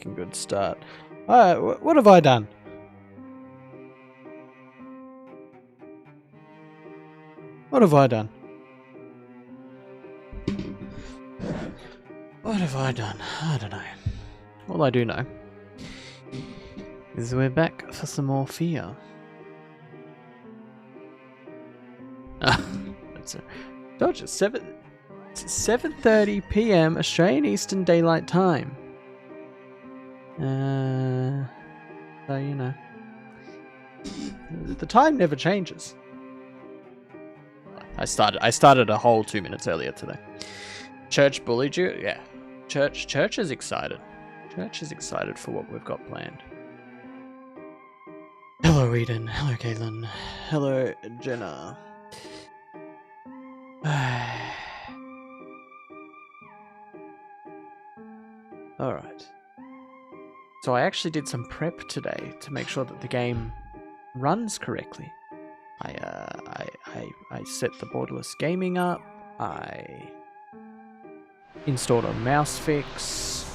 fucking good start. Alright, what have I done? What have I done? What have I done? I don't know. All I do know is we're back for some more F.E.A.R. That's a Dodge, it's 7:30 p.m. Australian Eastern Daylight Time. So you know, the time never changes. I started a whole 2 minutes earlier today. Church bullied you? Yeah. Church is excited. Church is excited for what we've got planned. Hello Eden. Hello Caitlin. Hello Jenna. Alright. So I actually did some prep today to make sure that the game runs correctly. I set the borderless gaming up. I installed a mouse fix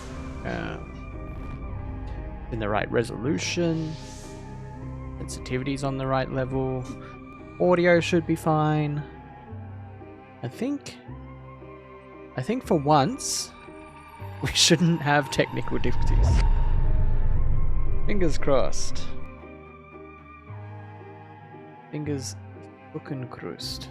in the right resolution. Sensitivity's on the right level. Audio should be fine. I think for once we shouldn't have technical difficulties. Fingers crossed. Fingers fucking crossed.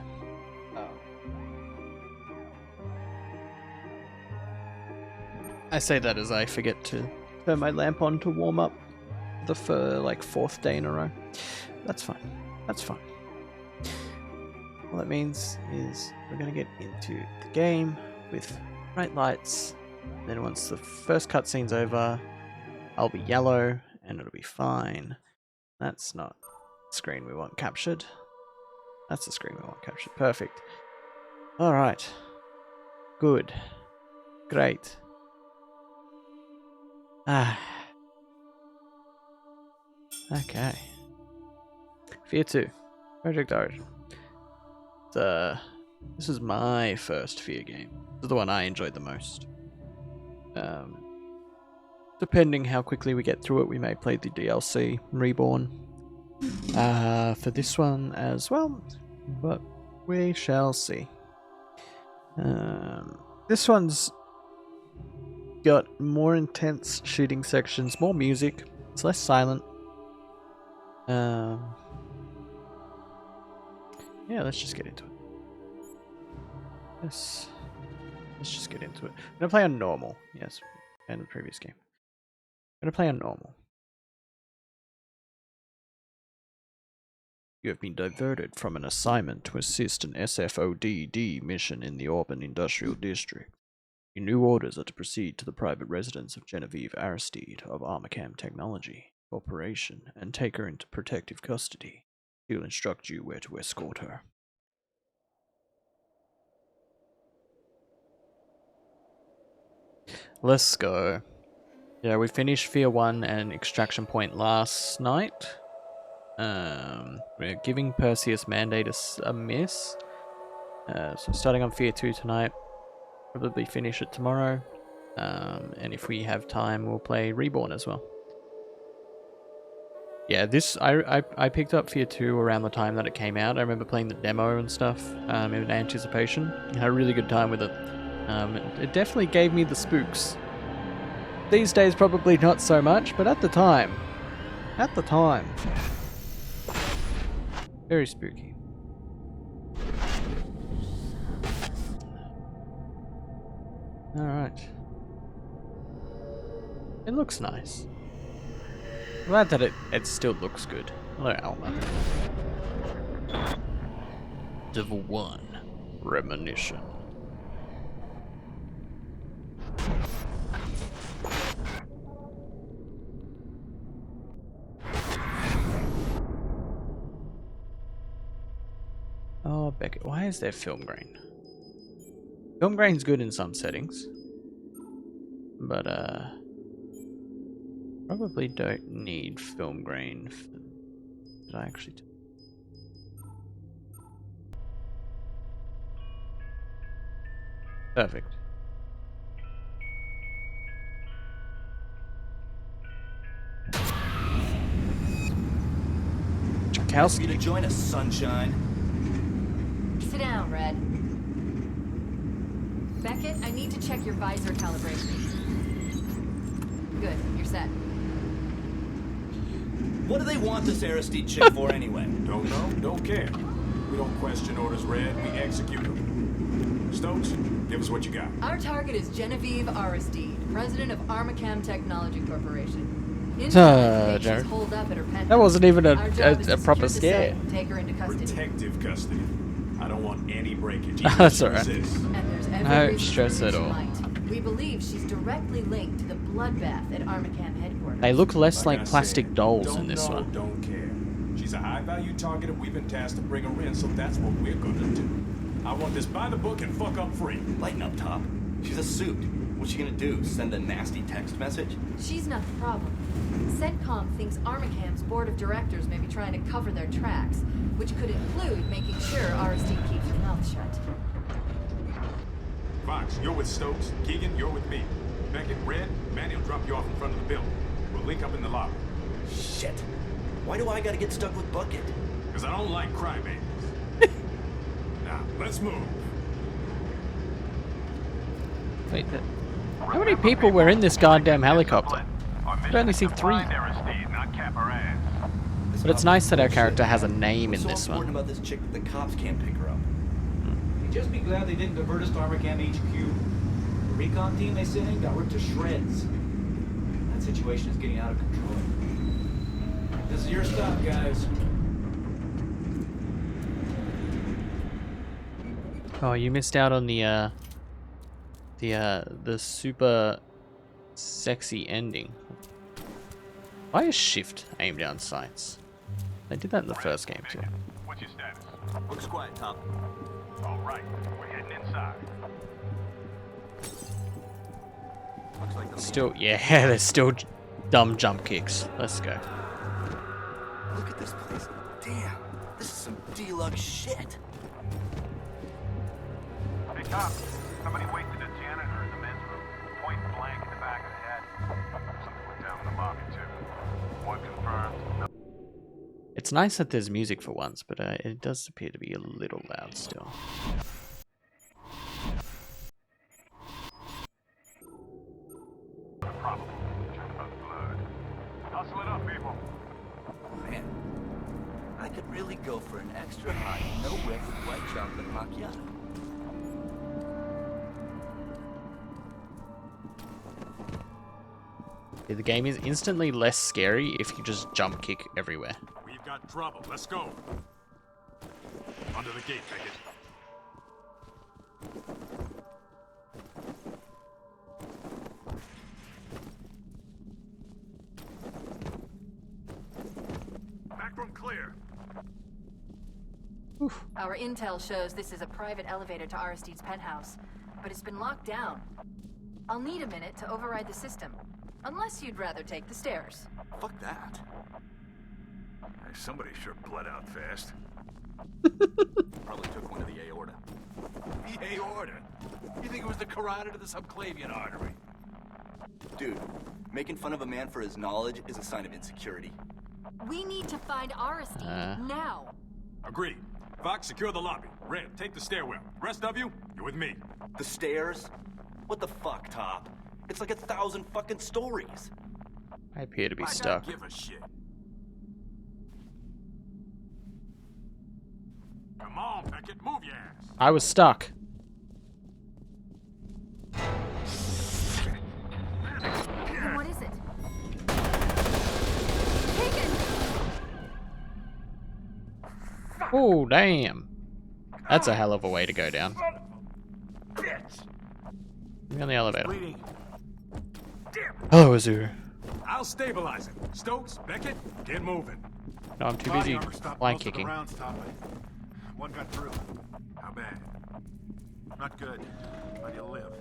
I say that as I forget to turn my lamp on to warm up for like 4th day in a row. That's fine. That's fine. All that means is we're going to get into the game with bright lights. Then once the first cutscene's over, I'll be yellow and it'll be fine. That's not the screen we want captured. That's the screen we want captured. Perfect. Alright. Good. Great. Okay. F.E.A.R 2. Project Origin. This is my first F.E.A.R game. This is the one I enjoyed the most. Depending how quickly we get through it, we may play the DLC, Reborn, for this one as well, but we shall see. This one's got more intense shooting sections, more music, it's less silent. Yeah, let's just get into it. Let's just get into it. I'm gonna play on normal. Yes, and the previous game. I'm gonna play on normal. You have been diverted from an assignment to assist an SFODD mission in the Auburn Industrial District. Your new orders are to proceed to the private residence of Genevieve Aristide of Armacam Technology Corporation and take her into protective custody. She will instruct you where to escort her. Let's go. Yeah, we finished F.E.A.R 1 and Extraction Point last night. We're giving Perseus Mandate a miss. So starting on F.E.A.R 2 tonight. Probably finish it tomorrow. And if we have time, we'll play Reborn as well. Yeah, I picked up F.E.A.R 2 around the time that it came out. I remember playing the demo and stuff in anticipation. I had a really good time with it. It definitely gave me the spooks. These days, probably not so much, but at the time, very spooky. Alright. It looks nice. Glad that it still looks good. Hello, Alma. Devil 1. Premonition. Oh, Beckett. Why is there film grain? Film grain's good in some settings. But, probably don't need film grain. Did I actually... Perfect. Happy to Kowski. join us, sunshine. Sit down, Red. Beckett, I need to check your visor calibration. Good, you're set. What do they want this Aristide chick for anyway? Don't know, don't care. We don't question orders, Red. We execute them. Stokes, give us what you got. Our target is Genevieve Aristide, president of Armacam Technology Corporation. Jared. She's holed up at her penthouse. That wasn't even Our job is a to proper secure the scare. site and take her into custody. Protective custody. I don't want any breakage. That's alright. And there's every No reason stress to at believe all. she might. We believe she's directly linked to the bloodbath at Armacam headquarters. They look less Like like I plastic said, dolls don't in this know, one. Don't care. She's a high-value target and we've been tasked to bring her in, so that's what we're gonna do. I want this by the book and fuck up free. Lighten up, Top. She's a suit. What's she gonna do? Send a nasty text message? She's not the problem. CENTCOM thinks Armacam's board of directors may be trying to cover their tracks, which could include making sure Aristide keeps her mouth shut. Fox, you're with Stokes. Keegan, you're with me. Beckett, Red, Manny will drop you off in front of the building. We'll link up in the lobby. Shit. Why do I gotta get stuck with Bucket? Because I don't like crybabies. Now, let's move. Wait, how many people were in this goddamn helicopter? I only see 3. But it's nice that our character has a name in What's this so one. important about this chick that the cops can't pick her up? You'd just be glad they didn't divert us to Armacam HQ. The recon team they sent in got ripped to shreds. That situation is getting out of control. This is your stop, guys. Oh, you missed out on the super sexy ending. Why is shift aim down sights? They did that in the first game too. What's your status? Looks quiet, Top. All right, we're heading inside. Looks like the Still, yeah, there's still dumb jump kicks. Let's go. Look at this place. Damn. This is some deluxe shit. Hey, Top, somebody wasted a janitor in the men's room. Point blank in the back of the head. Something went down in the lobby, too. One confirmed. It's nice that there's music for once, but it does appear to be a little loud still. Probable. Just about blood. Hustle it up, people. Man, I could really go for an extra hot, no whip with white chocolate macchiato. The game is instantly less scary if you just jump kick everywhere. We've got trouble. Let's go. Under the gate, Beckett. Back room clear. Our intel shows this is a private elevator to Aristide's penthouse, but it's been locked down. I'll need a minute to override the system, unless you'd rather take the stairs. Fuck that. Somebody sure bled out fast. Probably took one to the aorta. The aorta? You think it was the carotid of the subclavian artery? Dude, making fun of a man for his knowledge is a sign of insecurity. We need to find Aristide now. Agreed. Fox, secure the lobby. Red, take the stairwell. Rest of you, you're with me. The stairs? What the fuck, Top? It's like 1,000 fucking stories. I appear to be I stuck. don't give a shit. Come on, Beckett, move your ass. I was stuck. What is it? Taken! Oh, damn. That's a hell of a way to go down. Be on the elevator. Bleeding. Hello, Azure. I'll stabilize it. Stokes, Beckett, get moving. No, I'm too busy flank kicking. One got through. How bad? Not good, but he'll live.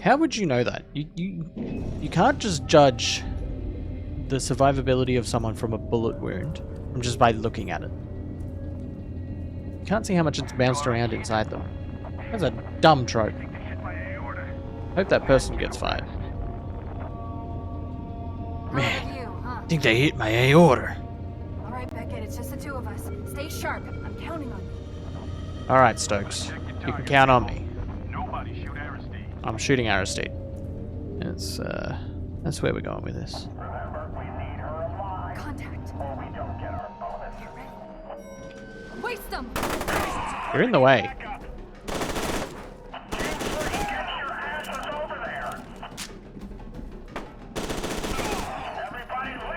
How would you know that? You can't just judge the survivability of someone from a bullet wound from just by looking at it. You can't see how much it's bounced around inside them. That's a dumb trope. Hope that person gets fired. Man, You, huh? I think they hit my aorta. All right, Beckett, it's just the two of us. Stay sharp. I'm counting on you. All right, Stokes. You can count on me. Nobody shoot Aristide. I'm shooting Aristide. That's where we're going with this. Contact. Get ready. Waste them! You're in the way.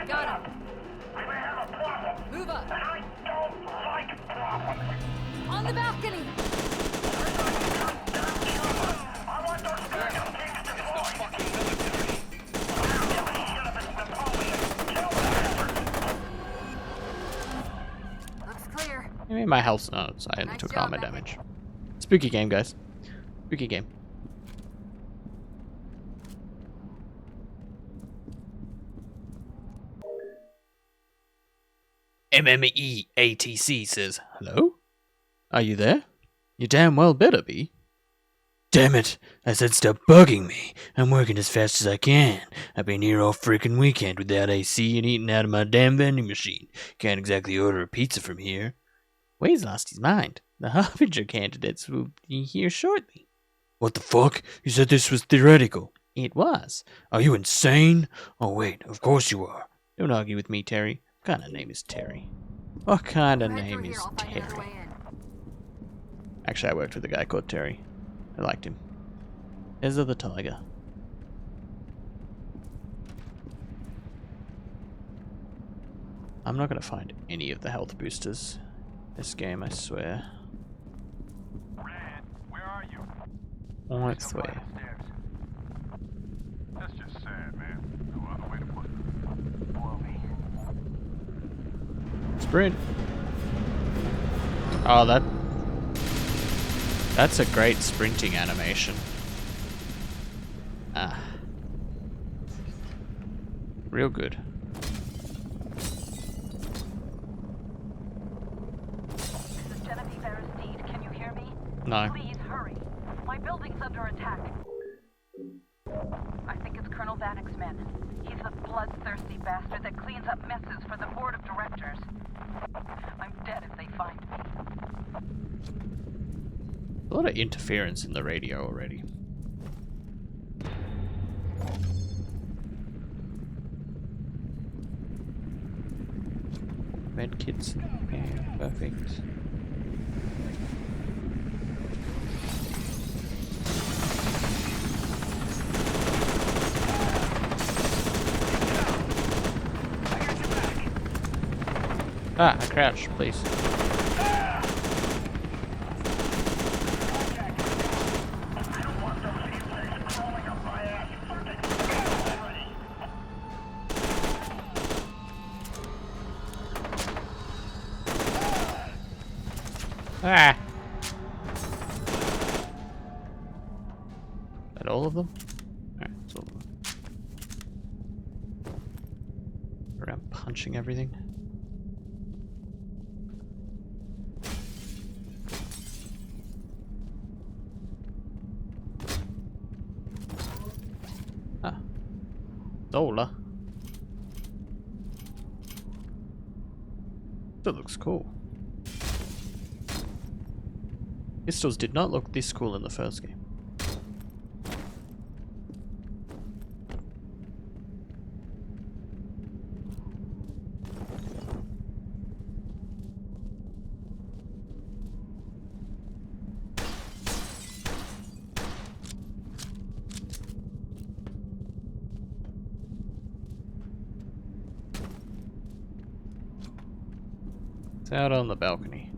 Got him. Move up. On the balcony. Looks clear. Maybe my health's not, so I only Nice took job, armor Epic. damage. Spooky game, guys. Spooky game. MMEATC says, hello? Are you there? You damn well better be. Damn it! I said stop bugging me. I'm working as fast as I can. I've been here all freaking weekend without AC and eating out of my damn vending machine. Can't exactly order a pizza from here. Wade's lost his mind. The Harbinger candidates will be here shortly. What the fuck? You said this was theoretical. It was. Are you insane? Oh wait, of course you are. Don't argue with me, Terry. What kind of name is Terry? What kind of Right name through is here, I'll find another Terry? way in. Actually, I worked with a guy called Terry. I liked him. Ezra the Tiger. I'm not going to find any of the health boosters this game, I swear. Red, where are you? Oh, I swear. Stairs. That's just sad, man. No other way to put it. Blow me. Sprint. Oh, that's a great sprinting animation. Ah. Real good. This is Genevieve Aristide. Can you hear me? No. Please hurry. My building's under attack. I think it's Colonel Vanek's men. He's the bloodthirsty bastard that cleans up messes for the board of directors. I'm dead if they find me. A lot of interference in the radio already. Med kits. Yeah, perfect. Ah, I crouched, please. Ah! Is that all of them? Alright, that's all of them. Around punching everything. Ah. Zola. That looks cool. Pistols did not look this cool in the first game. It's out on the balcony.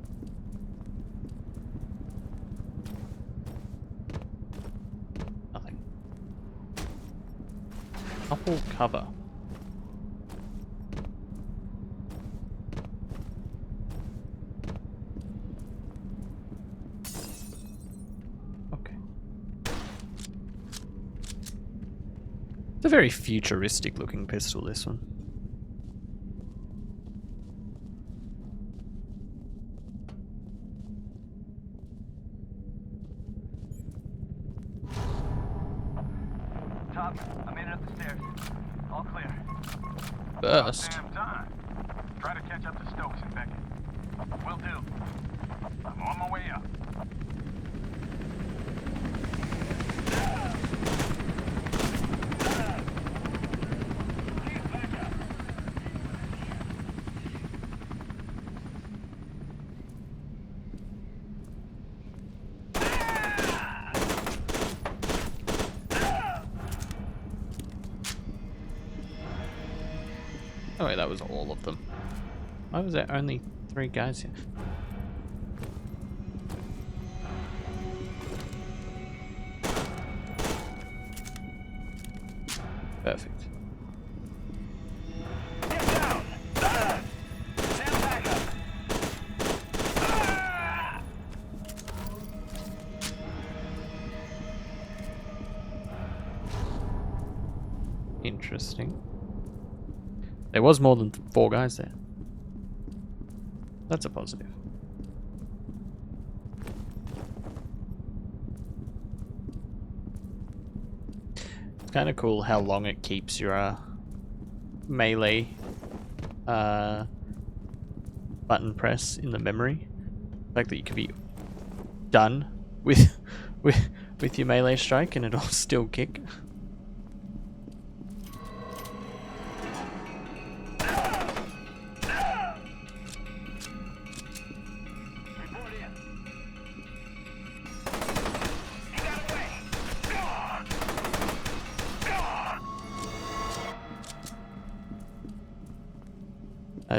Nothing. Couple cover. Okay. It's a very futuristic looking pistol, this one. Top, I made it up the stairs. All clear. Burst. Damn time. Try to catch catch up to Stokes and Beckett. Will do. I'm on my way up. Oh wait, that was all of them. Why was there only 3 guys here? Perfect. Get down! Stand back up! Interesting. There was more than 4 guys there. That's a positive. It's kind of cool how long it keeps your melee button press in the memory. The fact that you could be done with with your melee strike and it'll still kick.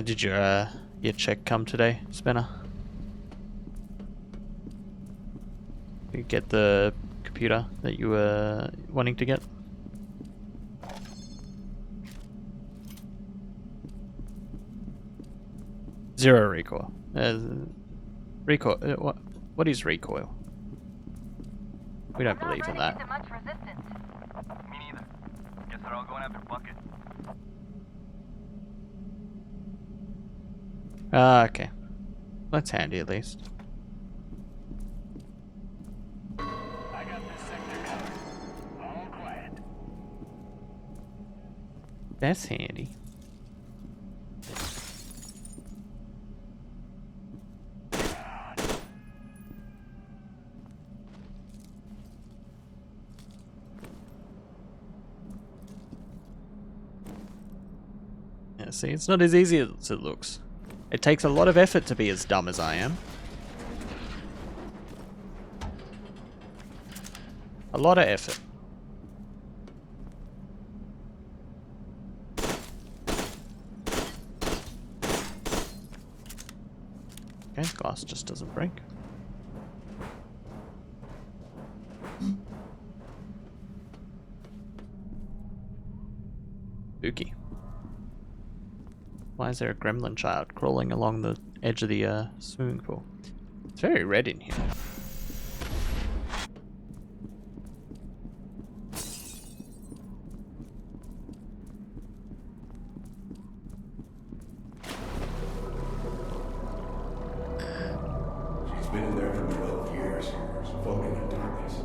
Did your check come today, Spencer? Did you get the computer that you were wanting to get? Zero recoil. Recoil. What is recoil? We don't believe in that. Much resistance. Me neither. Guess they're all going after Bucket. Ah, okay. That's handy at least. I got this sector covered. All quiet. That's handy. Yeah, see, it's not as easy as it looks. It takes a lot of effort to be as dumb as I am. A lot of effort. Okay, glass just doesn't break. Spooky. Why is there a gremlin child crawling along the edge of the swimming pool? It's very red in here. She's been in there for 12 years, floating in darkness.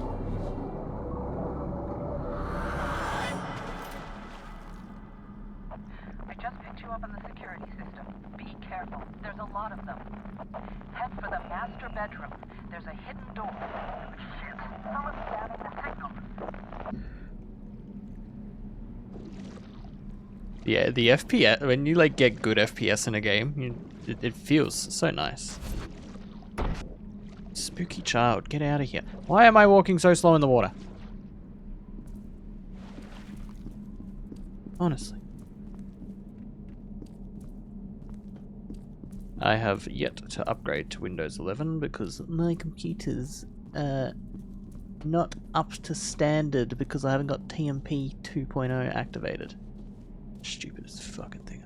I just picked you up on the security system. Be careful. There's a lot of them. Head for the master bedroom. There's a hidden door. Shit. Someone's spamming the signal. Yeah, the FPS, when you like get good FPS in a game, it feels so nice. Spooky child, get out of here. Why am I walking so slow in the water? Honestly. I have yet to upgrade to Windows 11 because my computer's not up to standard because I haven't got TMP 2.0 activated. Stupidest fucking thing.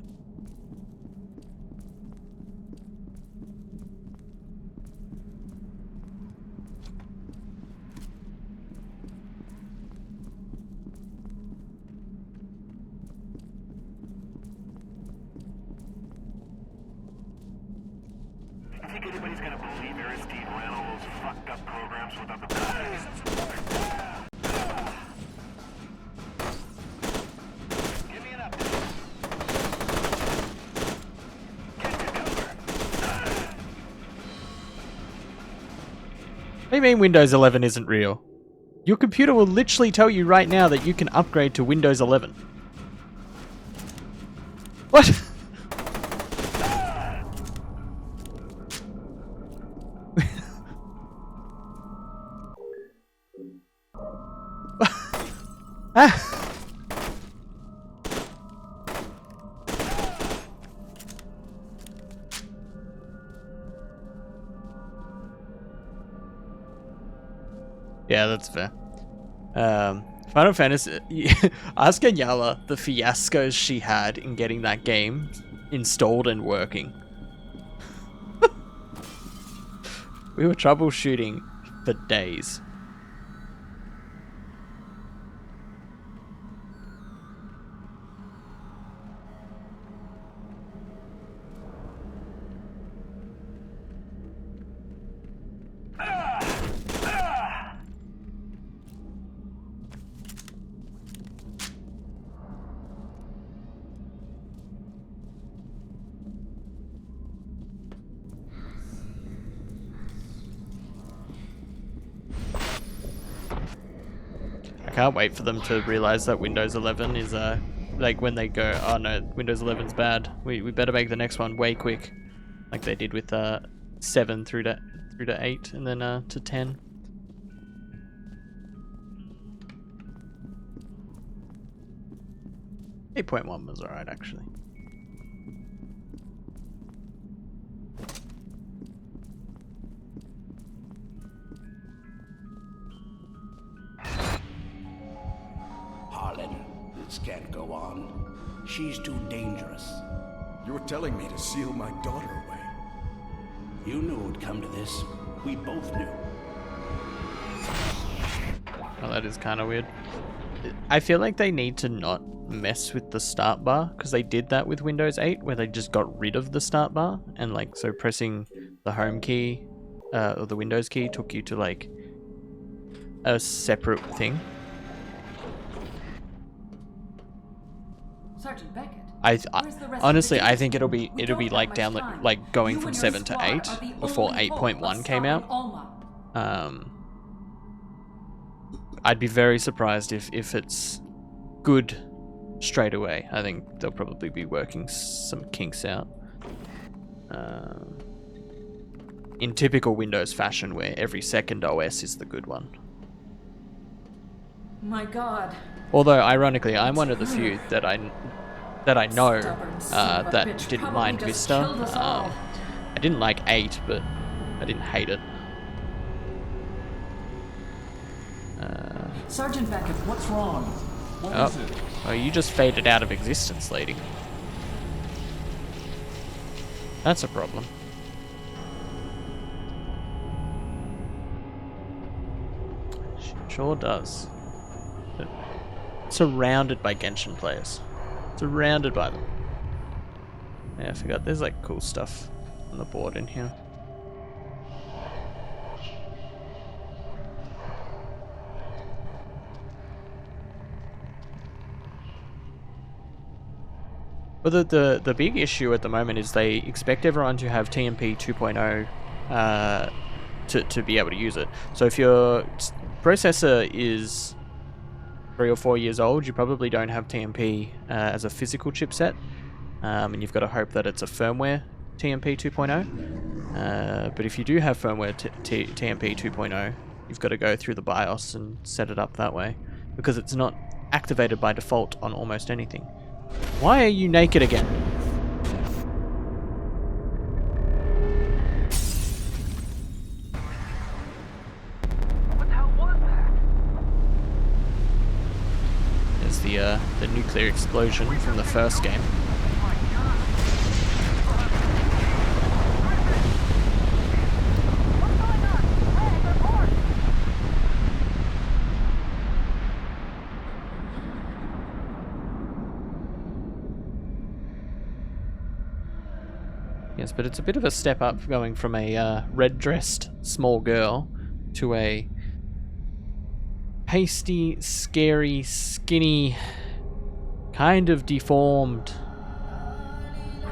You think anybody's gonna believe Aristide ran all those fucked up programs without the backup? Give me an update. Get What do you mean Windows 11 isn't real? Your computer will literally tell you right now that you can upgrade to Windows 11. What? Ah. Yeah, that's fair. Final Fantasy. Ask Anyala the fiascos she had in getting that game installed and working. We were troubleshooting for days. I can't wait for them to realize that Windows 11 is like when they go, oh no, Windows 11's bad. We better make the next one way quick, like they did with 7 through to 8 and then to 10. Eight 8.1 was alright actually. This can't go on. She's too dangerous. You're telling me to seal my daughter away. You knew it would come to this. We both knew. Oh, that is kind of weird. I feel like they need to not mess with the start bar, because they did that with Windows 8 where they just got rid of the start bar, and like so pressing the home key or the Windows key took you to like a separate thing. Sergeant Beckett. Honestly, I think it'll be like down like going from 7 to 8 before 8.1 came out. I'd be very surprised if it's good straight away. I think they'll probably be working some kinks out. In typical Windows fashion, where every second OS is the good one. My God. Although, ironically, I'm one of the few that I know that didn't mind Vista. I didn't like 8, but I didn't hate it. Sergeant Beckett, what's wrong? What is it? Oh, you just faded out of existence, lady. That's a problem. Sure does. Surrounded by Genshin players. Surrounded by them. Yeah, I forgot. There's like cool stuff on the board in here. But the big issue at the moment is they expect everyone to have TMP 2.0 to be able to use it. So if your processor is 3 or 4 years old, you probably don't have TMP as a physical chipset, and you've got to hope that it's a firmware TMP 2.0. But if you do have firmware TMP 2.0, you've got to go through the BIOS and set it up that way, because it's not activated by default on almost anything. Why are you naked again? What the hell was that? There's the nuclear explosion from the first game. Yes, but it's a bit of a step up going from a red-dressed small girl to a pasty, scary, skinny, kind of deformed,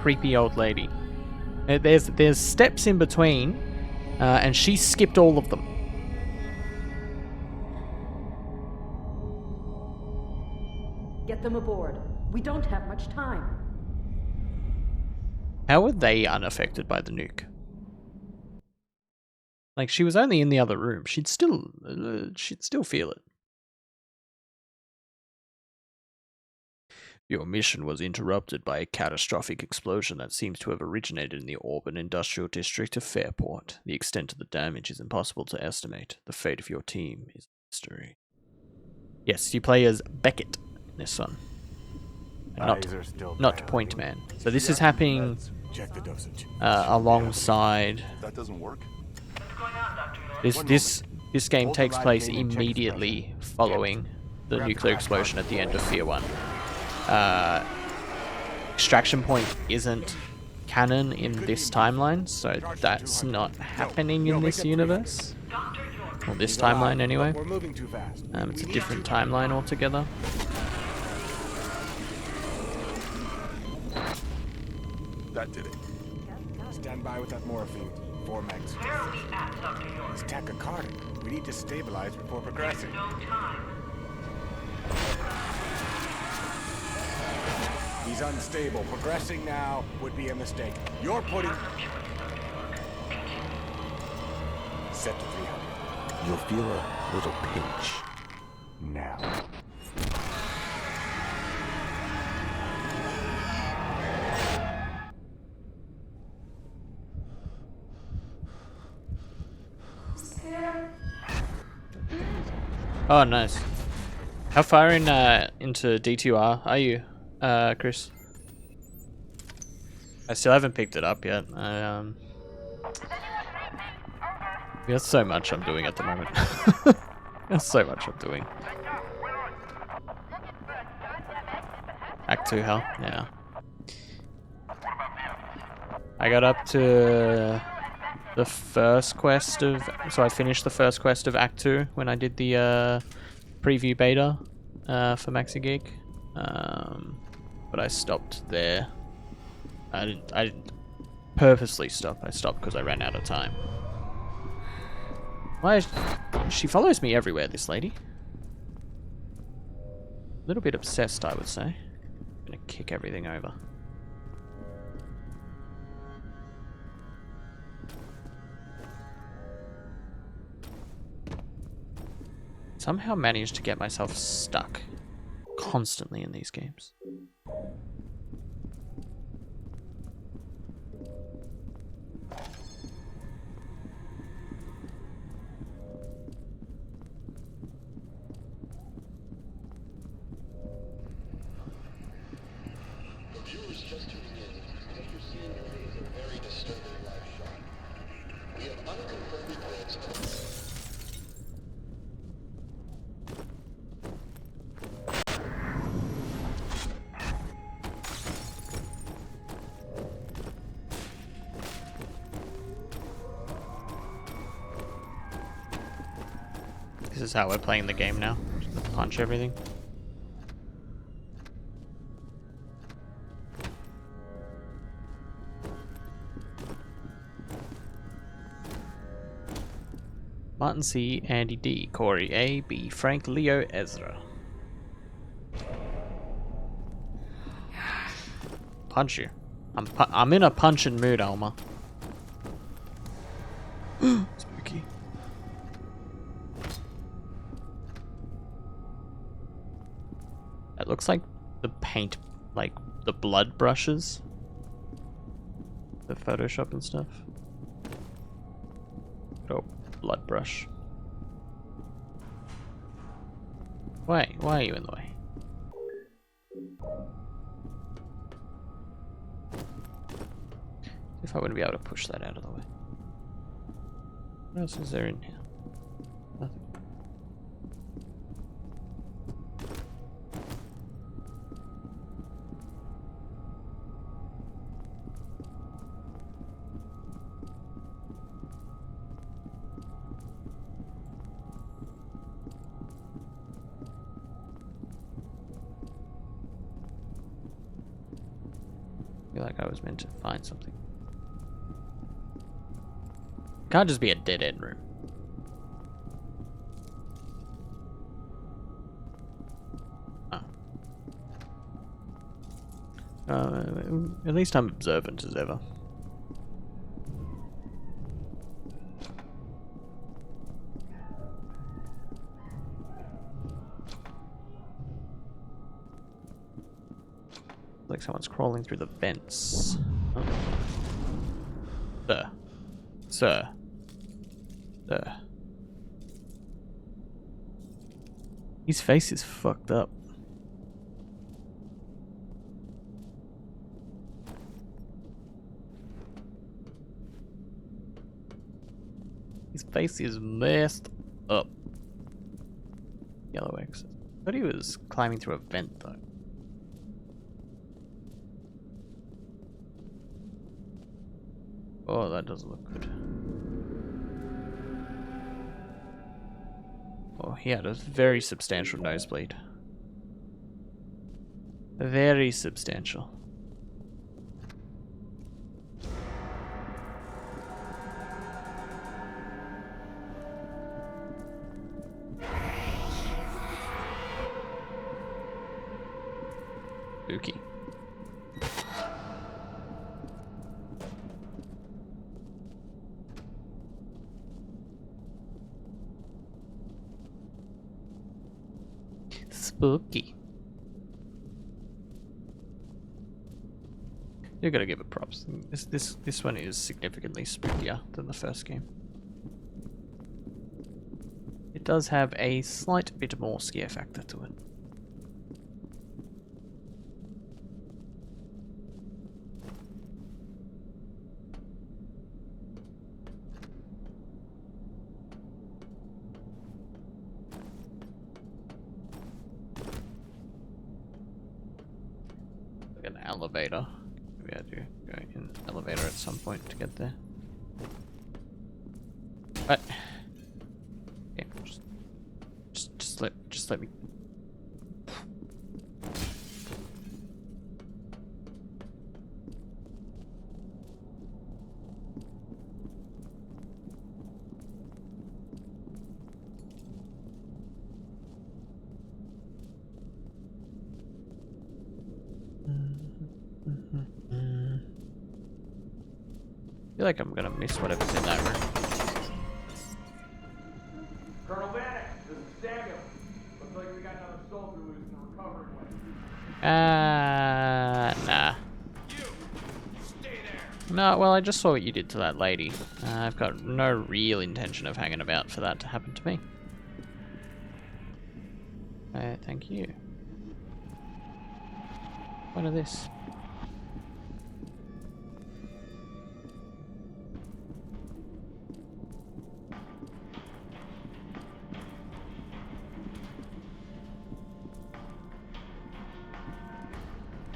creepy old lady. There's steps in between, and she skipped all of them. Get them aboard. We don't have much time. How were they unaffected by the nuke? Like, she was only in the other room. She'd still feel it. Your mission was interrupted by a catastrophic explosion that seems to have originated in the urban industrial district of Fairport. The extent of the damage is impossible to estimate. The fate of your team is a mystery. Yes, you play as Beckett in this one. Not Point Man. So this is happening alongside. That doesn't work. This game takes place immediately following the nuclear explosion at the end of F.E.A.R. 1. Extraction Point isn't canon in this timeline, so that's not happening in this universe. Or this timeline, anyway. It's a different timeline altogether. That did it. Stand by with that morphine. 4 megs. Where are we at, Dr. York? He's tachycardic. We need to stabilize before progressing. No time. He's unstable. Progressing now would be a mistake. You're putting... Set to 300. You'll feel a little pinch. Now. Oh, nice. How far into D2R are you, Chris? I still haven't picked it up yet. There's so much I'm doing at the moment. There's so much I'm doing. Act 2 hell, yeah. I got up to the first quest of... So I finished the first quest of Act 2 when I did the preview beta for Maxi Geek. But I stopped there. I didn't purposely stop. I stopped because I ran out of time. Why? She follows me everywhere, this lady. A little bit obsessed, I would say. I'm gonna kick everything over. Somehow managed to get myself stuck constantly in these games. This is how we're playing the game now. Just punch everything. Martin C, Andy D, Corey A, B, Frank, Leo, Ezra. Punch you. I'm in a punching mood, Alma. Spooky. It looks like the paint, like the blood brushes. The Photoshop and stuff. Oh, blood brush. Why are you in the way? If I would be able to push that out of the way. What else is there in here? Nothing. I feel like I was meant to find something. Can't just be a dead end room. Oh. At least I'm observant as ever. Like someone's crawling through the vents. Oh. Sir. Sir. Sir. His face is fucked up. His face is messed up. Yellow exit. I thought he was climbing through a vent though. Oh, that doesn't look good. Oh, he had a very substantial nosebleed. Very substantial. Spooky. Spooky. You gotta give it props. This one is significantly spookier than the first game. It does have a slight bit more scare factor to it. Like an elevator. Maybe I do go in an elevator at some point to get there. What? Okay, just let me. I feel like I'm gonna miss whatever's in that room. Colonel Bannock, this is Samuel. Looks like we got another soldier loose in the recovery wing. Nah. No, well, I just saw what you did to that lady. I've got no real intention of hanging about for that to happen to me. Thank you. What is this?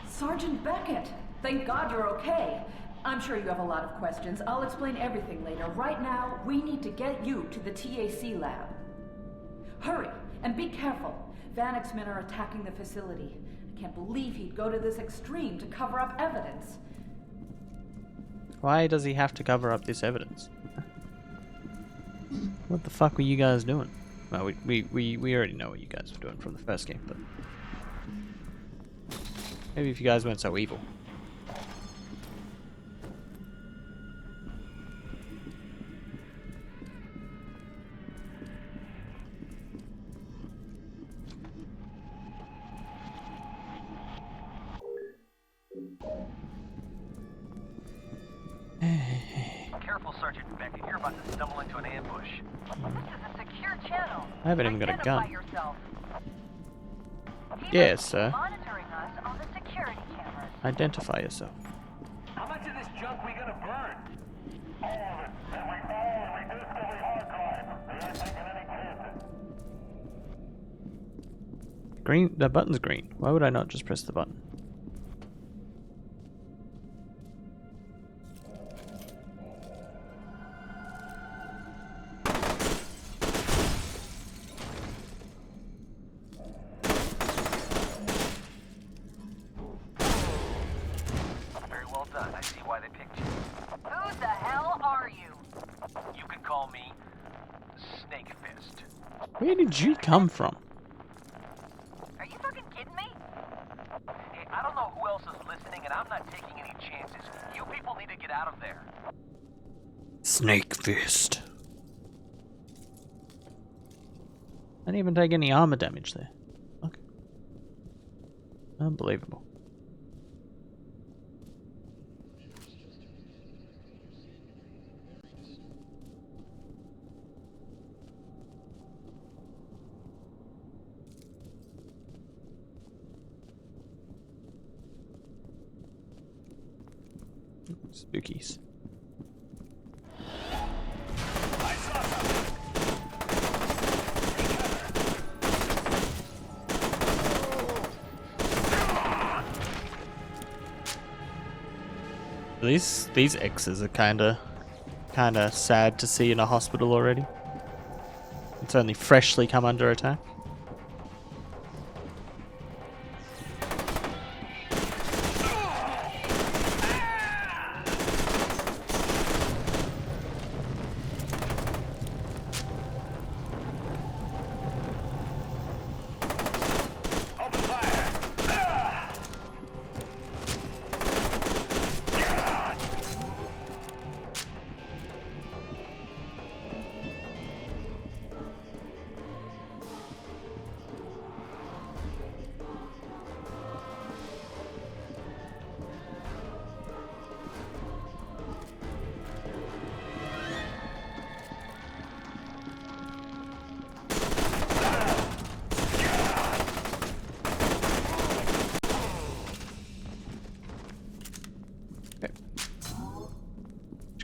Sergeant Beckett! Thank God you're okay. I'm sure you have a lot of questions. I'll explain everything later. Right now, we need to get you to the TAC lab. Hurry, and be careful. Vanek's men are attacking the facility. I can't believe he'd go to this extreme to cover up evidence. Why does he have to cover up this evidence? What the fuck were you guys doing? Well, we already know what you guys were doing from the first game, but maybe if you guys weren't so evil. Careful, Sergeant Beckett. You're about to stumble into an ambush. This is a secure channel. I haven't even got a gun. Yourself. Yes, sir. Monitoring us on the security cameras. Identify yourself. How much of this junk we gonna burn? All of it. And we reduced every hard drive. We ain't taking any chances. Green. The button's green. Why would I not just press the button? Very well done. I see why they picked you. Who the hell are you? You can call me Snake Fist. Where did you come from? Are you fucking kidding me? Hey, I don't know who else is listening, and I'm not taking any chances. You people need to get out of there. Snake fist. I didn't even take any armor damage there. Okay. Unbelievable. Spookies. These X's are kinda sad to see in a hospital already. It's only freshly come under attack.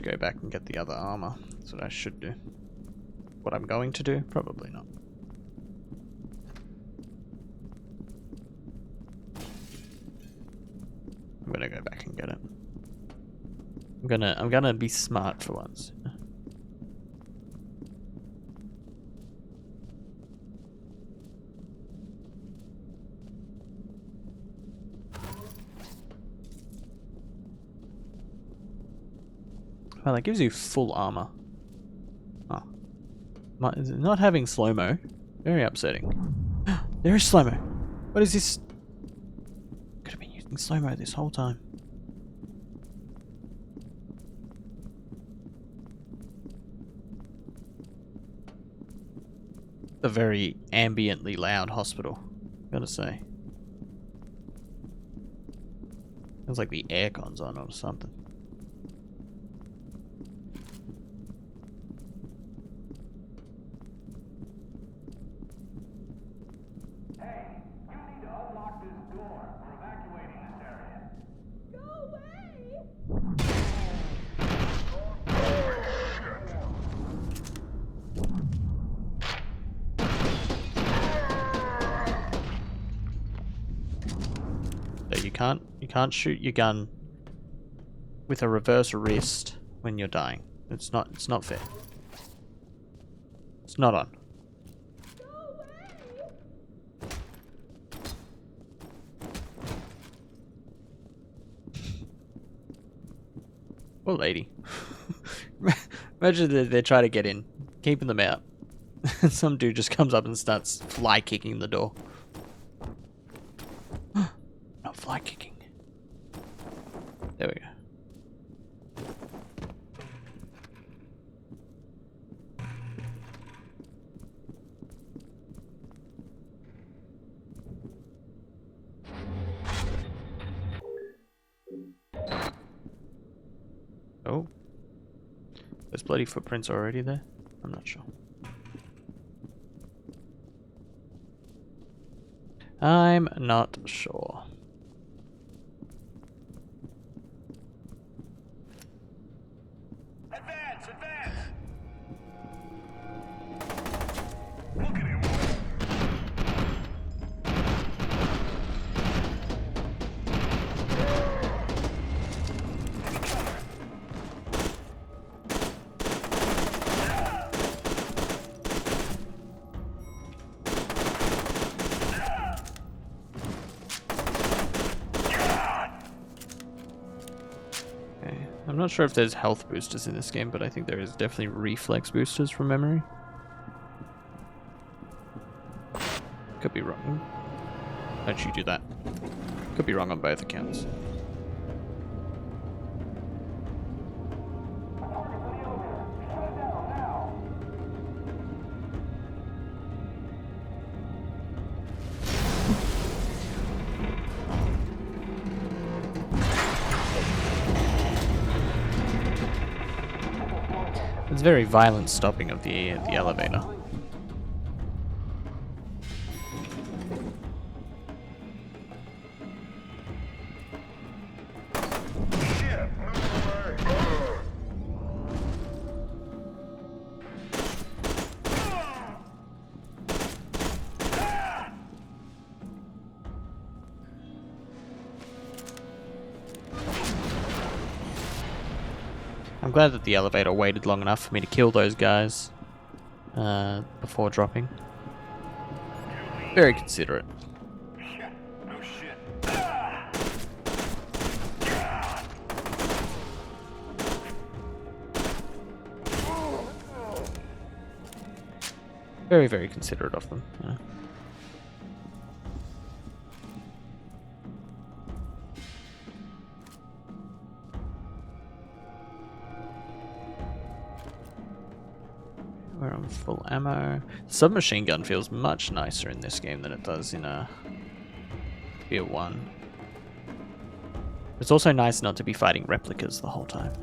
Go back and get the other armor. That's what I should do. What I'm going to do? Probably not. I'm gonna go back and get it. I'm gonna be smart for once. Well, that gives you full armor. Oh. Not having slow-mo. Very upsetting. There is slow-mo. What is this? Could have been using slow-mo this whole time. A very ambiently loud hospital, gotta say. Sounds like the aircon's on or something. You can't shoot your gun with a reverse wrist when you're dying. It's not fair. It's not on. Poor lady. Imagine that they try to get in, keeping them out. Some dude just comes up and starts fly kicking the door. Not fly kicking. There we go. Oh. There's bloody footprints already there? I'm not sure. I'm not sure. Advance! Advance! Look at him! I'm not sure if there's health boosters in this game, but I think there is definitely reflex boosters from memory. Could be wrong. Don't you do that. Could be wrong on both accounts. It's very violent stopping of the elevator. I'm glad that the elevator waited long enough for me to kill those guys before dropping. Very considerate. No shit. Very, very considerate of them. Yeah. We're on full ammo. Submachine gun feels much nicer in this game than it does in F.E.A.R 1. It's also nice not to be fighting replicas the whole time.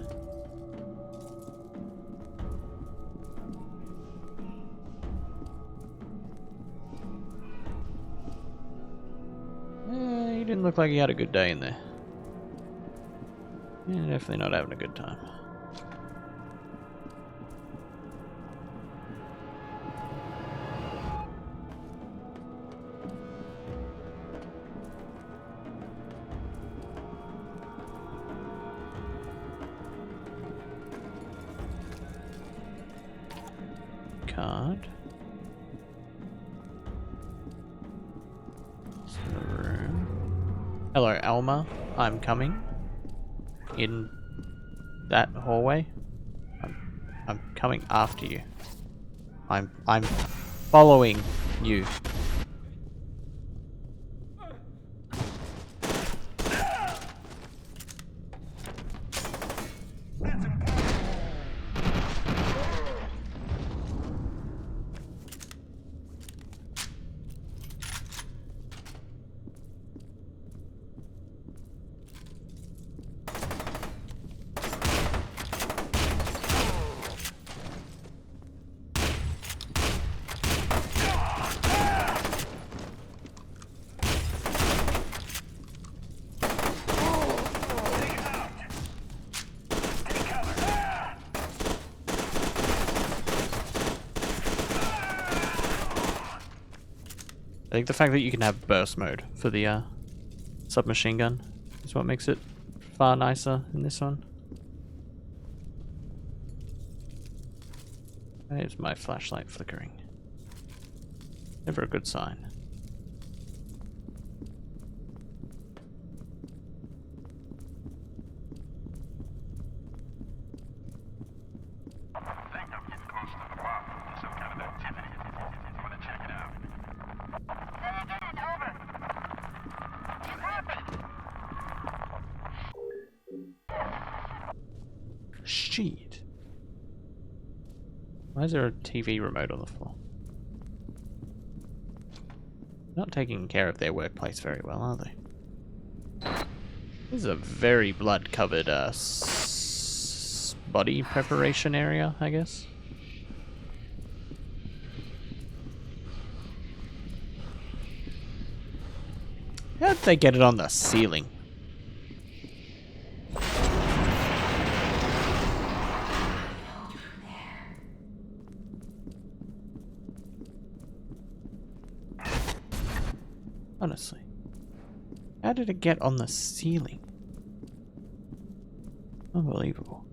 He didn't look like he had a good day in there. Yeah, definitely not having a good time. Card. Hello, Alma. I'm coming. In that hallway. I'm coming after you. I'm following you. I think the fact that you can have burst mode for the submachine gun is what makes it far nicer in this one. There's my flashlight flickering. Never a good sign. I think I'm getting close to the bottom. There's some kind of activity. I'm gonna check it out. Shit. Why is there a TV remote on the floor? Not taking care of their workplace very well, are they? This is a very blood-covered body preparation area, I guess. How did they get it on the ceiling? Honestly. How did it get on the ceiling? Unbelievable.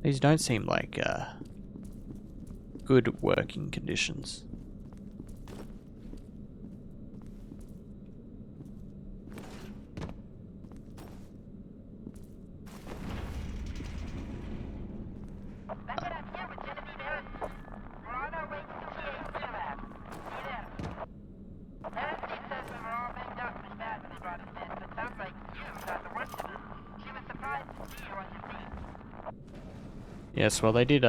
These don't seem like good working conditions. Yes, well, they did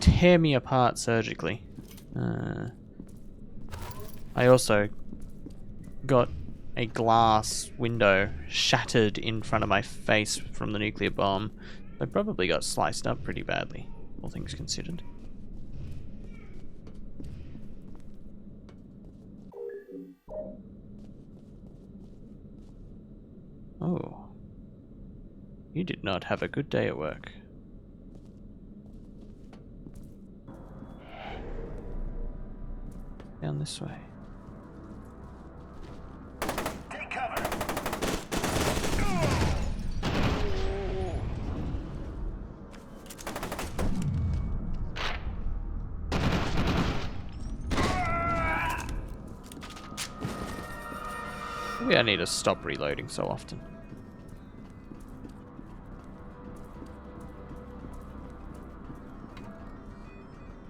tear me apart surgically. I also got a glass window shattered in front of my face from the nuclear bomb. I probably got sliced up pretty badly. all things considered. Oh. You did not have a good day at work. Down this way. Take cover! Maybe I need to stop reloading so often.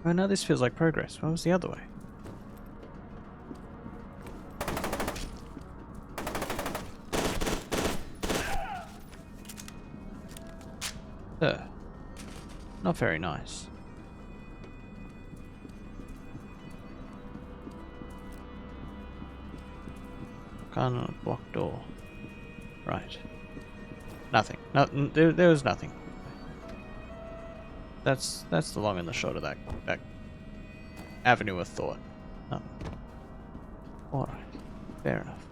Oh no, this feels like progress. What was the other way? Not very nice. Gun on a blocked door. Right. Nothing. Nothing. There was nothing. That's the long and the short of that avenue of thought. Oh. All right. Fair enough.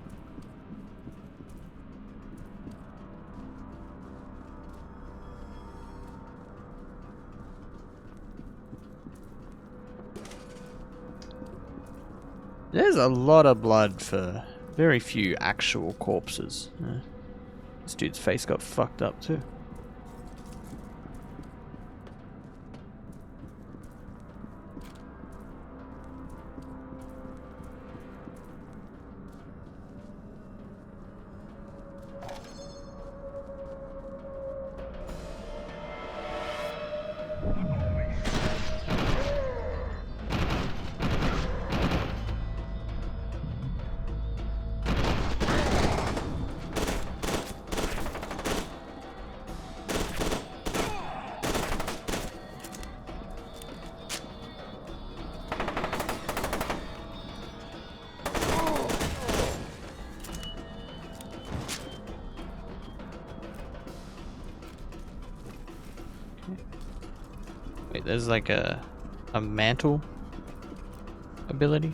There's a lot of blood for very few actual corpses. This dude's face got fucked up too. Wait, there's like a mantle ability?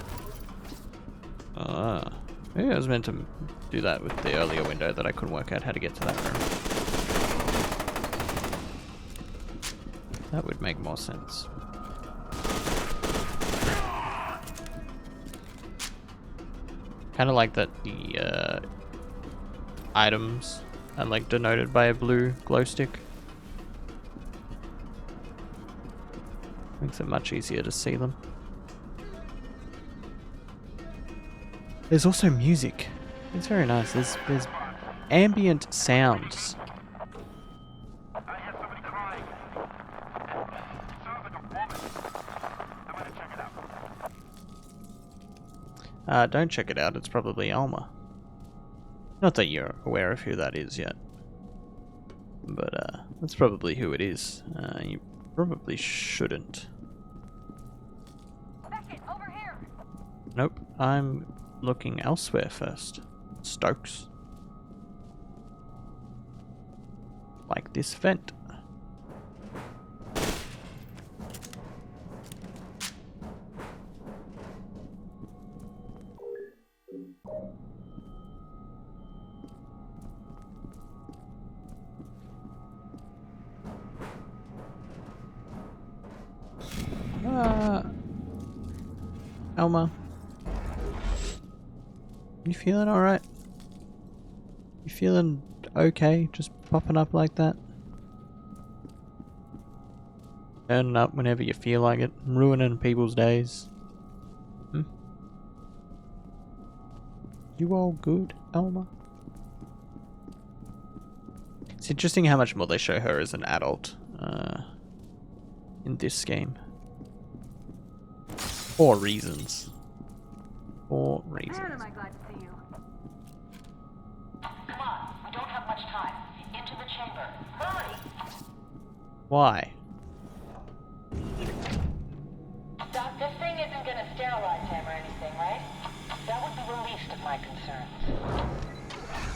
Maybe I was meant to do that with the earlier window that I couldn't work out how to get to that room. That would make more sense. Kind of like that the items are like denoted by a blue glow stick. Makes it much easier to see them. There's also music. It's very nice. There's ambient sounds. I hear somebody crying. It sounds like a woman. I'm gonna check it out. Don't check it out. It's probably Alma. Not that you're aware of who that is yet. But that's probably who it is. You probably shouldn't. Beckett, over here! Nope. I'm looking elsewhere first. Stokes. Like this vent. Elma. You feeling alright? You feeling okay just popping up like that? Turning up whenever you feel like it, ruining people's days. You all good, Elma? It's interesting how much more they show her as an adult in this game. For reasons. For reasons. Man, am I glad to see you. Come on, we don't have much time. Into the chamber. Hurry! Why? Doc, this thing isn't gonna sterilize him or anything, right? That would be the least of my concerns.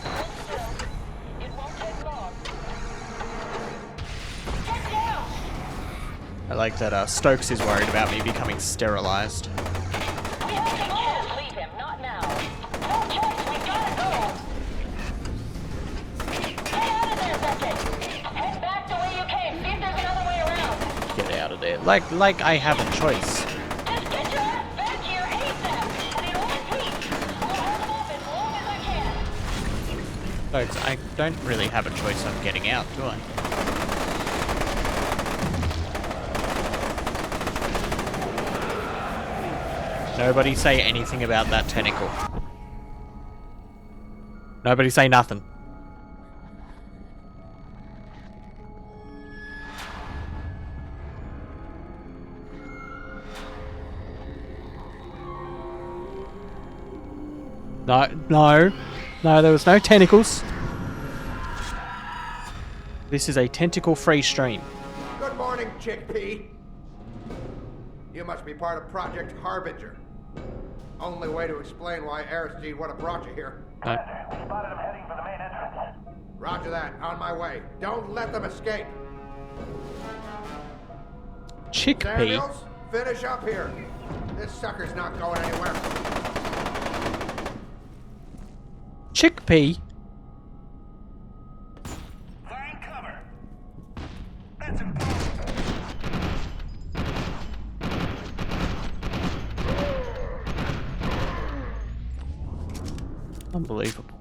Hold still. It won't take long. Get down! I like that Stokes is worried about me becoming sterilized. We have to leave him, not now. No choice, we gotta go. Get out of there, Beckett. Head back the way you came. See if there's another way around. Get out of there. Like I have a choice. Just get your ass back here ASAP. And it only takes. I'll hold him off as long as I can. Folks, I don't really have a choice on getting out, do I? Nobody say anything about that tentacle. Nobody say nothing. No, there was no tentacles. This is a tentacle-free stream. Good morning, Chickpea. You must be part of Project Harbinger. Only way to explain why Aristide would have brought you here. We spotted him heading for the main entrance. Roger that. On my way. Don't let them escape. Chickpea? Samuels, finish up here. This sucker's not going anywhere. Chickpea? Find cover. That's impossible. Unbelievable.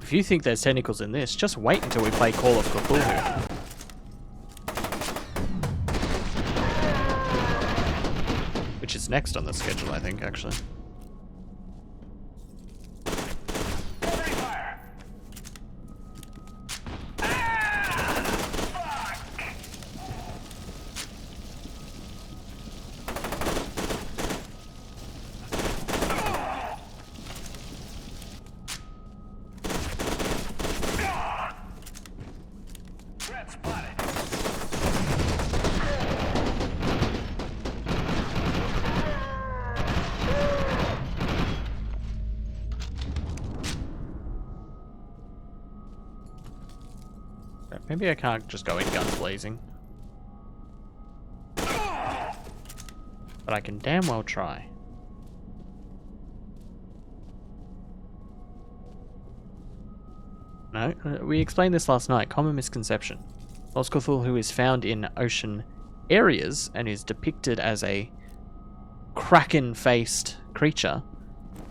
If you think there's tentacles in this, just wait until we play Call of Cthulhu. Which is next on the schedule, I think, actually. Maybe I can't just go in guns blazing. But I can damn well try. No, we explained this last night. Common misconception. Whilst Cthulhu is found in ocean areas and is depicted as a kraken-faced creature,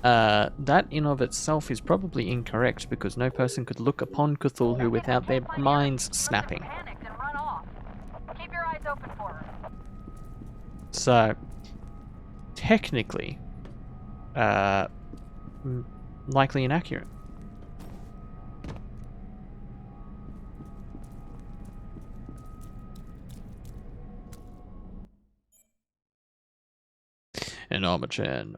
that in of itself is probably incorrect because no person could look upon Cthulhu without their minds snapping. Keep your eyes open for her. So, technically, likely inaccurate. An Armacam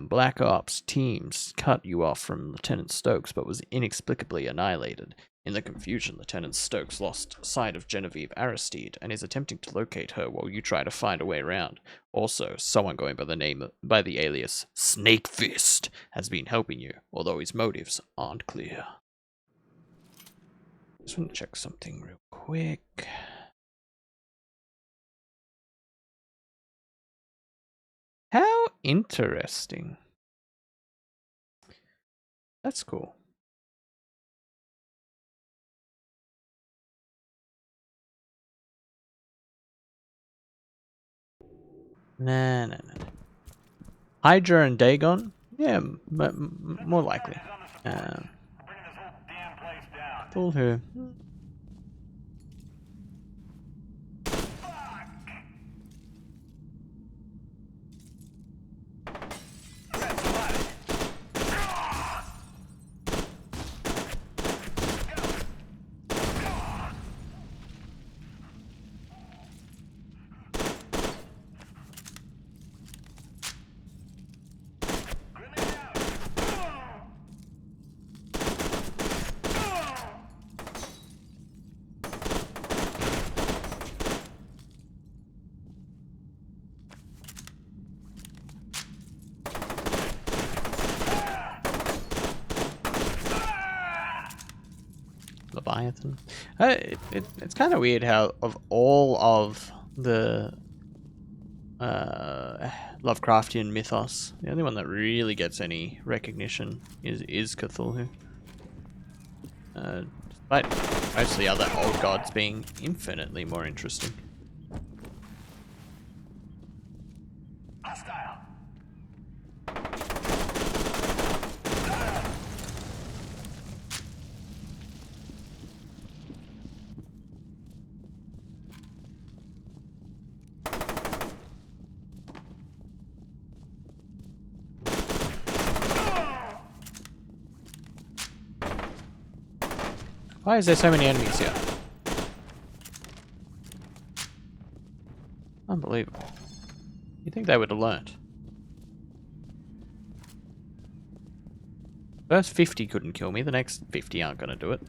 Black Ops teams cut you off from Lieutenant Stokes, but was inexplicably annihilated. In the confusion, Lieutenant Stokes lost sight of Genevieve Aristide and is attempting to locate her while you try to find a way around. Also, someone going by the alias Snake Fist has been helping you, although his motives aren't clear. Just want to check something real quick. How interesting. That's cool. Nah. Hydra and Dagon? Yeah, more likely. Cthulhu. Leviathan. It's kind of weird how of all of the Lovecraftian mythos, the only one that really gets any recognition is Cthulhu. Despite most of the other old gods being infinitely more interesting. Hostile. Why is there so many enemies here? Unbelievable. You'd think they would have learnt. First 50 couldn't kill me, the next 50 aren't going to do it.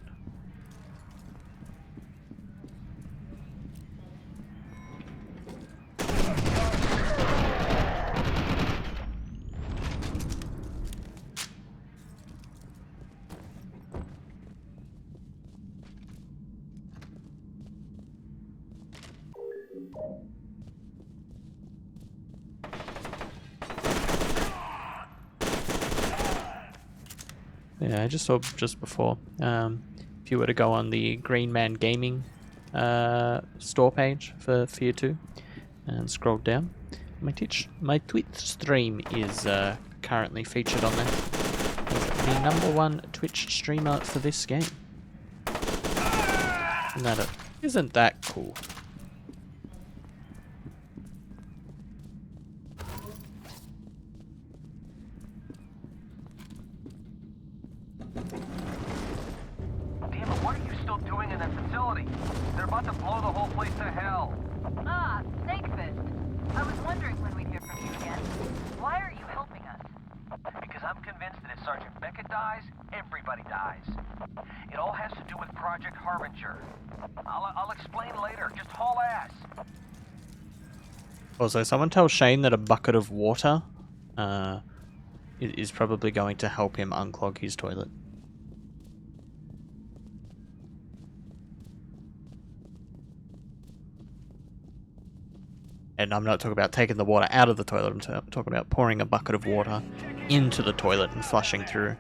Yeah, I just saw just before, if you were to go on the Green Man Gaming store page for F.E.A.R 2 and scroll down, my Twitch stream is currently featured on there as the #1 Twitch streamer for this game. Isn't that cool? Damn it, what are you still doing in that facility? They're about to blow the whole place to hell. Ah, Snakefist. I was wondering when we'd hear from you again. Why are you helping us? Because I'm convinced that if Sergeant Beckett dies, everybody dies. It all has to do with Project Harbinger. I'll explain later. Just haul ass. Also, someone tell Shane that a bucket of water is probably going to help him unclog his toilet. And I'm not talking about taking the water out of the toilet, I'm talking about pouring a bucket of water into the toilet and flushing through.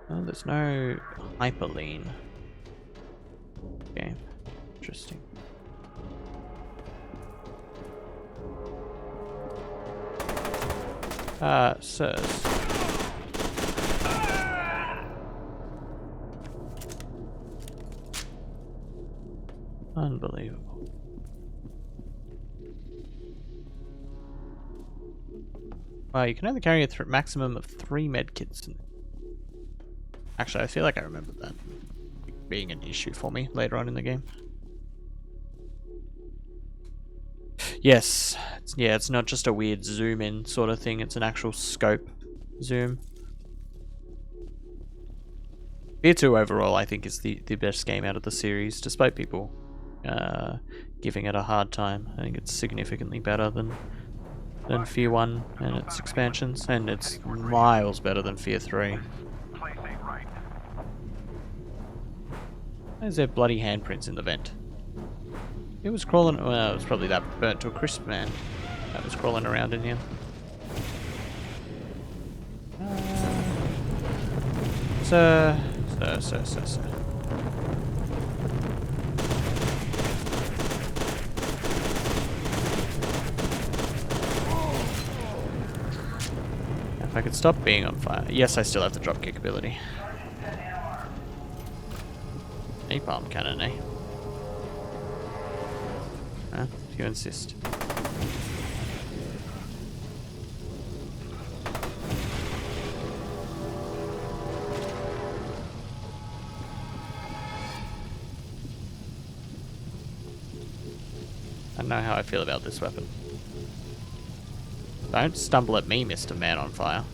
Oh, there's no hyperlean. Okay, interesting. Sirs. Unbelievable. Wow, you can only carry a maximum of 3 medkits. Actually, I feel like I remember that being an issue for me later on in the game. Yes, it's not just a weird zoom in sort of thing, it's an actual scope zoom. F.E.A.R 2 overall I think is the best game out of the series, despite people giving it a hard time. I think it's significantly better than F.E.A.R 1 and its expansions, and it's miles better than F.E.A.R 3. Why is there bloody handprints in the vent? It was crawling. Well, it was probably that burnt to a crisp man that was crawling around in here. Sir. If I could stop being on fire. Yes, I still have the dropkick ability. Napalm cannon, eh? If you insist. I don't know how I feel about this weapon. Don't stumble at me, Mr. Man on Fire.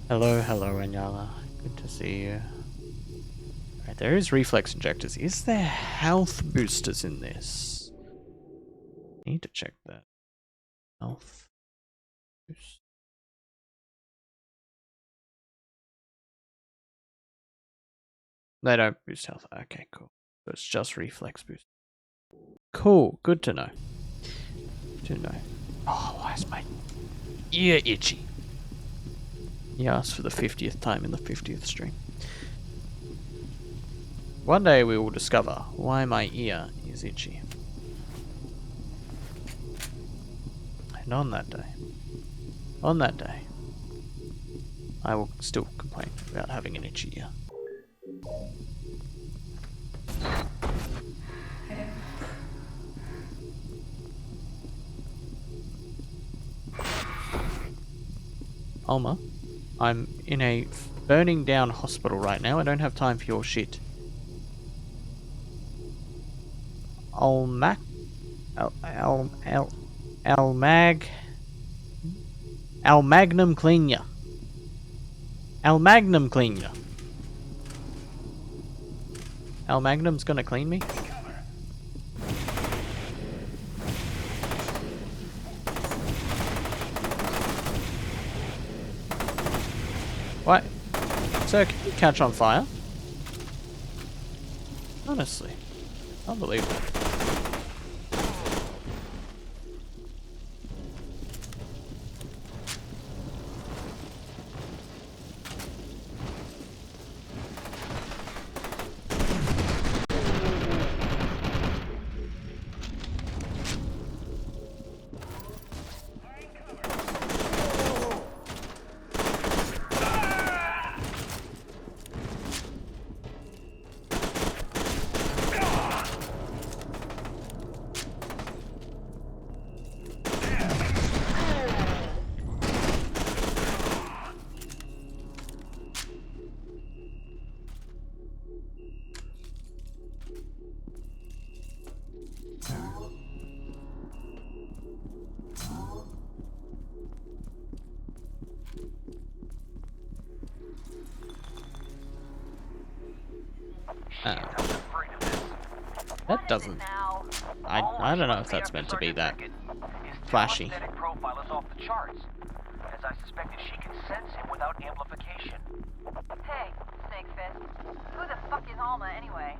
Hello, Anyala. Good to see you. Right, there is reflex injectors. Is there health boosters in this? Need to check that. Health boost. They don't boost health. Okay, cool. So it's just reflex boost. Cool. Good to know. Good to know. Oh, why is my ear itchy? He asked for the 50th time in the 50th stream. One day we will discover why my ear is itchy. And on that day, I will still complain about having an itchy ear. Alma, I'm in a burning down hospital right now. I don't have time for your shit. Magnum clean ya. Magnum clean ya. Magnum's gonna clean me? What? Sir, can you catch on fire? Honestly. Unbelievable. That doesn't... I don't know if that's meant to be that flashy. Profile is off the charts. As I suspected, she can sense him without amplification. Hey, Snakefist. Who the fuck is Alma anyway?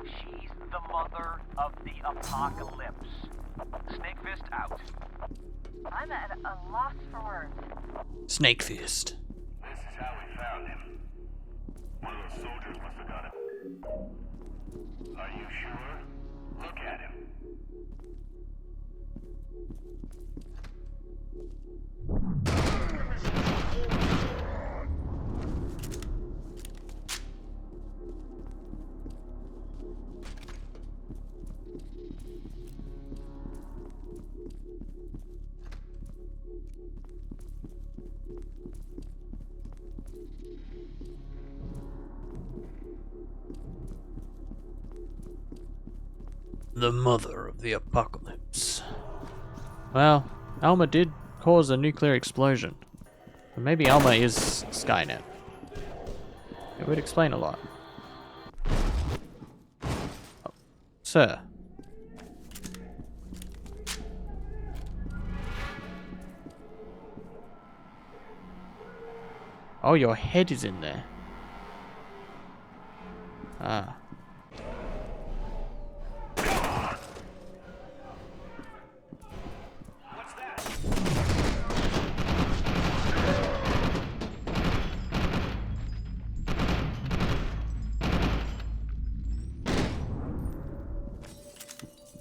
She's the mother of the apocalypse. Snakefist out. I'm at a loss for words. Snakefist. This is how we found him. One of those soldiers must have got him. Are you sure? Look at him. The mother of the apocalypse. Well, Alma did cause a nuclear explosion. But maybe Alma is Skynet. It would explain a lot. Oh, sir. Oh, your head is in there. Ah.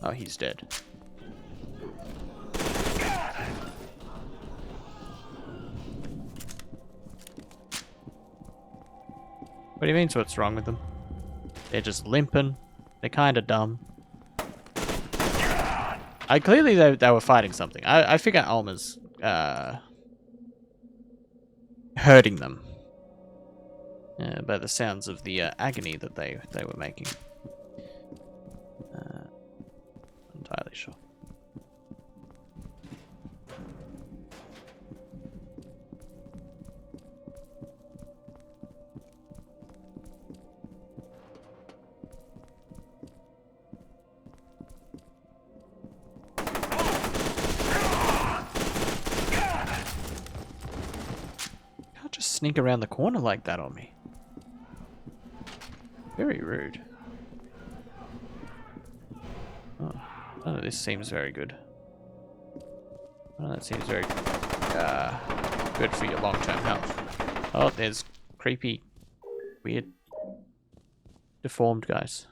Oh, he's dead. What do you mean, so what's wrong with them? They're just limping. They're kind of dumb. Clearly they were fighting something. I figure Alma's hurting them. By the sounds of the agony that they were making. Entirely sure. sneak around the corner like that on me. Very rude. Oh, none of this seems very good. None of that seems very good for your long-term health. Oh, there's creepy, weird, deformed guys.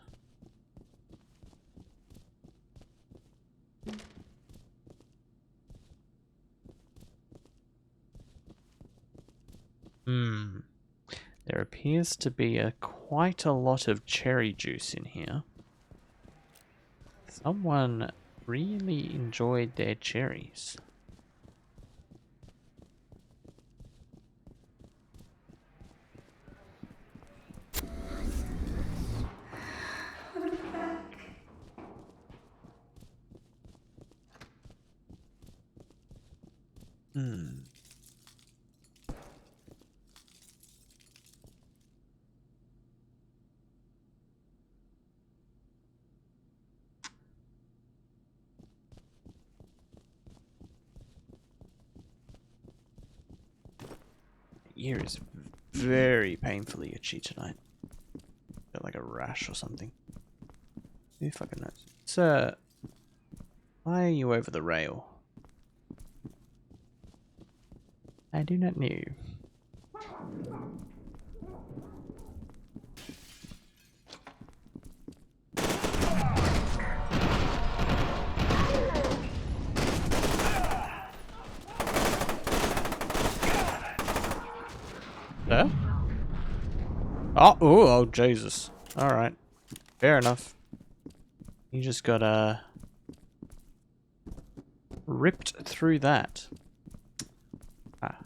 There appears to be quite a lot of cherry juice in here. Someone really enjoyed their cherries. Ear is very painfully itchy tonight. Got like a rash or something. Who fucking knows? Sir, why are you over the rail? I do not know. Sir? Oh, Jesus. Alright. Fair enough. You just got, ripped through that. Ah.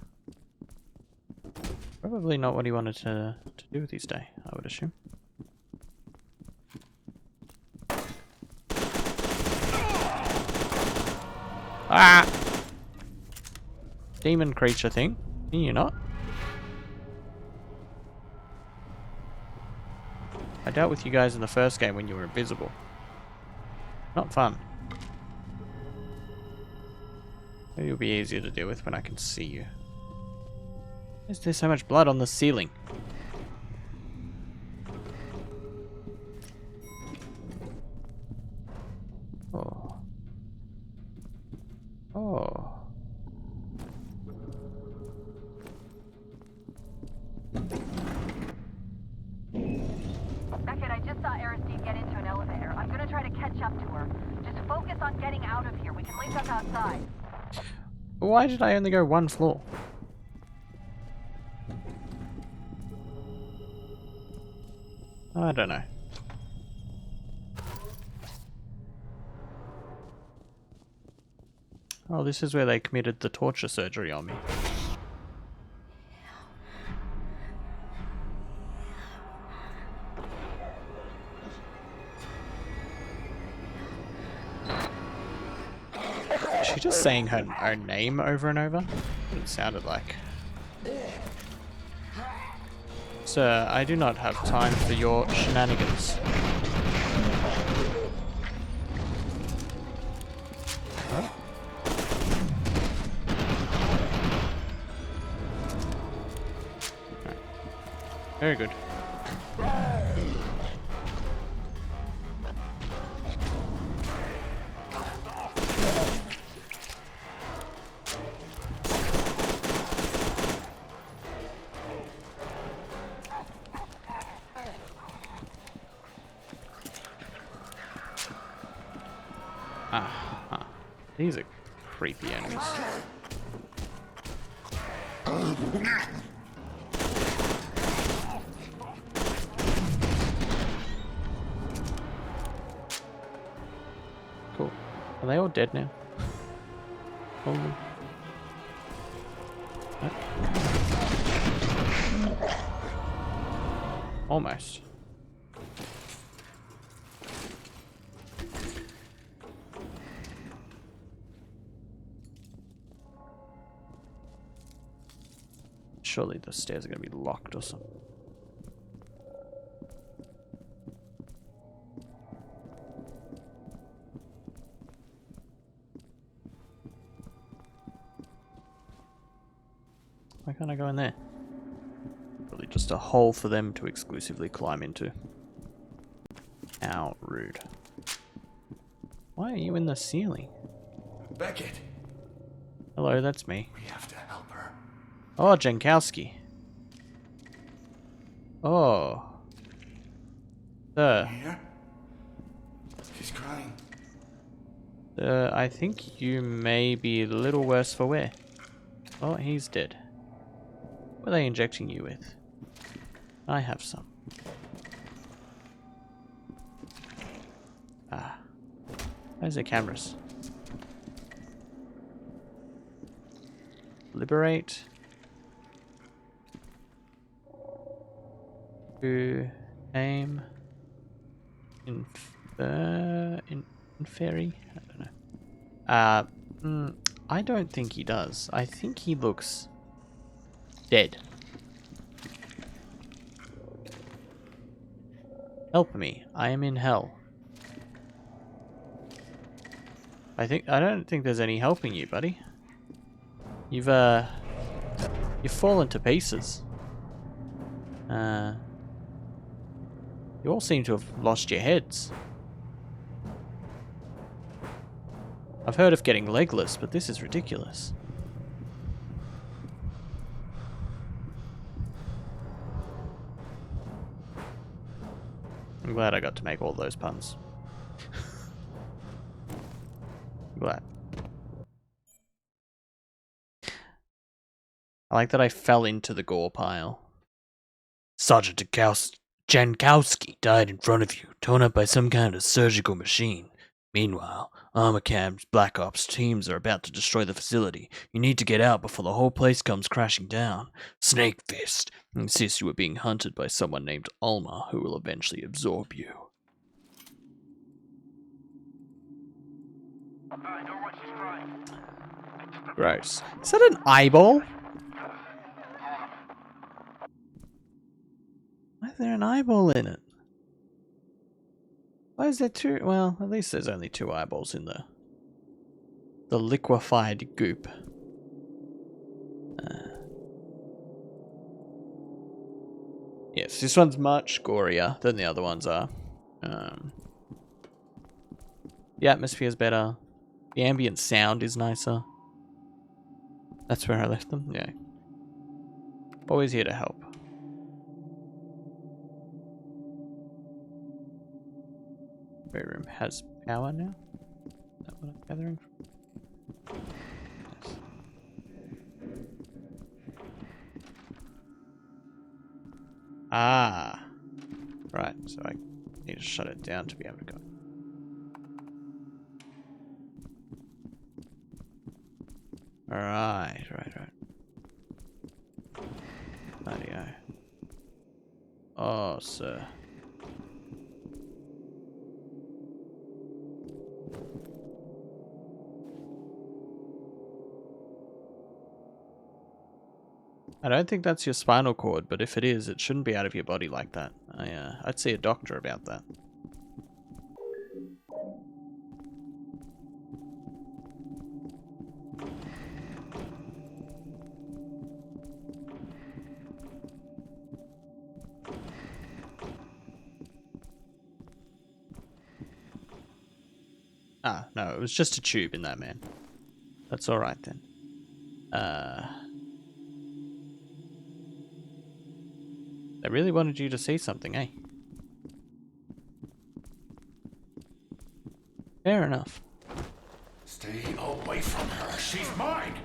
Probably not what he wanted to do with his day, I would assume. Ah! Demon creature thing. Can you not? I dealt with you guys in the first game when you were invisible. Not fun. Maybe it'll be easier to deal with when I can see you. Why is there so much blood on the ceiling? Oh. Oh. Beckett, I just saw Aristide get into an elevator. I'm gonna try to catch up to her. Just focus on getting out of here. We can link up outside. Why did I only go one floor? I don't know. Oh, this is where they committed the torture surgery on me. Is she just saying her own name over and over? It sounded like. Sir, I do not have time for your shenanigans. Huh? Right. Very good. Ah, these are creepy enemies. Cool. Are they all dead now? All of them? What? Almost. Surely the stairs are going to be locked or something. Why can't I go in there? just a hole for them to exclusively climb into. How rude. Why are you in the ceiling? Beckett. Hello, that's me. We have to help her. Oh, Jankowski. Oh. Sir. Here? She's crying. I think you may be a little worse for wear. Oh, he's dead. What are they injecting you with? I have some. Ah. Where's the cameras? Liberate. To aim. Inferi? I don't know. I don't think he does. I think he looks dead. Help me. I am in hell. I don't think there's any helping you, buddy. You've fallen to pieces. You all seem to have lost your heads. I've heard of getting legless, but this is ridiculous. I'm glad I got to make all those puns. Glad. I like that I fell into the gore pile. Sergeant Jankowski died in front of you, torn up by some kind of surgical machine. Meanwhile, Armor Cam's Black Ops teams are about to destroy the facility. You need to get out before the whole place comes crashing down. Snake Fist insists you are being hunted by someone named Alma, who will eventually absorb you. Gross. Is that an eyeball? Why is there an eyeball in it? Why is there two? Well, at least there's only two eyeballs in the liquefied goop. Yes, this one's much gorier than the other ones are. The atmosphere's better. The ambient sound is nicer. That's where I left them? Yeah. Always here to help. Room has power now? Is that what I'm gathering from? Yes. Ah. Right, so I need to shut it down to be able to go. Right. Radio. Oh, sir. I don't think that's your spinal cord, but if it is, it shouldn't be out of your body like that. I'd see a doctor about that. Ah, no, it was just a tube in that man. That's alright then. They really wanted you to see something, eh? Fair enough. Stay away from her. She's mine.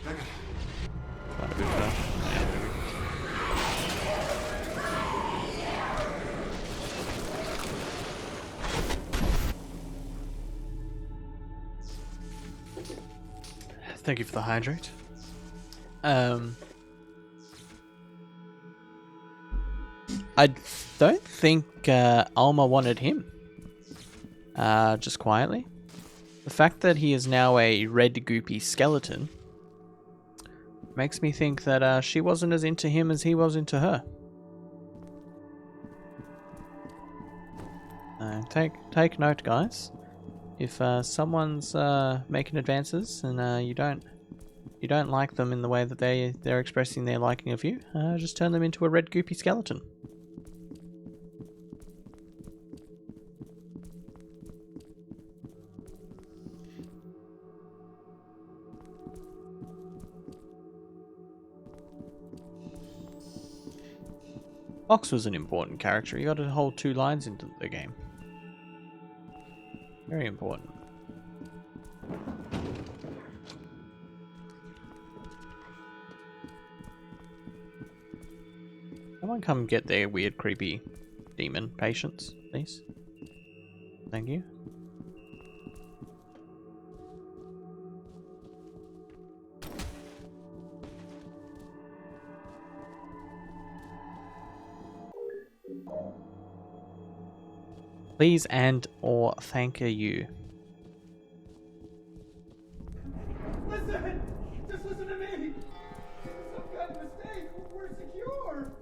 Beckett. Not a good fella. Thank you for the hydrate. I don't think Alma wanted him. Just quietly. The fact that he is now a red goopy skeleton makes me think that she wasn't as into him as he was into her. Take note, guys. If someone's making advances and you don't you don't like them in the way that they're expressing their liking of you, just turn them into a red goopy skeleton. Fox was an important character. He got a whole 2 lines into the game. Very important. Someone come get their weird, creepy demon patients, please. Thank you. Please and or thank you. Listen! Just listen to me! This is some kind of mistake. We're secure.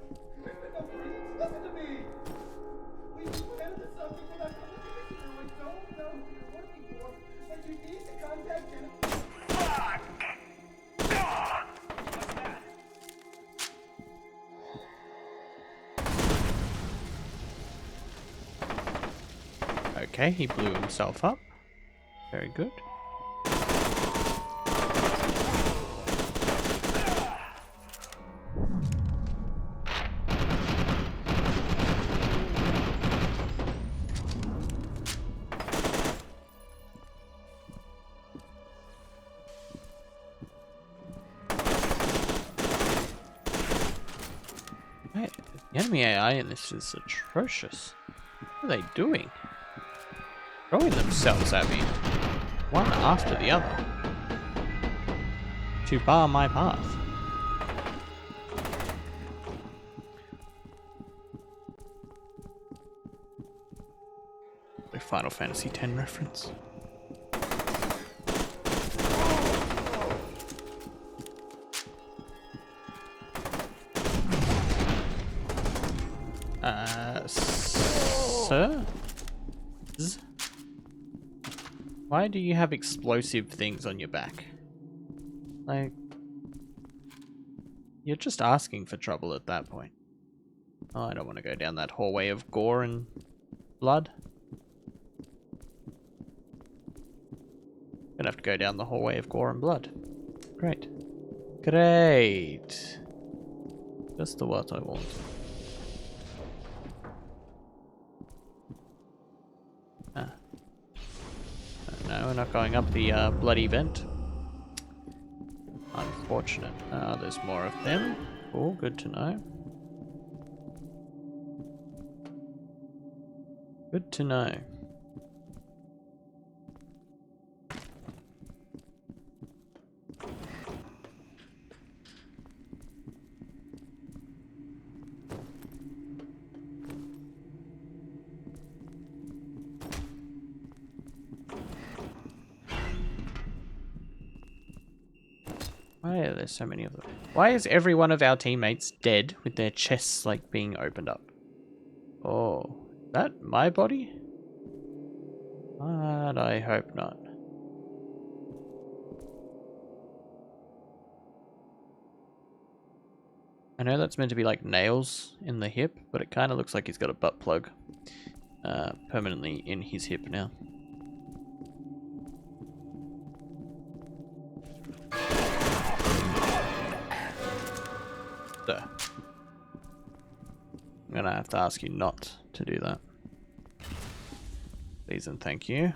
There's been no breach. Listen to me! We planted the subject without communication, and we don't know who you're working for, but you need to contact Jennifer. Fuck! What's that? Okay, he blew himself up. Very good. Right, the enemy AI in this is atrocious. What are they doing? Throwing themselves at me, one after the other, to bar my path. The Final Fantasy X reference. Sir? Why do you have explosive things on your back? Like, you're just asking for trouble at that point. Oh, I don't want to go down that hallway of gore and blood. Gonna have to go down the hallway of gore and blood. Great. Great. Just the what I want. Ah. No, we're not going up the bloody vent. Unfortunate. There's more of them. Oh, good to know. Good to know. Why are there so many of them? Why is every one of our teammates dead with their chests like being opened up? Oh, is that my body? But I hope not. I know that's meant to be like nails in the hip, but it kind of looks like he's got a butt plug permanently in his hip now. So, I'm gonna have to ask you not to do that. Please and thank you.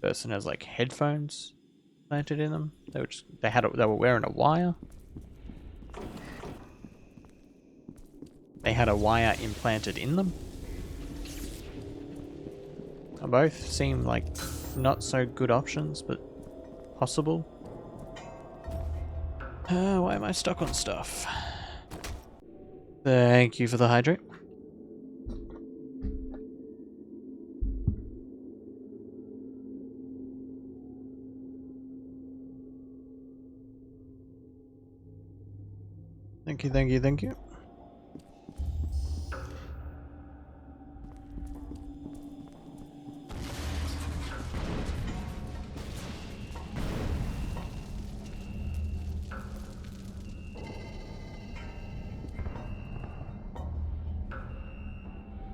Person has like headphones planted in them. They were wearing a wire. They had a wire implanted in them. Both seem like not so good options, but possible. Why am I stuck on stuff? Thank you for the hydrate. Thank you, thank you, thank you.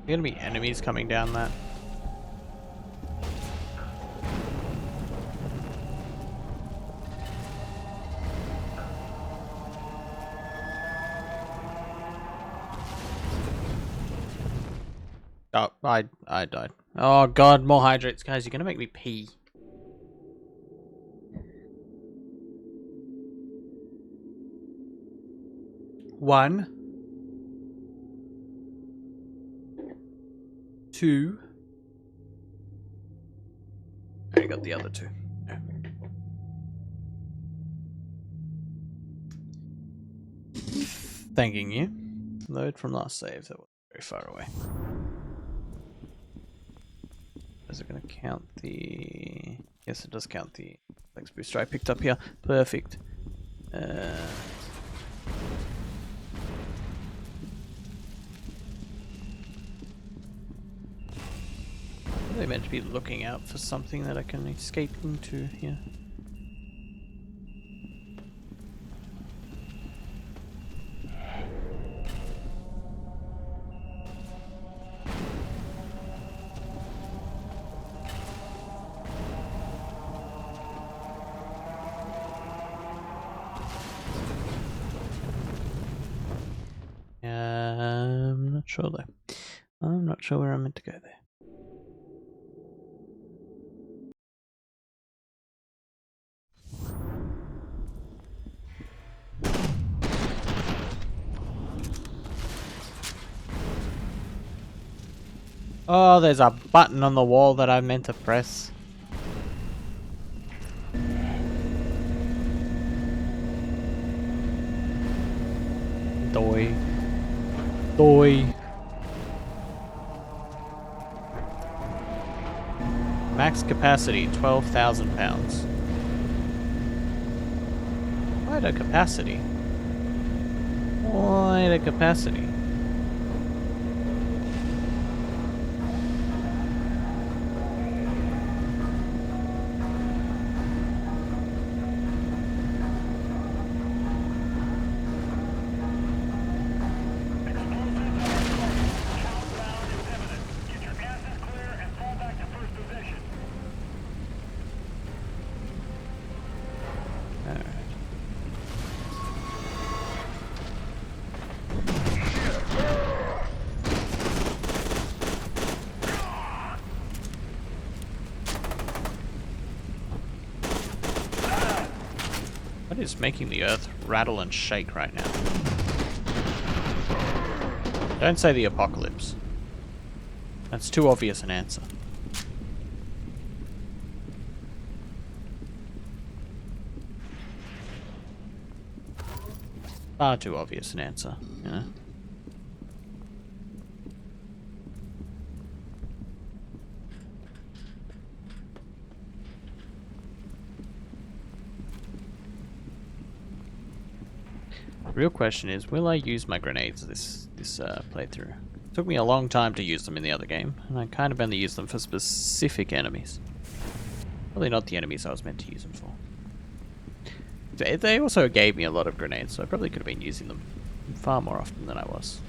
gonna be enemies coming down that. Oh, I died. Oh god, more hydrates, guys. You're gonna make me pee. One. 2. I got the other 2. Yeah. Thanking you. Load from last save. That was very far away. Is it going to count the... Yes, it does count the flex booster I picked up here. Perfect. Are they meant to be looking out for something that I can escape into here? I'm not sure though. I'm not sure where I'm meant to go there. Oh, there's a button on the wall that I meant to press. Doi. Doi. Max capacity, 12,000 pounds. Quite a capacity. Quite a capacity. What is making the earth rattle and shake right now? Don't say the apocalypse. That's too obvious an answer. Far too obvious an answer, you know? The real question is, will I use my grenades this playthrough? It took me a long time to use them in the other game, and I kind of only use them for specific enemies. Probably not the enemies I was meant to use them for. They also gave me a lot of grenades, so I probably could have been using them far more often than I was.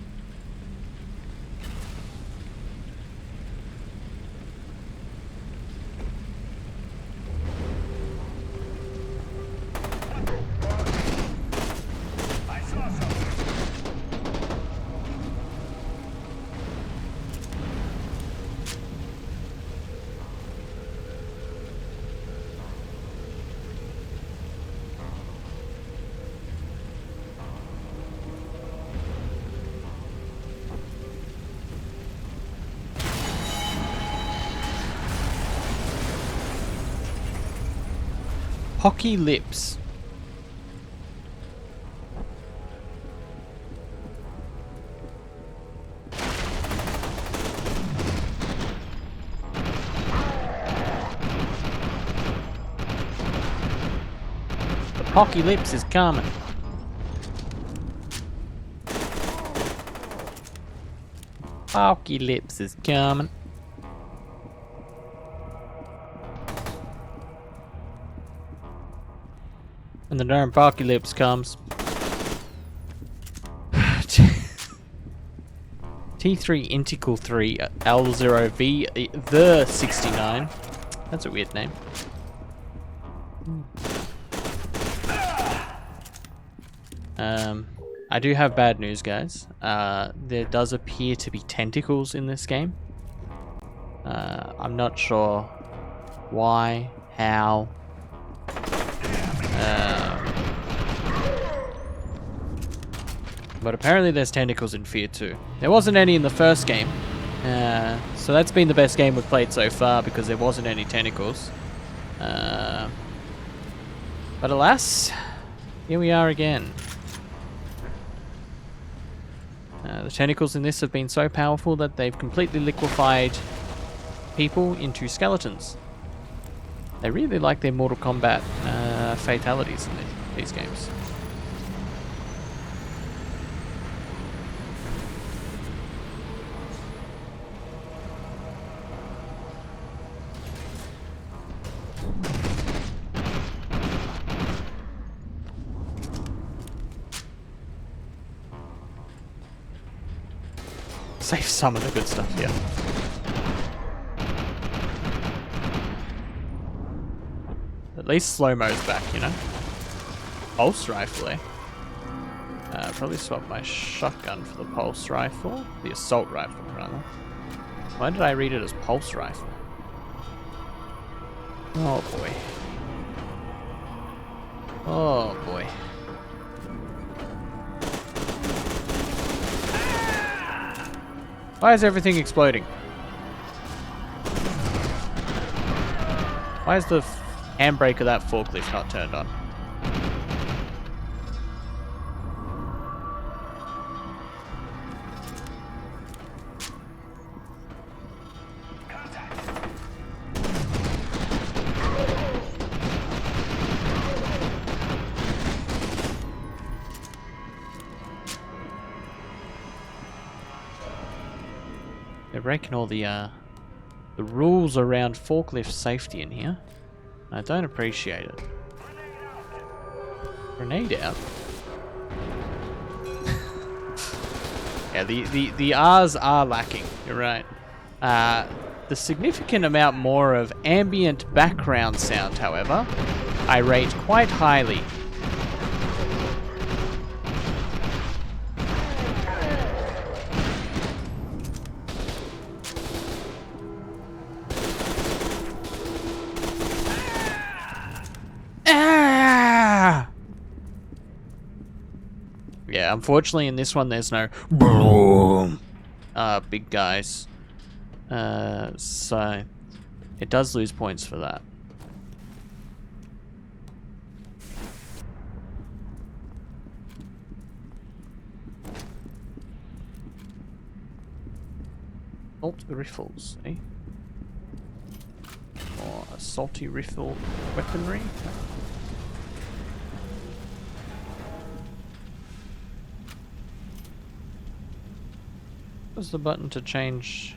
Pocky lips. The Pocky lips is coming. Pocky lips is coming. And the darn apocalypse comes. T3 Integral 3 L0V the 69. That's a weird name. I do have bad news, guys. There does appear to be tentacles in this game. I'm not sure why, how. But apparently there's tentacles in F.E.A.R 2. There wasn't any in the first game. So that's been the best game we've played so far because there wasn't any tentacles. But alas, here we are again. The tentacles in this have been so powerful that they've completely liquefied people into skeletons. They really like their Mortal Kombat fatalities in these games. Save some of the good stuff here. At least slow-mo's back, you know? Pulse rifle, eh? Probably swap my shotgun for the pulse rifle. The assault rifle, rather. Why did I read it as pulse rifle? Oh boy. Oh boy. Why is everything exploding? Why is the handbrake of that forklift not turned on? They're breaking all the rules around forklift safety in here. I don't appreciate it. Grenade out. Yeah, the R's are lacking. You're right. The significant amount more of ambient background sound, however, I rate quite highly. Yeah, unfortunately in this one there's no boom, big guys. So it does lose points for that. Assault rifles, eh? Or assaulty rifle weaponry. What's the button to change?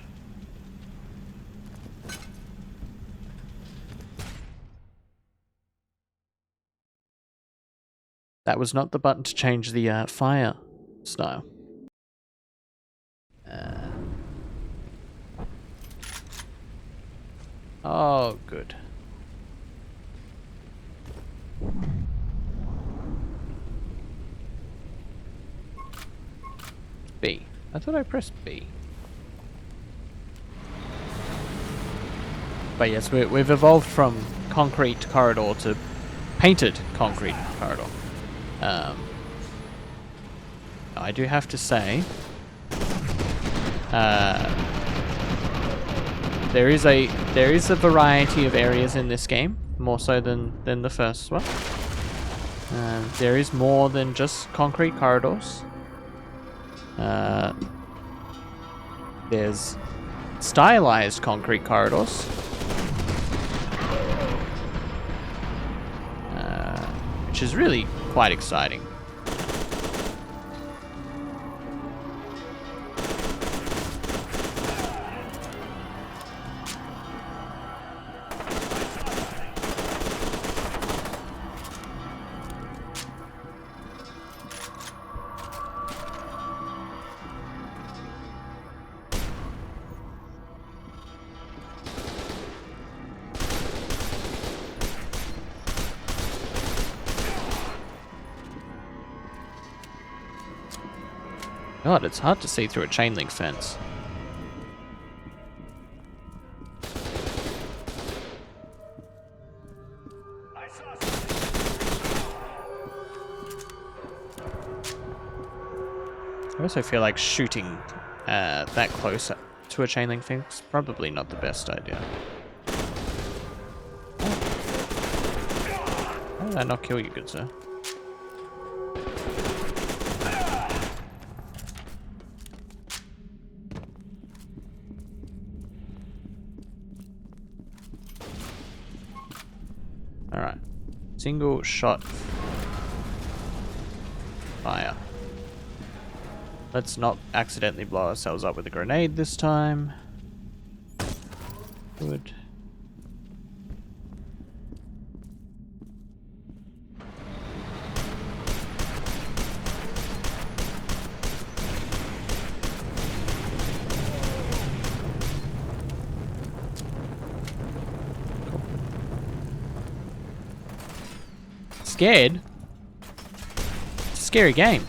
That was not the button to change the fire style. Oh, good. B. I thought I pressed B. But yes, we've evolved from concrete corridor to painted concrete corridor. I do have to say, there is a variety of areas in this game, more so than the first one. There is more than just concrete corridors. There's stylized concrete corridors, which is really quite exciting. God, it's hard to see through a chain link fence. I also feel like shooting that close to a chain link fence is probably not the best idea. How did I not kill you, good sir? Alright. Single shot fire. Let's not accidentally blow ourselves up with a grenade this time. Good. Scared? It's a scary game.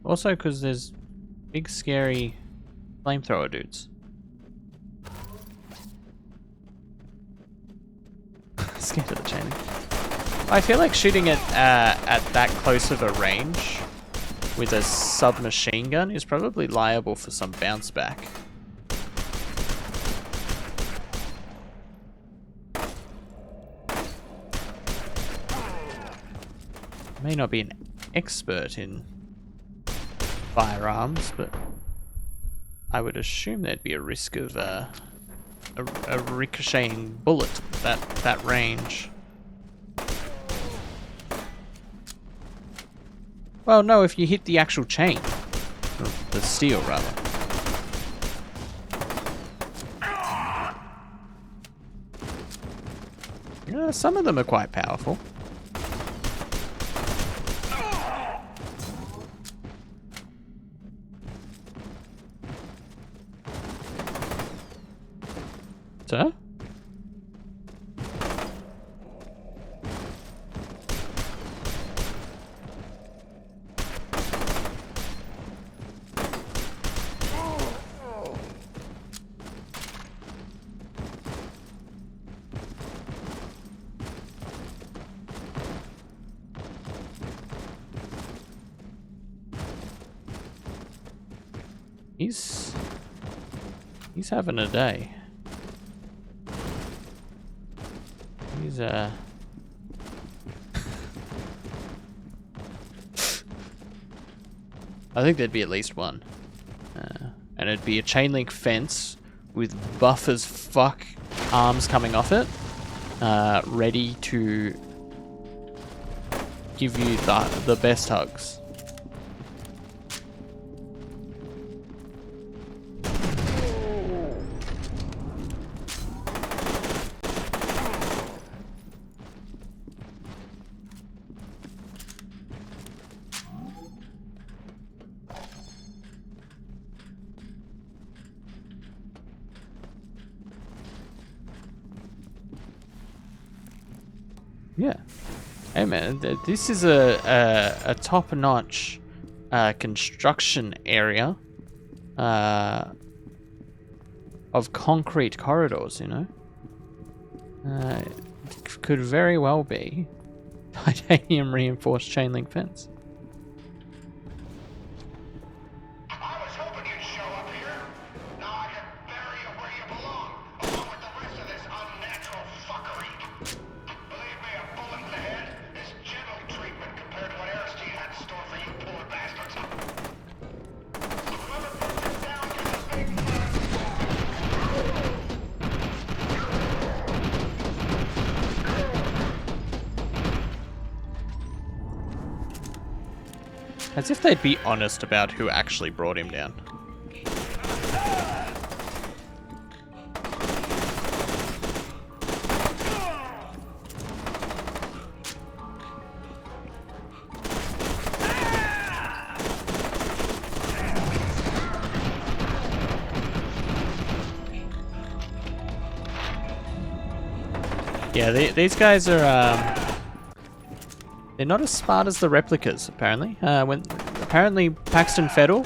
Also, because there's big, scary flamethrower dudes. Scared of the chaining. I feel like shooting it at that close of a range with a submachine gun is probably liable for some bounce back. May not be an expert in firearms, but I would assume there'd be a risk of a ricocheting bullet that range. Well, no, if you hit the actual chain, or the steel rather. Yeah, some of them are quite powerful. Sir? He's having a day. He's I think there'd be at least one. And it'd be a chain link fence with buff as fuck arms coming off it, ready to give you the best hugs. Yeah. Hey man, this is a top-notch construction area of concrete corridors, you know? It could very well be titanium reinforced chain link fence. As if they'd be honest about who actually brought him down. Yeah, these guys are, they're not as smart as the replicas, apparently. Apparently Paxton Federal,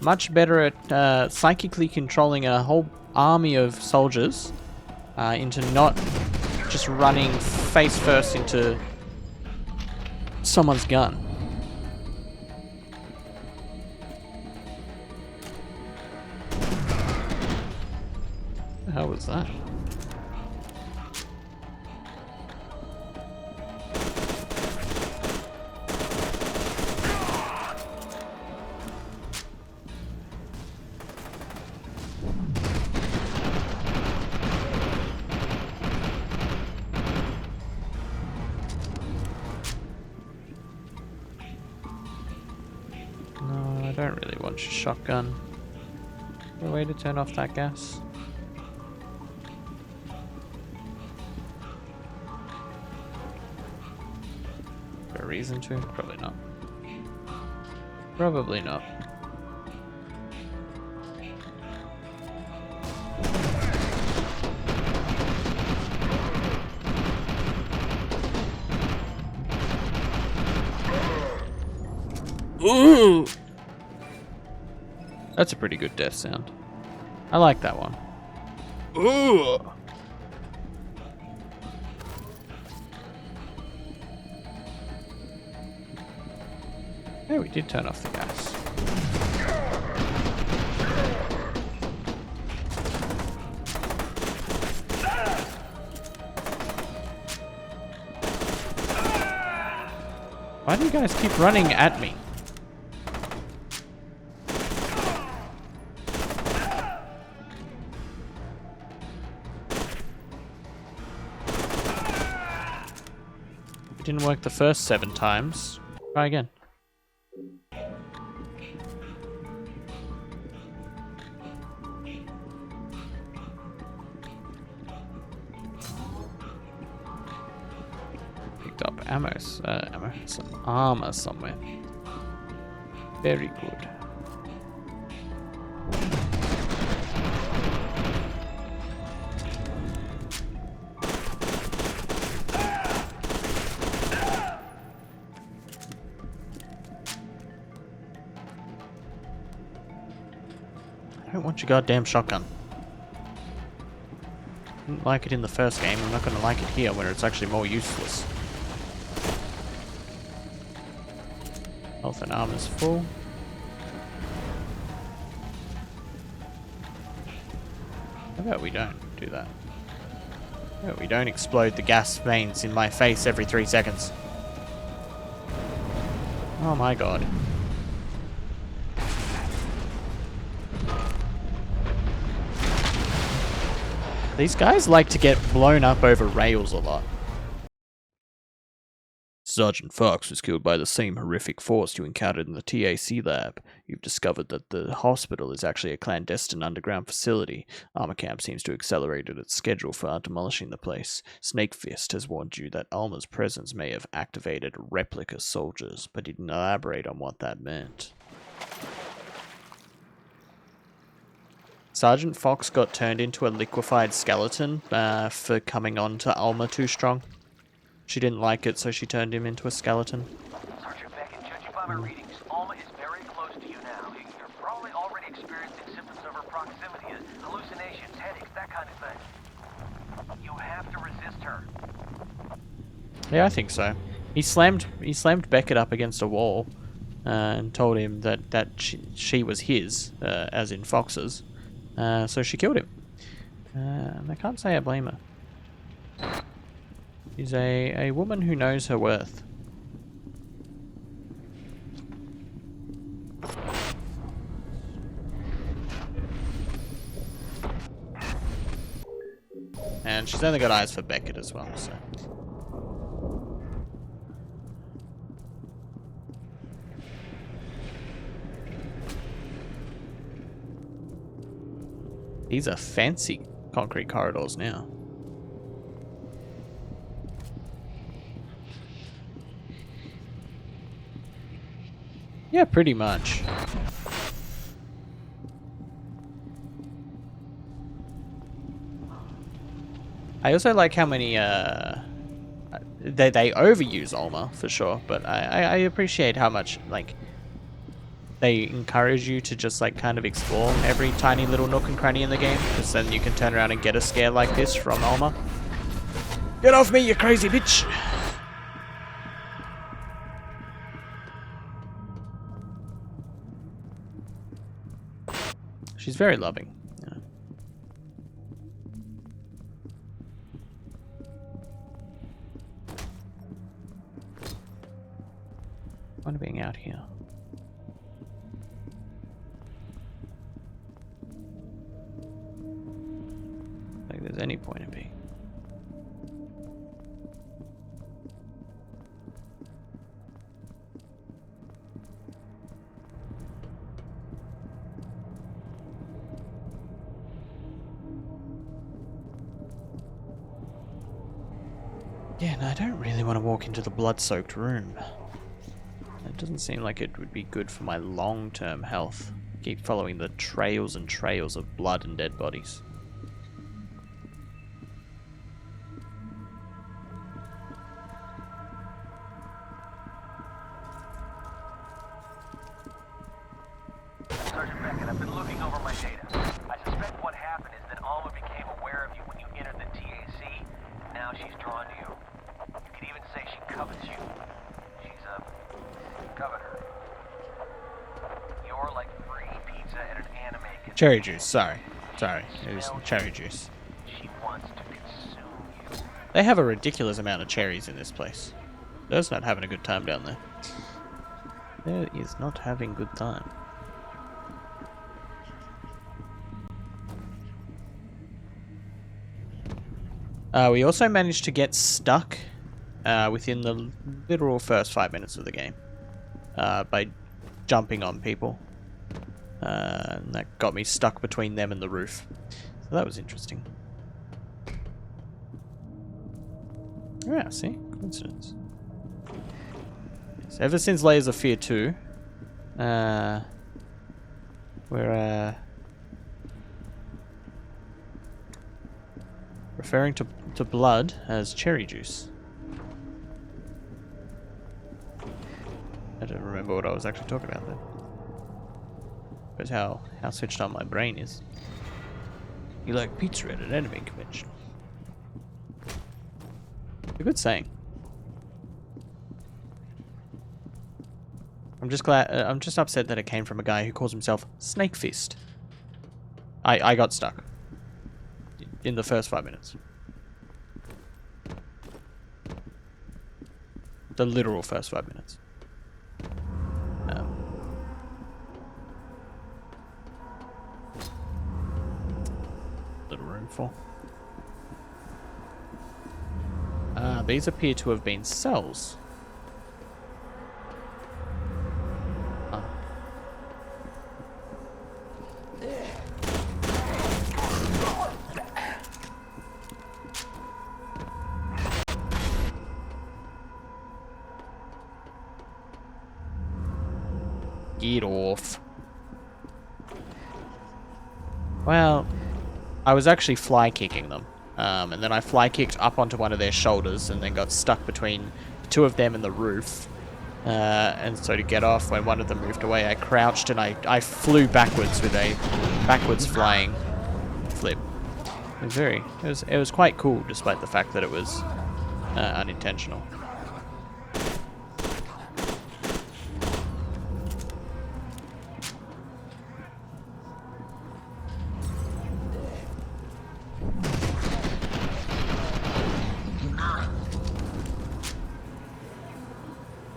much better at psychically controlling a whole army of soldiers into not just running face first into someone's gun. What the hell was that? No, I don't really want your shotgun. Is there a way to turn off that gas? Is there a reason to? Probably not. Probably not. Ooh! That's a pretty good death sound. I like that one. Ooh! Yeah, we did turn off the gas. Why do you guys keep running at me? It didn't work the first 7 times. Try again. Picked up ammo, some armor somewhere. Very good. I don't want your goddamn shotgun. Didn't like it in the first game, I'm not going to like it here where it's actually more useless. Health and armor's full. How about we don't do that? How about we don't explode the gas veins in my face every 3 seconds? Oh my god. These guys like to get blown up over rails a lot. Sergeant Fox was killed by the same horrific force you encountered in the TAC lab. You've discovered that the hospital is actually a clandestine underground facility. Armor Camp seems to have accelerated its schedule for demolishing the place. Snakefist has warned you that Alma's presence may have activated replica soldiers, but didn't elaborate on what that meant. Sergeant Fox got turned into a liquefied skeleton for coming on to Alma too strong. She didn't like it, so she turned him into a skeleton. Sergeant Beckett, judging by my readings, Alma is very close to you now. You're probably already experiencing symptoms of her proximity, hallucinations, headaches, that kind of thing. You have to resist her. Yeah, I think so. He slammed Beckett up against a wall and told him that she was his, as in Fox's. So she killed him. And I can't say I blame her. She's a woman who knows her worth. And she's only got eyes for Beckett as well, so. These are fancy concrete corridors now. Yeah, pretty much. I also like how many they overuse Ulma for sure, but I appreciate how much like they encourage you to just like kind of explore every tiny little nook and cranny in the game, because then you can turn around and get a scare like this from Ulma. Get off me, you crazy bitch! She's very loving. Yeah. Fun being out here. Like there's any point in being. Yeah, no, I don't really want to walk into the blood-soaked room. It doesn't seem like it would be good for my long-term health. Keep following the trails and trails of blood and dead bodies. Sergeant Beckett, I've been looking over my data. I suspect what happened is that Alma became aware of you when you entered the TAC, and now she's drawn to you. You could even say she covets you. She's a coveter. You're like free pizza at an anime convention. Cherry juice, sorry. Sorry, it was cherry juice. She wants to consume you. They have a ridiculous amount of cherries in this place. There's not having a good time down there. There is not having good time. We also managed to get stuck within the literal first 5 minutes of the game by jumping on people. And that got me stuck between them and the roof. So that was interesting. Yeah, see? Coincidence. So ever since Layers of Fear 2, we're referring to blood as cherry juice. I don't remember what I was actually talking about there. But how switched on my brain is. You like pizza at an anime convention? A good saying. I'm just glad. I'm just upset that it came from a guy who calls himself Snake Fist. I got stuck in the first 5 minutes. The literal first 5 minutes. Little room for. These appear to have been cells. Get off. Well, I was actually fly kicking them. And then I fly kicked up onto one of their shoulders and then got stuck between two of them and the roof. And so to get off, when one of them moved away, I crouched and I flew backwards with a backwards flying flip. It was quite cool, despite the fact that it was unintentional.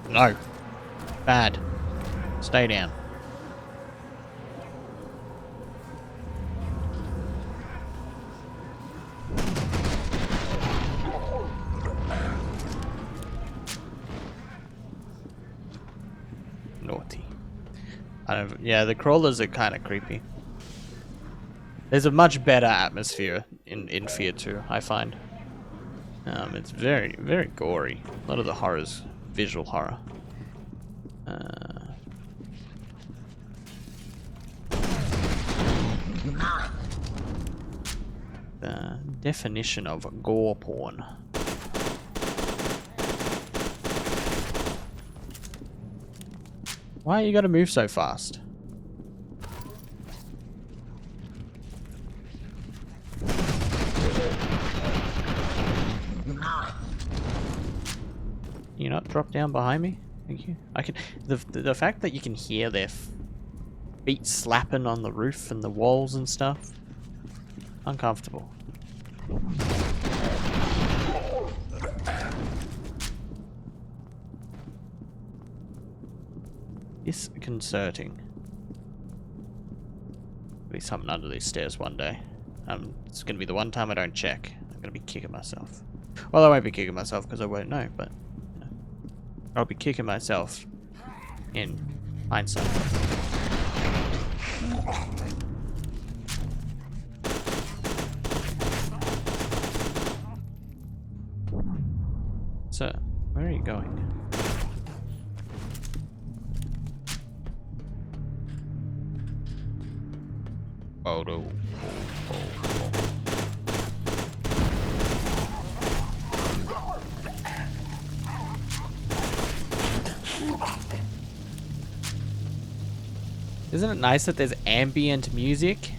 No. Bad. Stay down. Naughty. Yeah, the crawlers are kind of creepy. There's a much better atmosphere in F.E.A.R 2, I find. It's very, very gory. A lot of the horrors. Visual horror. the definition of gore porn. Why you gotta move so fast? Can you not drop down behind me? Thank you. I can. The fact that you can hear their feet slapping on the roof and the walls and stuff. Uncomfortable. Disconcerting. There'll be something under these stairs one day. It's gonna be the one time I don't check. I'm gonna be kicking myself. Well, I won't be kicking myself because I won't know, but you know, I'll be kicking myself in hindsight. So, where are you going? Oh no. Isn't it nice that there's ambient music?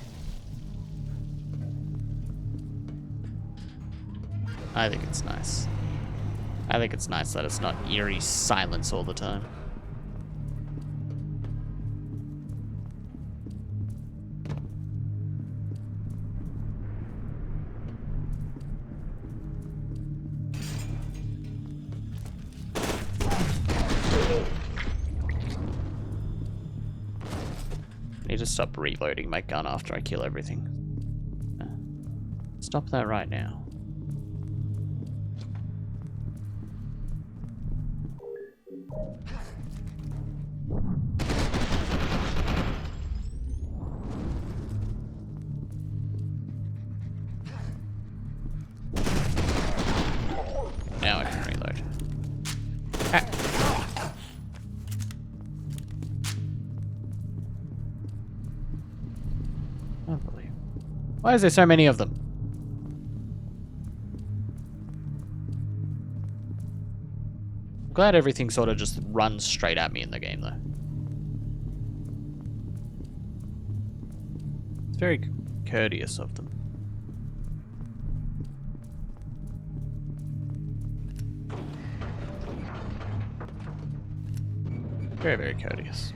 I think it's nice. I think it's nice that it's not eerie silence all the time. I need to stop reloading my gun after I kill everything. Stop that right now. Now I can reload. Ah. Unbelievable. Why is there so many of them? I'm glad everything sort of just runs straight at me in the game, though. It's very courteous of them. Very, very courteous.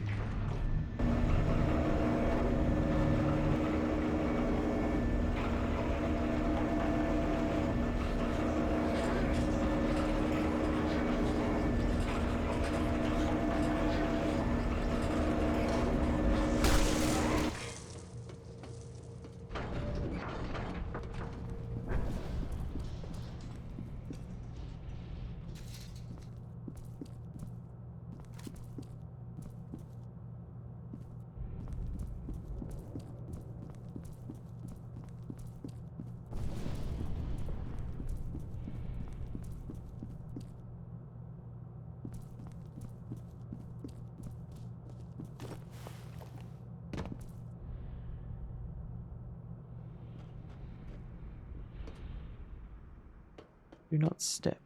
Do not step.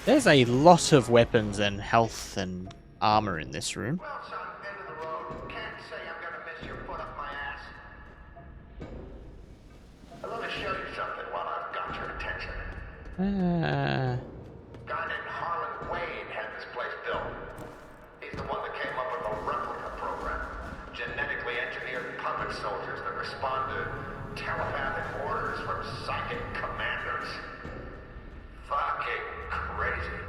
There's a lot of weapons and health and armor in this room. Well, son, end of the road. Can't say I'm gonna miss your foot up my ass. Let me show you something while I've got your attention. A guy named Harlan Wayne had this place built. He's the one that came up with the replica program. Genetically engineered puppet soldiers that respond to telepathic orders from psychic commanders. Fucking crazy.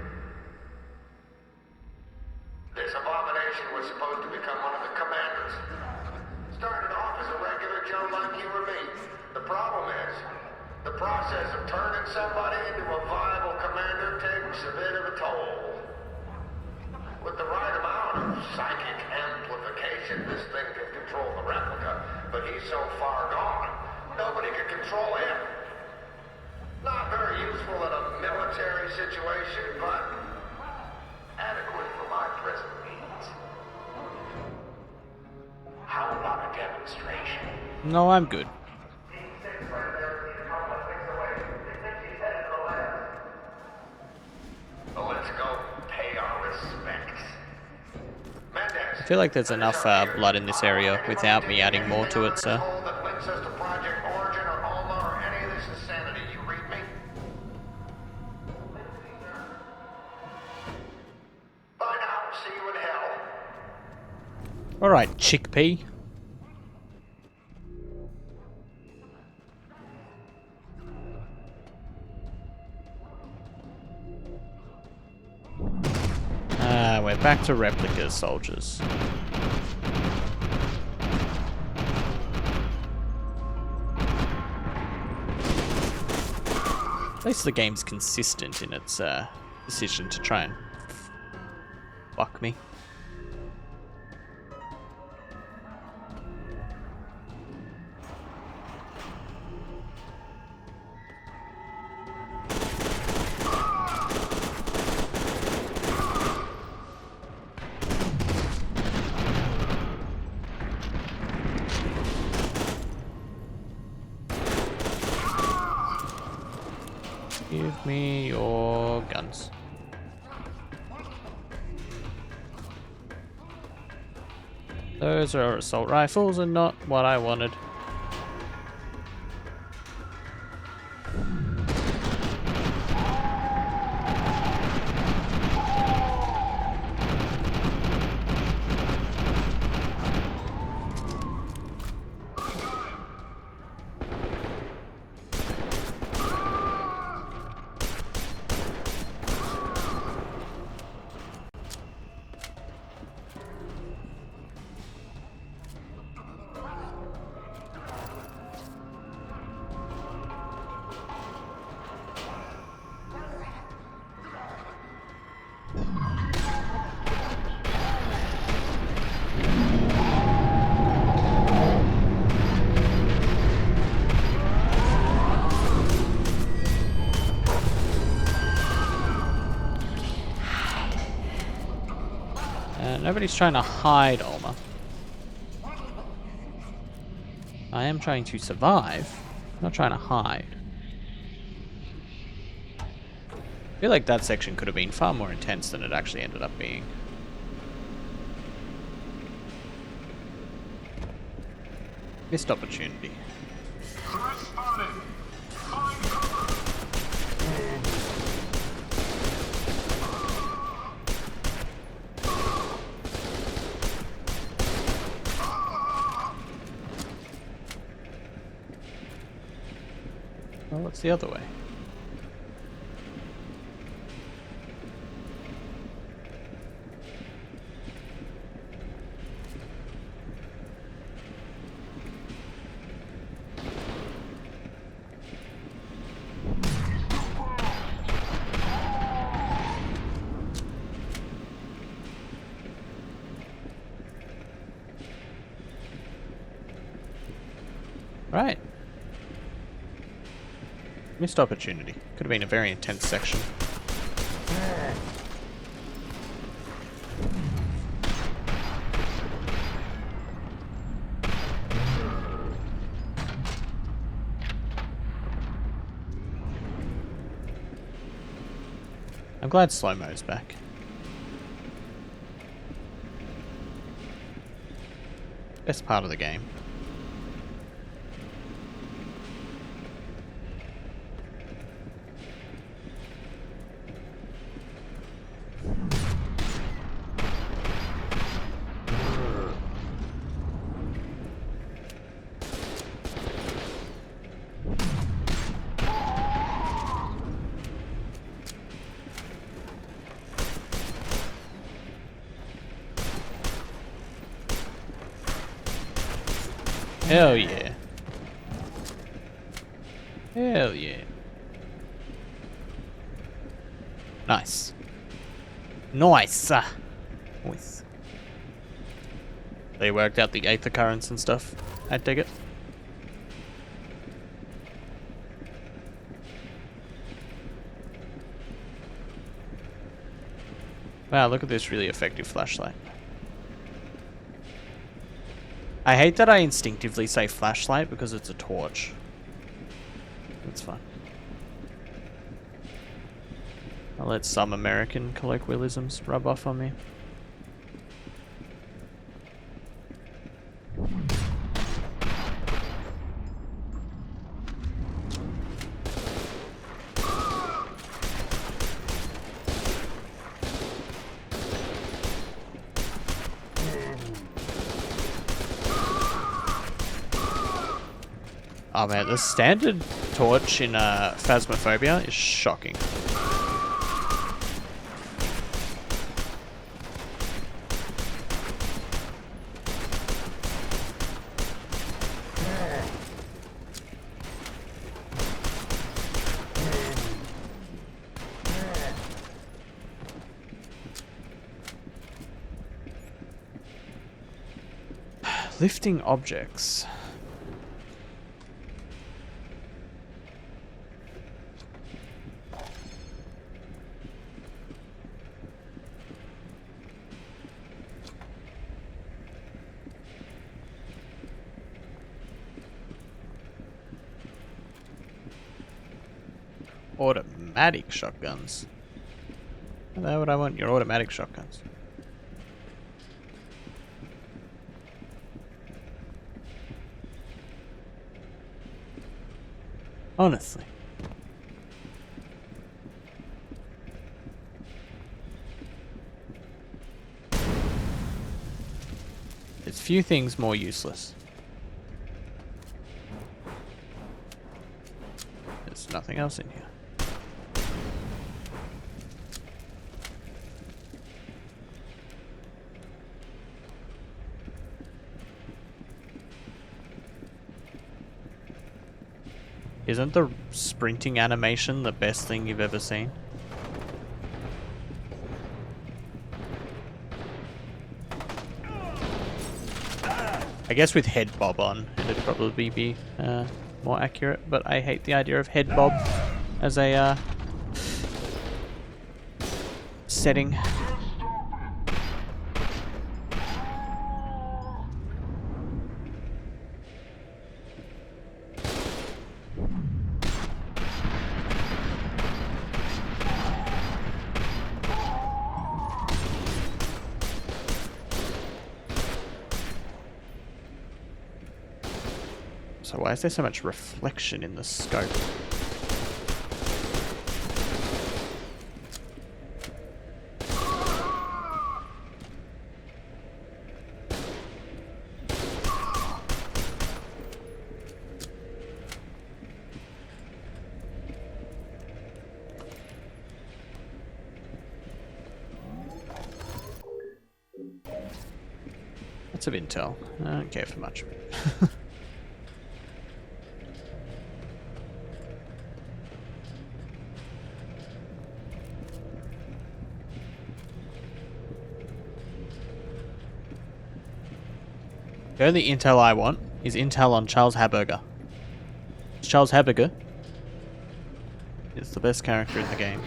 This abomination was supposed to become one of the commanders. Started off as a regular Joe like you or me. The problem is, the process of turning somebody into a viable commander takes a bit of a toll. With the right amount of psychic amplification, this thing can control the replica, but he's so far gone, nobody can control him. Not very useful in a military situation, but No, I'm good. Well, let's go pay our respects. Mendez. I feel like there's enough blood in this area without me adding more to it, so... That links us to Project Origin or Alma or any of this insanity. You read me? Bye now. See you in hell. Alright, chickpea. We're back to replicas, soldiers. At least the game's consistent in its decision to try and fuck me. Give me your guns. Those are assault rifles and not what I wanted. Nobody's trying to hide Alma. I am trying to survive, not trying to hide. I feel like that section could have been far more intense than it actually ended up being. Missed opportunity. Well, what's the other way? Right. Missed opportunity. Could have been a very intense section. I'm glad slow-mo's back. Best part of the game. Hell yeah. Hell yeah. Nice. Nice. Nice. They worked out the aether currents and stuff. I dig it. Wow, look at this really effective flashlight. I hate that I instinctively say flashlight because it's a torch. That's fine. I'll let some American colloquialisms rub off on me. Oh man, the standard torch in Phasmophobia is shocking. Lifting objects. Automatic shotguns. Why would I want your automatic shotguns? Honestly. There's few things more useless. There's nothing else in here. Isn't the sprinting animation the best thing you've ever seen? I guess with head bob on, it'd probably be more accurate, but I hate the idea of head bob as a setting. So why is there so much reflection in the scope? Lots of intel. I don't care for much of it. The only intel I want is intel on Charles Haberger. Charles Haberger is the best character in the game.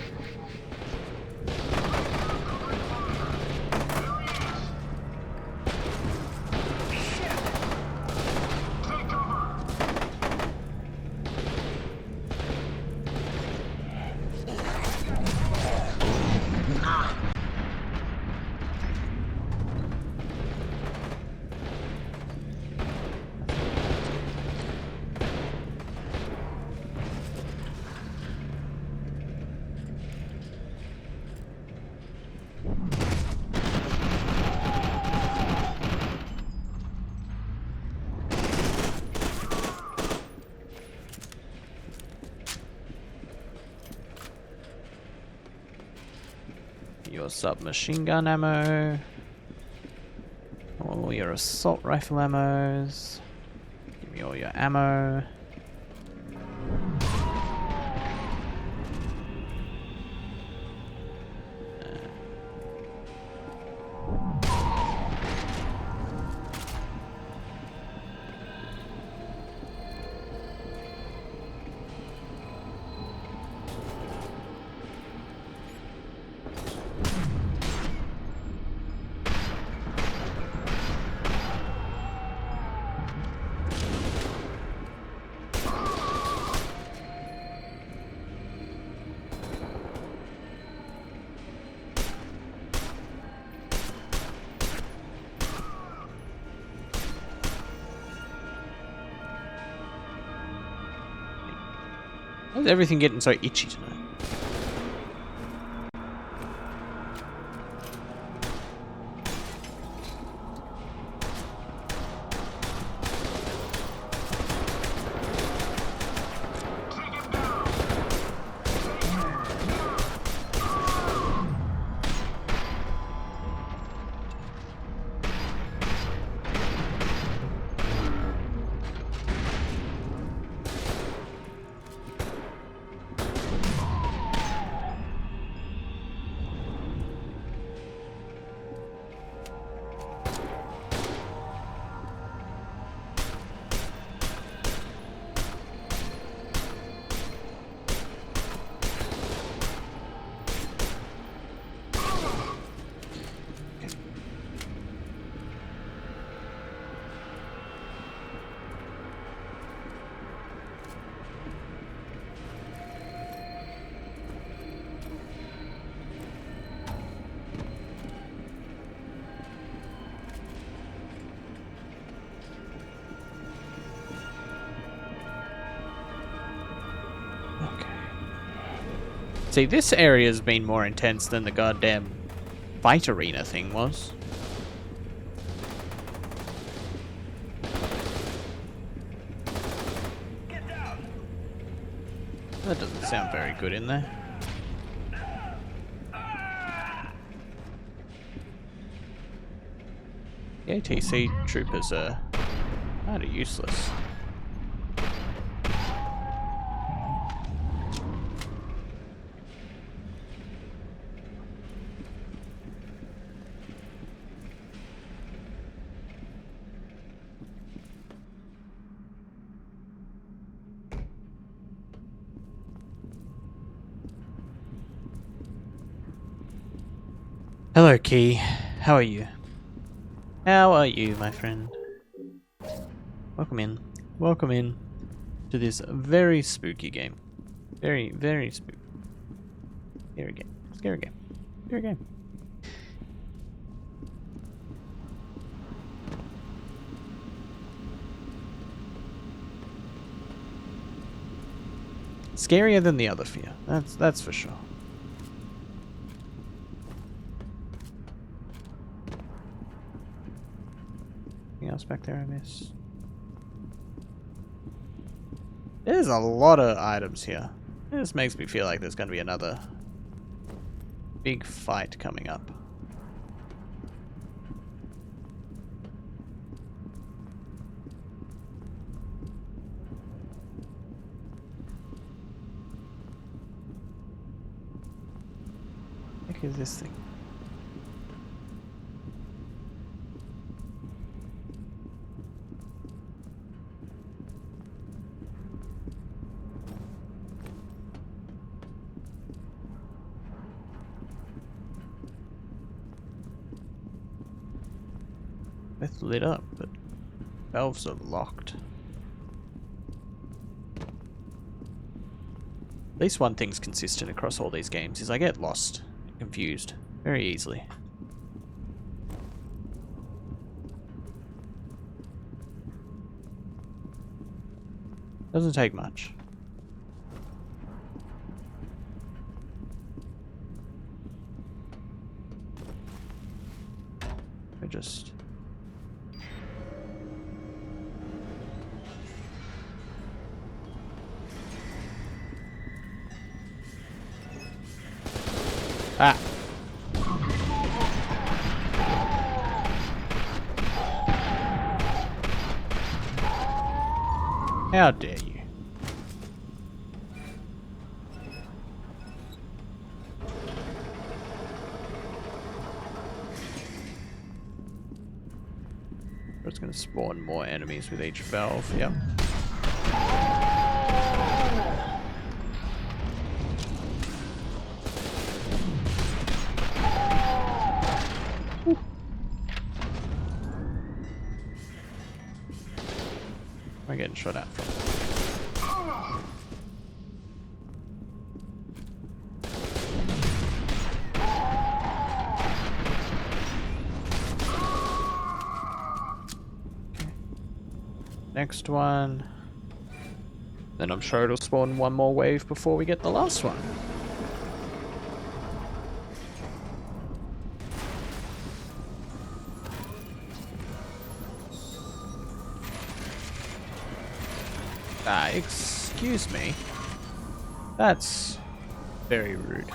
Your submachine gun ammo. All your assault rifle ammos. Give me all your ammo. Why is everything getting so itchy tonight? See, this area's been more intense than the goddamn fight arena thing was. That doesn't sound very good in there. The ATC troopers are kind of useless. Hello, Key. How are you? How are you, my friend? Welcome in. Welcome in to this very spooky game. Very, very spooky. Scary game. Scary game. Scary game. Scarier than the other F.E.A.R. That's for sure. Anything else back there I missed? There's a lot of items here. This makes me feel like there's going to be another big fight coming up. What the heck is this thing? It's lit up, but valves are locked. At least one thing's consistent across all these games is I get lost, confused, very easily. Doesn't take much. I just... Ah. How dare you? It's going to spawn more enemies with each valve, yep. I'm getting shot at from. Okay. Next one. Then I'm sure it'll spawn one more wave before we get the last one. Excuse me. That's very rude.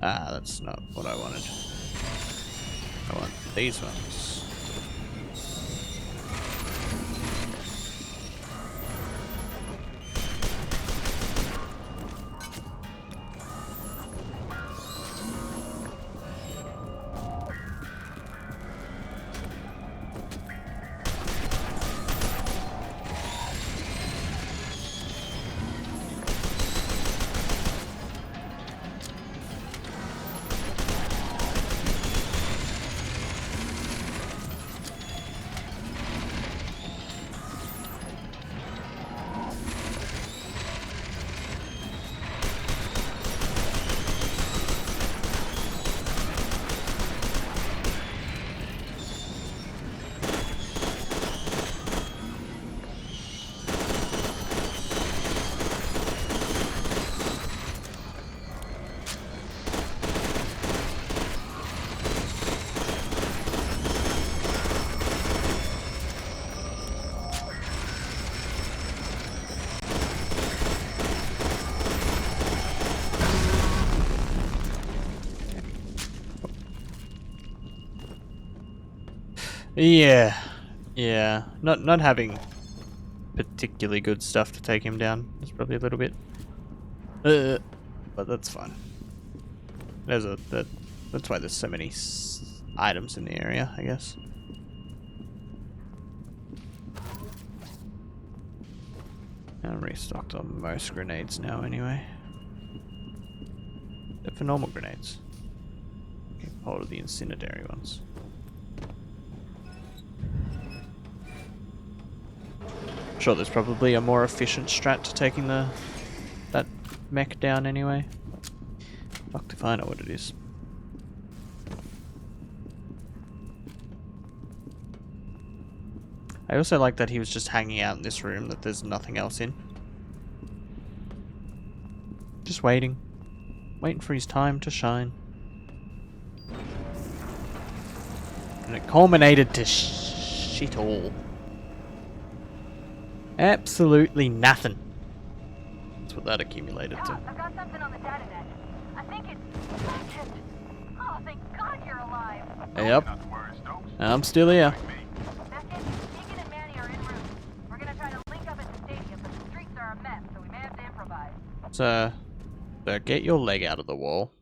Ah, that's not what I wanted. I want these ones. Yeah. Not having particularly good stuff to take him down is probably a little bit. But that's fine. That's why there's so many items in the area, I guess. I'm restocked on most grenades now, anyway. Except for normal grenades. Keep hold of the incendiary ones. Sure, there's probably a more efficient strat to taking that mech down anyway. Fucked if I know what it is. I also like that he was just hanging out in this room that there's nothing else in. Just waiting. Waiting for his time to shine. And it culminated to shit all. Absolutely nothing. That's what that accumulated to. I've got something on the data net. I think it's legend. Oh, thank God you're alive. Yep. I'm still here. Beckett, Deacon and Manny are en route. We're gonna try to link up at the stadium, but the streets are a mess, so we may have to improvise. So get your leg out of the wall.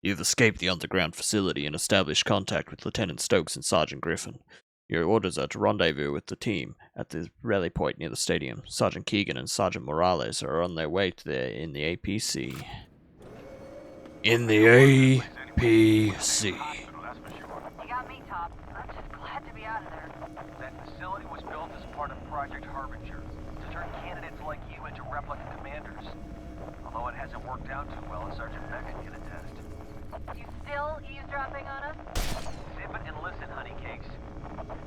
You've escaped the underground facility and established contact with Lieutenant Stokes and Sergeant Griffin. Your orders are to rendezvous with the team at the rally point near the stadium. Sergeant Keegan and Sergeant Morales are on their way to there in the APC. In the APC. You got me, Top. I'm just glad to be out of there. That facility was built as part of Project Harbinger to turn candidates like you into replica commanders. Although it hasn't worked out too well, as Sergeant Beckett can attest. You still eavesdropping on us? Zip it and listen, honeycakes.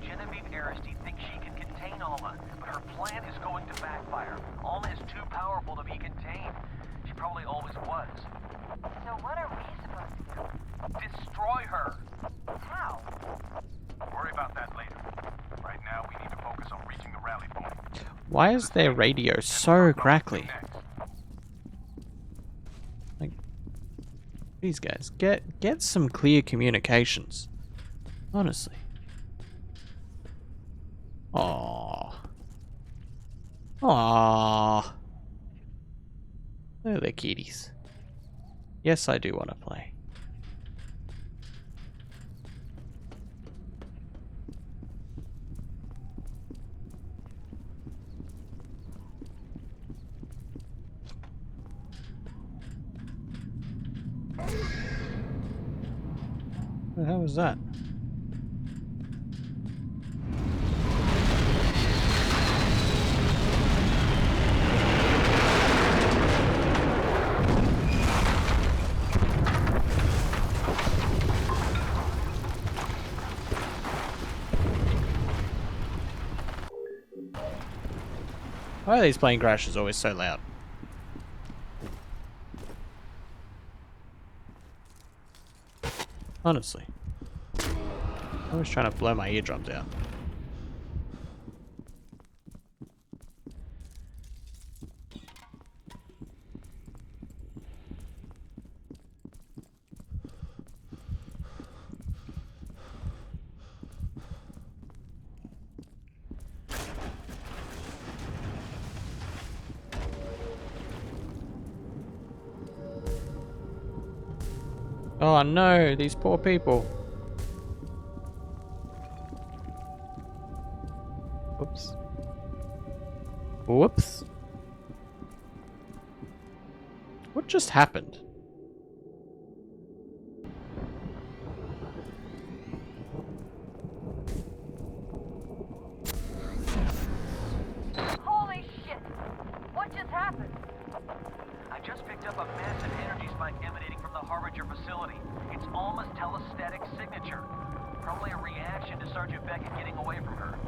Genevieve Aristide thinks she can contain Alma, but her plan is going to backfire. Alma is too powerful to be contained. She probably always was. So what are we supposed to do? Destroy her! How? Worry about that later. Right now, we need to focus on reaching the rally point. Why is their radio so crackly? Like, these guys, get some clear communications. Honestly. Aww. Aww. Look at the kitties. Yes, I do want to play. What the hell was that? Why are these plane crashes always so loud? Honestly. I'm always trying to blow my eardrums out. Oh no, these poor people. Whoops. Whoops. What just happened? Holy shit! What just happened? I just picked up a massive energy spike emanating from the Harbinger facility. It's almost telestatic signature. Probably a reaction to Sergeant Beckett getting away from her.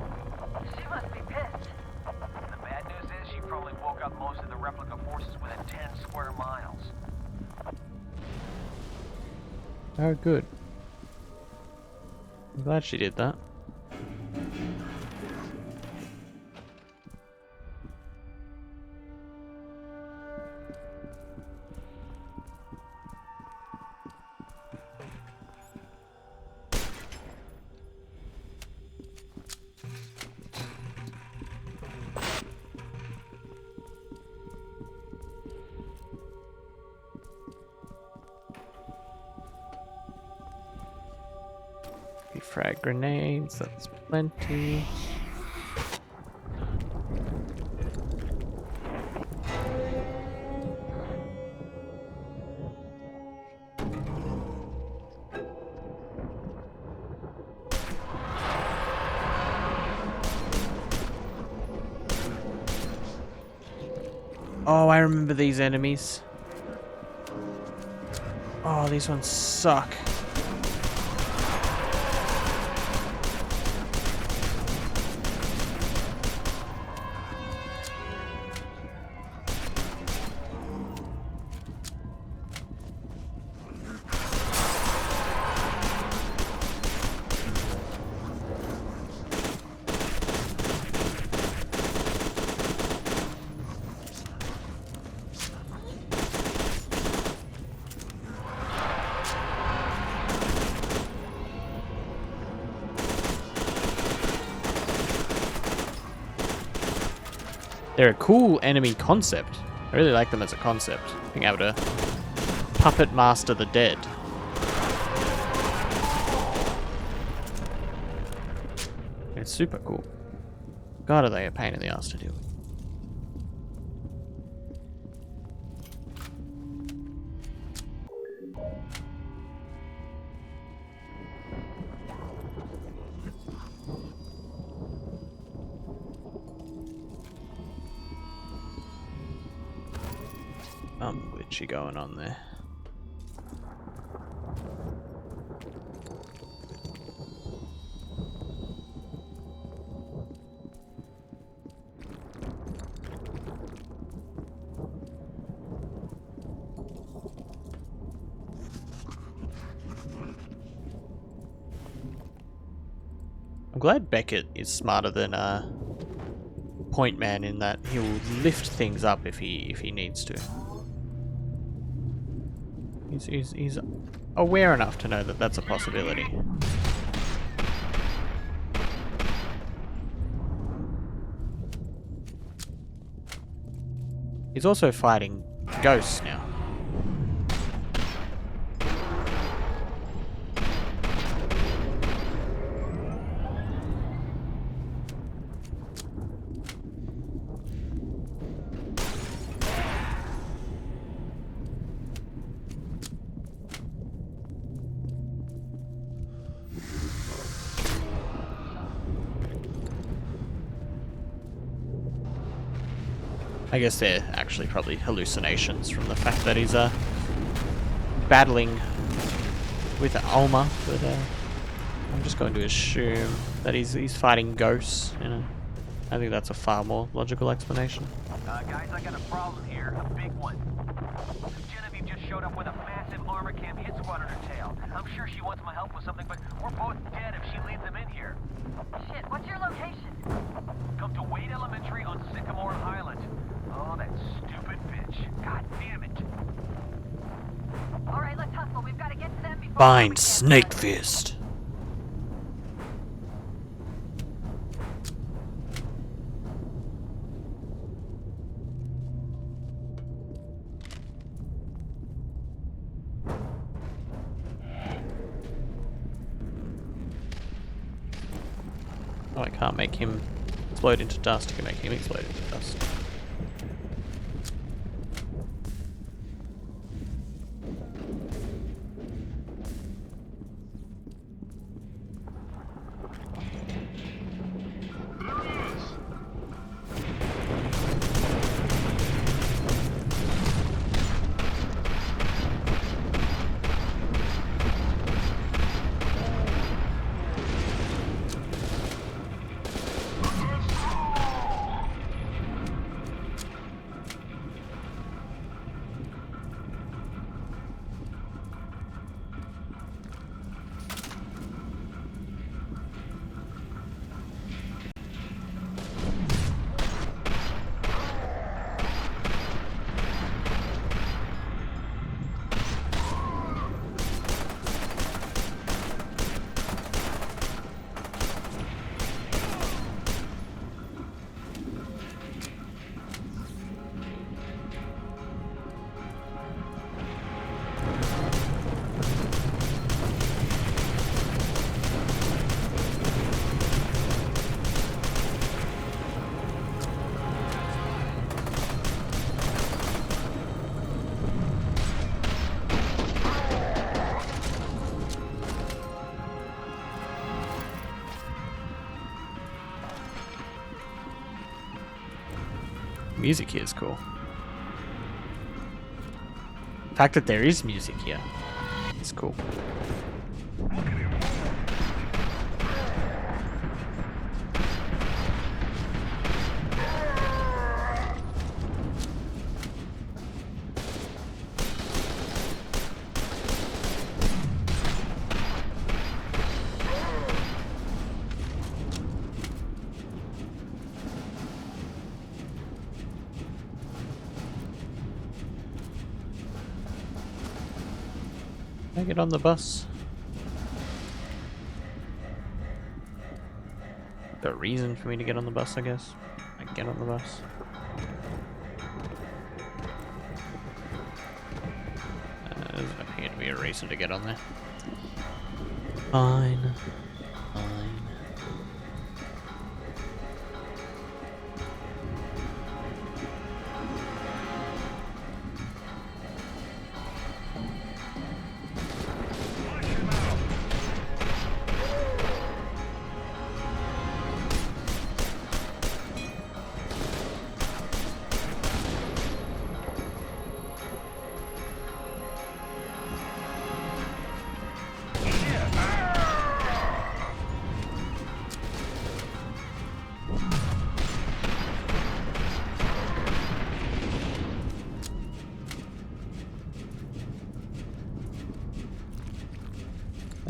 She must be pissed. The bad news is she probably woke up most of the replica forces within 10 square miles. Oh, good. I'm glad she did that. Frag grenades, that's plenty. Oh, I remember these enemies. Oh, these ones suck. They're a cool enemy concept. I really like them as a concept. Being able to puppet master the dead. It's super cool. God, are they a pain in the ass to deal with. Glitchy going on there. I'm glad Beckett is smarter than Point Man in that he'll lift things up if he needs to. He's aware enough to know that that's a possibility. He's also fighting ghosts now. I guess they're actually probably hallucinations from the fact that he's battling with Alma, but I'm just going to assume that he's fighting ghosts, you know. I think that's a far more logical explanation. Guys, I got a problem here, a big one. Genevieve just showed up with a massive armor cam hit squad on her tail. I'm sure she wants my help with something, but we're both dead if she leads them in here. Shit, what's your location? Come to Wade Elementary on Sycamore Island. Oh, that stupid bitch. God damn it. All right, let's hustle. We've got to get to them before... Bind Snake Fist. Oh, I can't make him explode into dust. I can make him explode into dust. Music here is cool. The fact that there is music here is cool. Can I get on the bus? The reason for me to get on the bus, I guess. I can get on the bus. There doesn't appear to be a reason to get on there. Fine. Fine.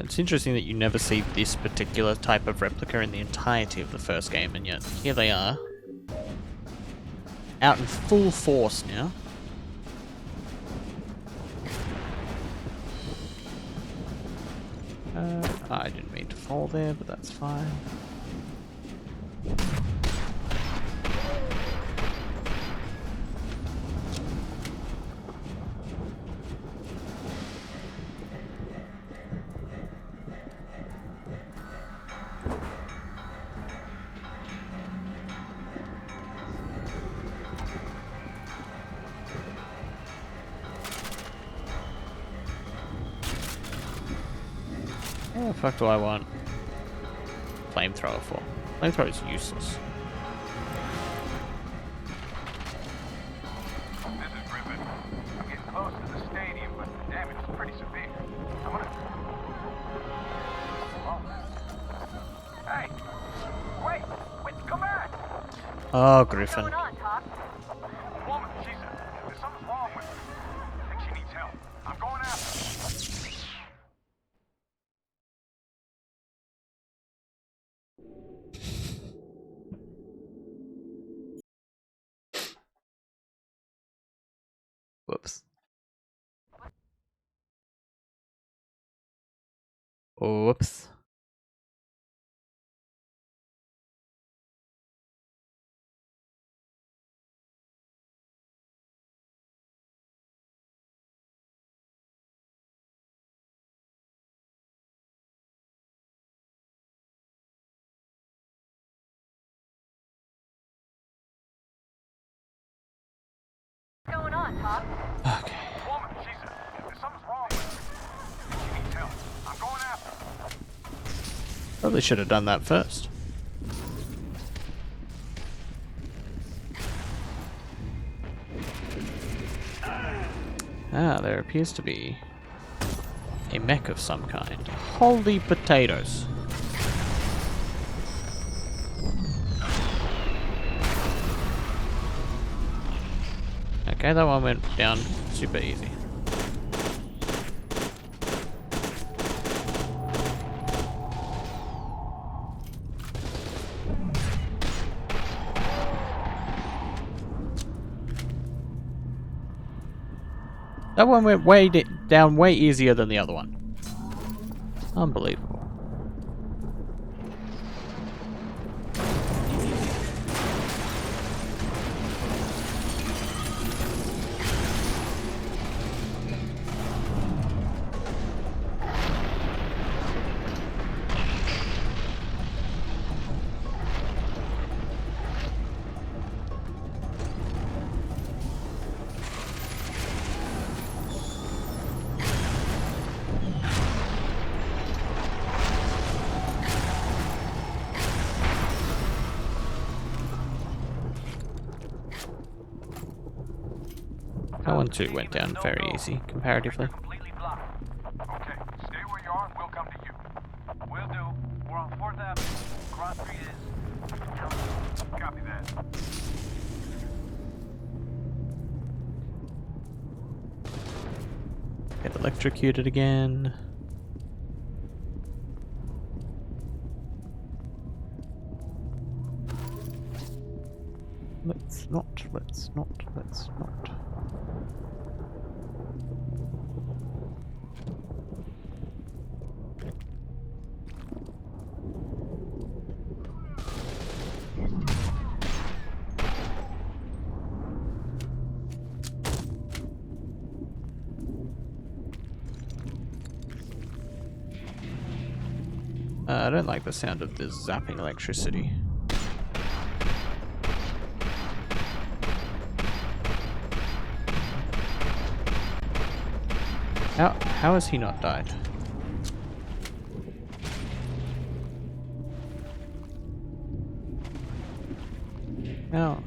It's interesting that you never see this particular type of replica in the entirety of the first game, and yet here they are. Out in full force now. I didn't mean to fall there, but that's fine. What the fuck do I want flamethrower for? Flamethrower is useless. Oh, Griffin. Woman, there's something wrong with her. I think she needs help. I'm going after her. Whoops. Whoops. What's going on, Top? Okay. Woman, there's something's wrong with her. I think she needs help. I'm going after her. Probably should have done that first. Ah, there appears to be a mech of some kind. Holy potatoes. Okay, that one went down super easy. That one went down way easier than the other one. Unbelievable. That one too went down very easy, comparatively. Completely blocked. Okay, stay where you are and we'll come to you. Will do. We're on 4th Avenue. Cross Street is... Copy that. Get electrocuted again. Let's not. I don't like the sound of this zapping electricity. How has he not died? How?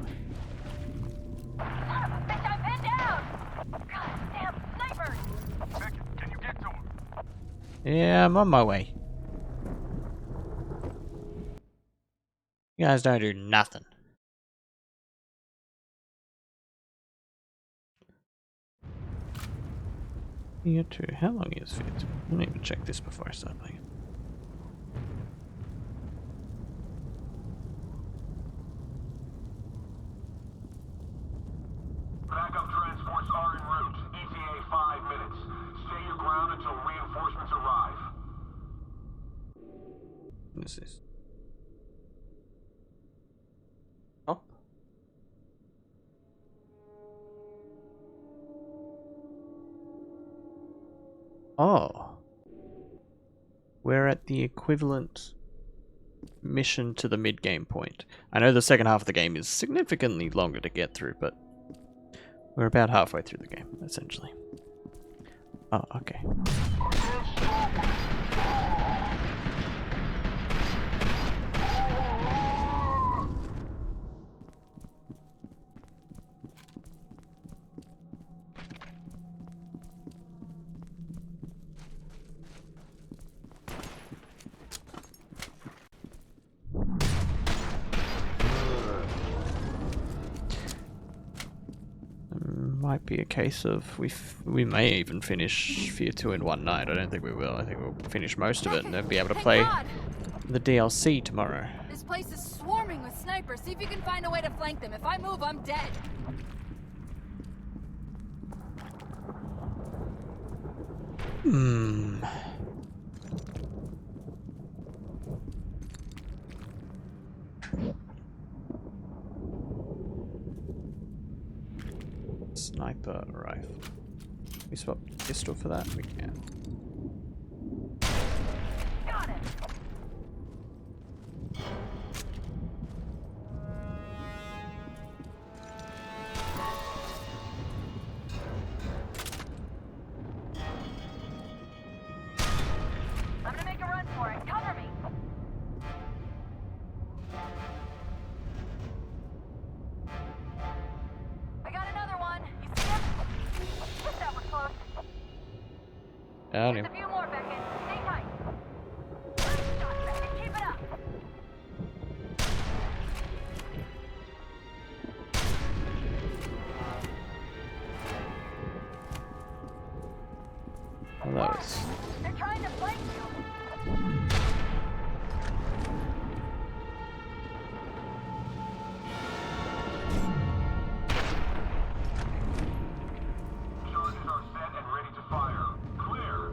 Bitch, I'm pinned down! Goddamn snipers! Beckett, can you get to him? Yeah, I'm on my way. You guys don't do nothing. You get to how long is it? Let me even check this before I start playing. Backup transports are en route. ETA 5 minutes. Stay your ground until reinforcements arrive. What is this? Up. Oh. We're at the equivalent mission to the mid-game point. I know the second half of the game is significantly longer to get through, but we're about halfway through the game, essentially. Oh, okay. Might be a case of we may even finish F.E.A.R 2 in one night. I don't think we will. I think we'll finish most of it and then be able to play the DLC tomorrow. This place is swarming with snipers. See if you can find a way to flank them. If I move, I'm dead. Sniper rifle. We swap pistol for that? We can. Got it. I'm gonna make a run for it. Cover me. I got another one. You see him? Just that was close. Got There's him. a few more, Beckett. Stay tight. Nice shot, Beckett. Keep it up. Well, that was... They're trying to flank you. Charges are set and ready to fire. Clear.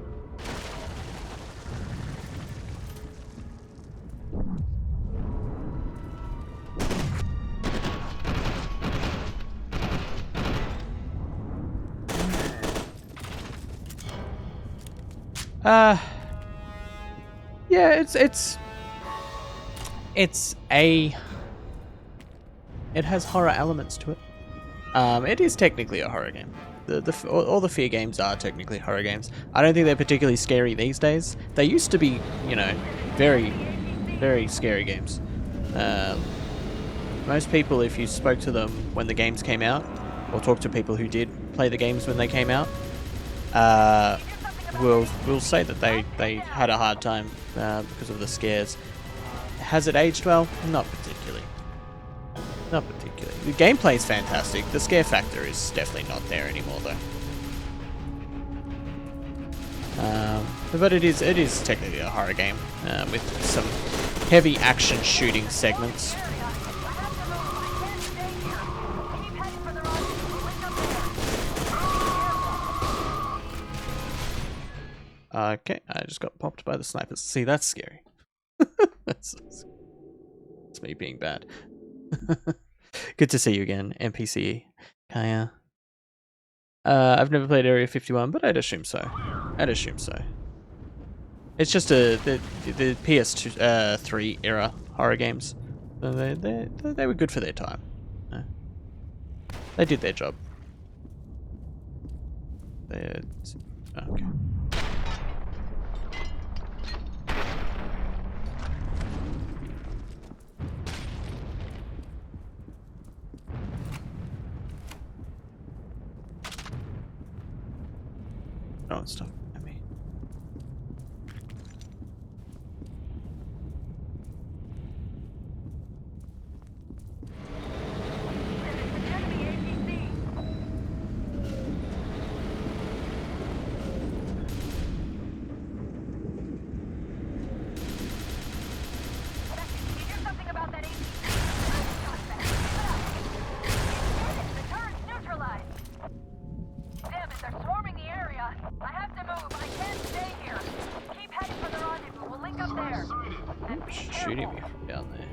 Yeah, it has horror elements to it. It is technically a horror game. All the F.E.A.R games are technically horror games. I don't think they're particularly scary these days. They used to be, you know, very, very scary games. Most people, if you spoke to them when the games came out, or talked to people who did play the games when they came out, will say that they had a hard time because of the scares. Has it aged well? Not particularly. Not particularly. The gameplay is fantastic. The scare factor is definitely not there anymore, though. But it is technically a horror game with some heavy action shooting segments. Okay, I just got popped by the snipers. See, that's scary. That's me being bad. Good to see you again, NPC Kaya. I've never played Area 51, but I'd assume so. It's just the PS2, 3 era horror games. So they were good for their time. They did their job. Okay. Throwing stuff at me. Shooting me from down there.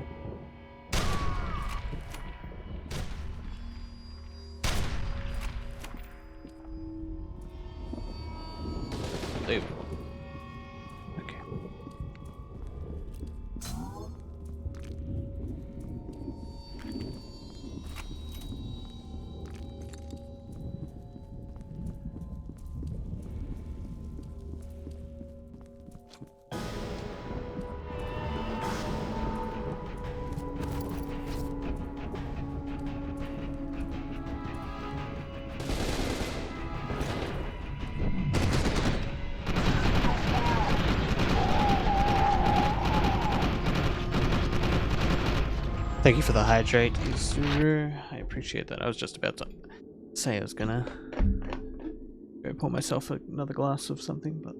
Dude. Okay. Thank you for the hydrate, I appreciate that. I was just about to say I was gonna go pour myself another glass of something, but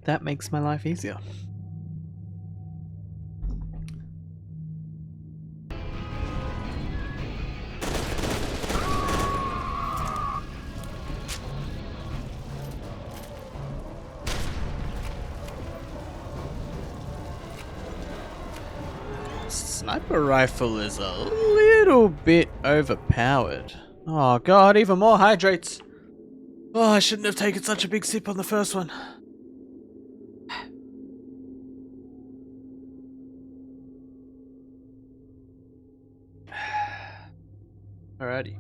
that makes my life easier. Sniper rifle is a little bit overpowered. Oh god, even more hydrates. Oh, I shouldn't have taken such a big sip on the first one. Alrighty.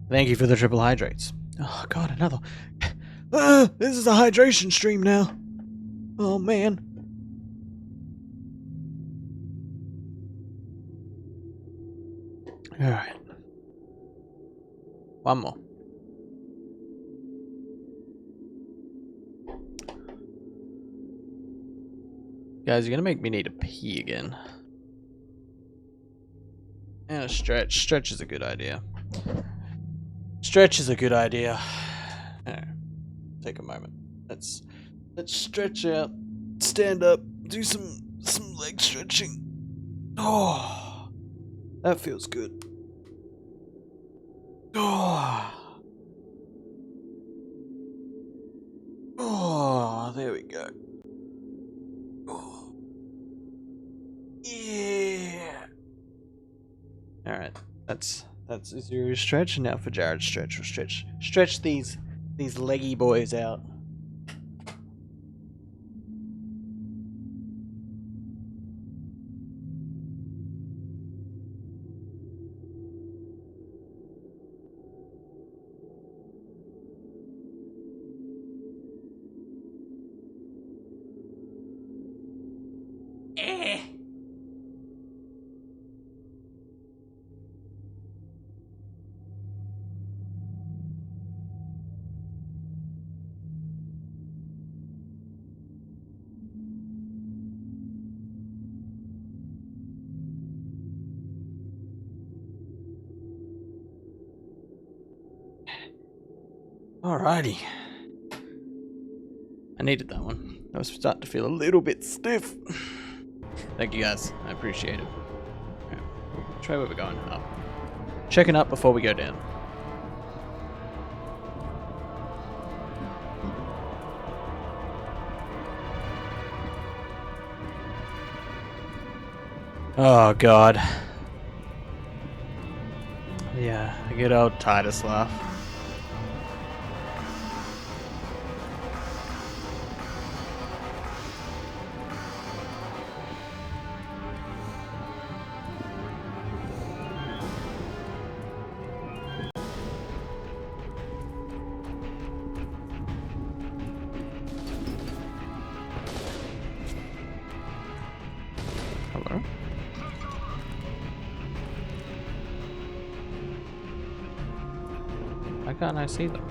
Thank you for the triple hydrates. Oh god, another. This is a hydration stream now. Oh man. Alright. One more. Guys, you're gonna make me need to pee again. And a stretch. Stretch is a good idea. Stretch is a good idea. Alright. Take a moment. Let's stretch out, stand up, do some leg stretching. Oh, that feels good. Oh, there we go. Oh. Yeah. All right, that's a serious stretch. And now for Jared's stretch. We'll stretch these leggy boys out. Alrighty. I needed that one. I was starting to feel a little bit stiff. Thank you guys. I appreciate it. Right. Try where we're going. Up. Checking up before we go down. Oh god. Yeah, a good old Titus laugh. Hello? Why can't I see them?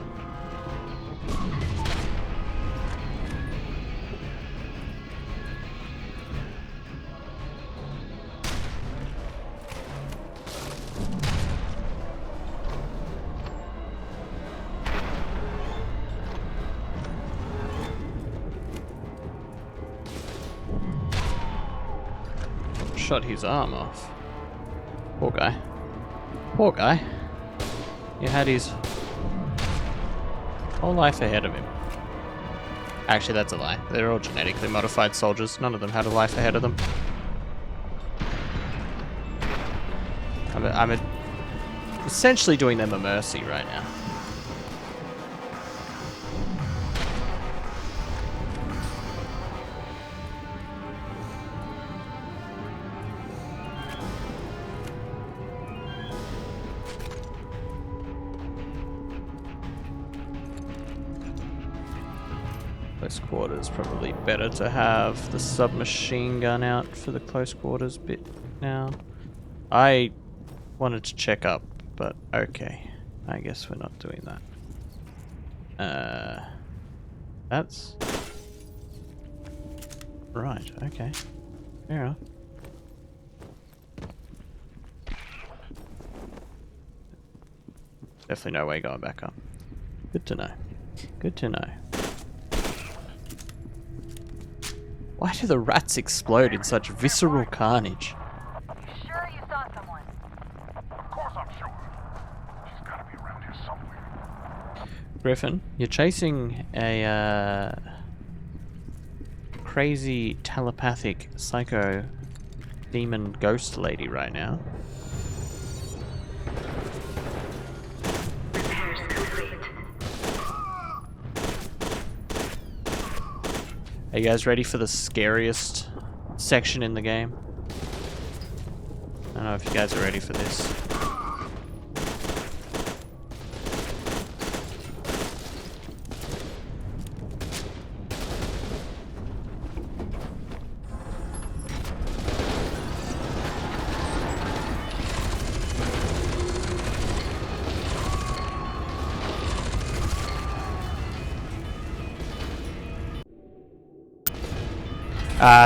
Shot his arm off. Poor guy. Poor guy. He had his whole life ahead of him. Actually, that's a lie. They're all genetically modified soldiers. None of them had a life ahead of them. I'm essentially doing them a mercy right now. Close quarters, probably better to have the submachine gun out for the close quarters bit now. I wanted to check up, but okay. I guess we're not doing that. That's Right, okay. Fair enough. Definitely no way going back up. Good to know. Good to know. Why do the rats explode in such visceral carnage? You sure you saw someone? Of course I'm sure. She's gotta be around here somewhere. Griffin, you're chasing a crazy telepathic psycho demon ghost lady right now. Repairs complete. Are you guys ready for the scariest section in the game? I don't know if you guys are ready for this.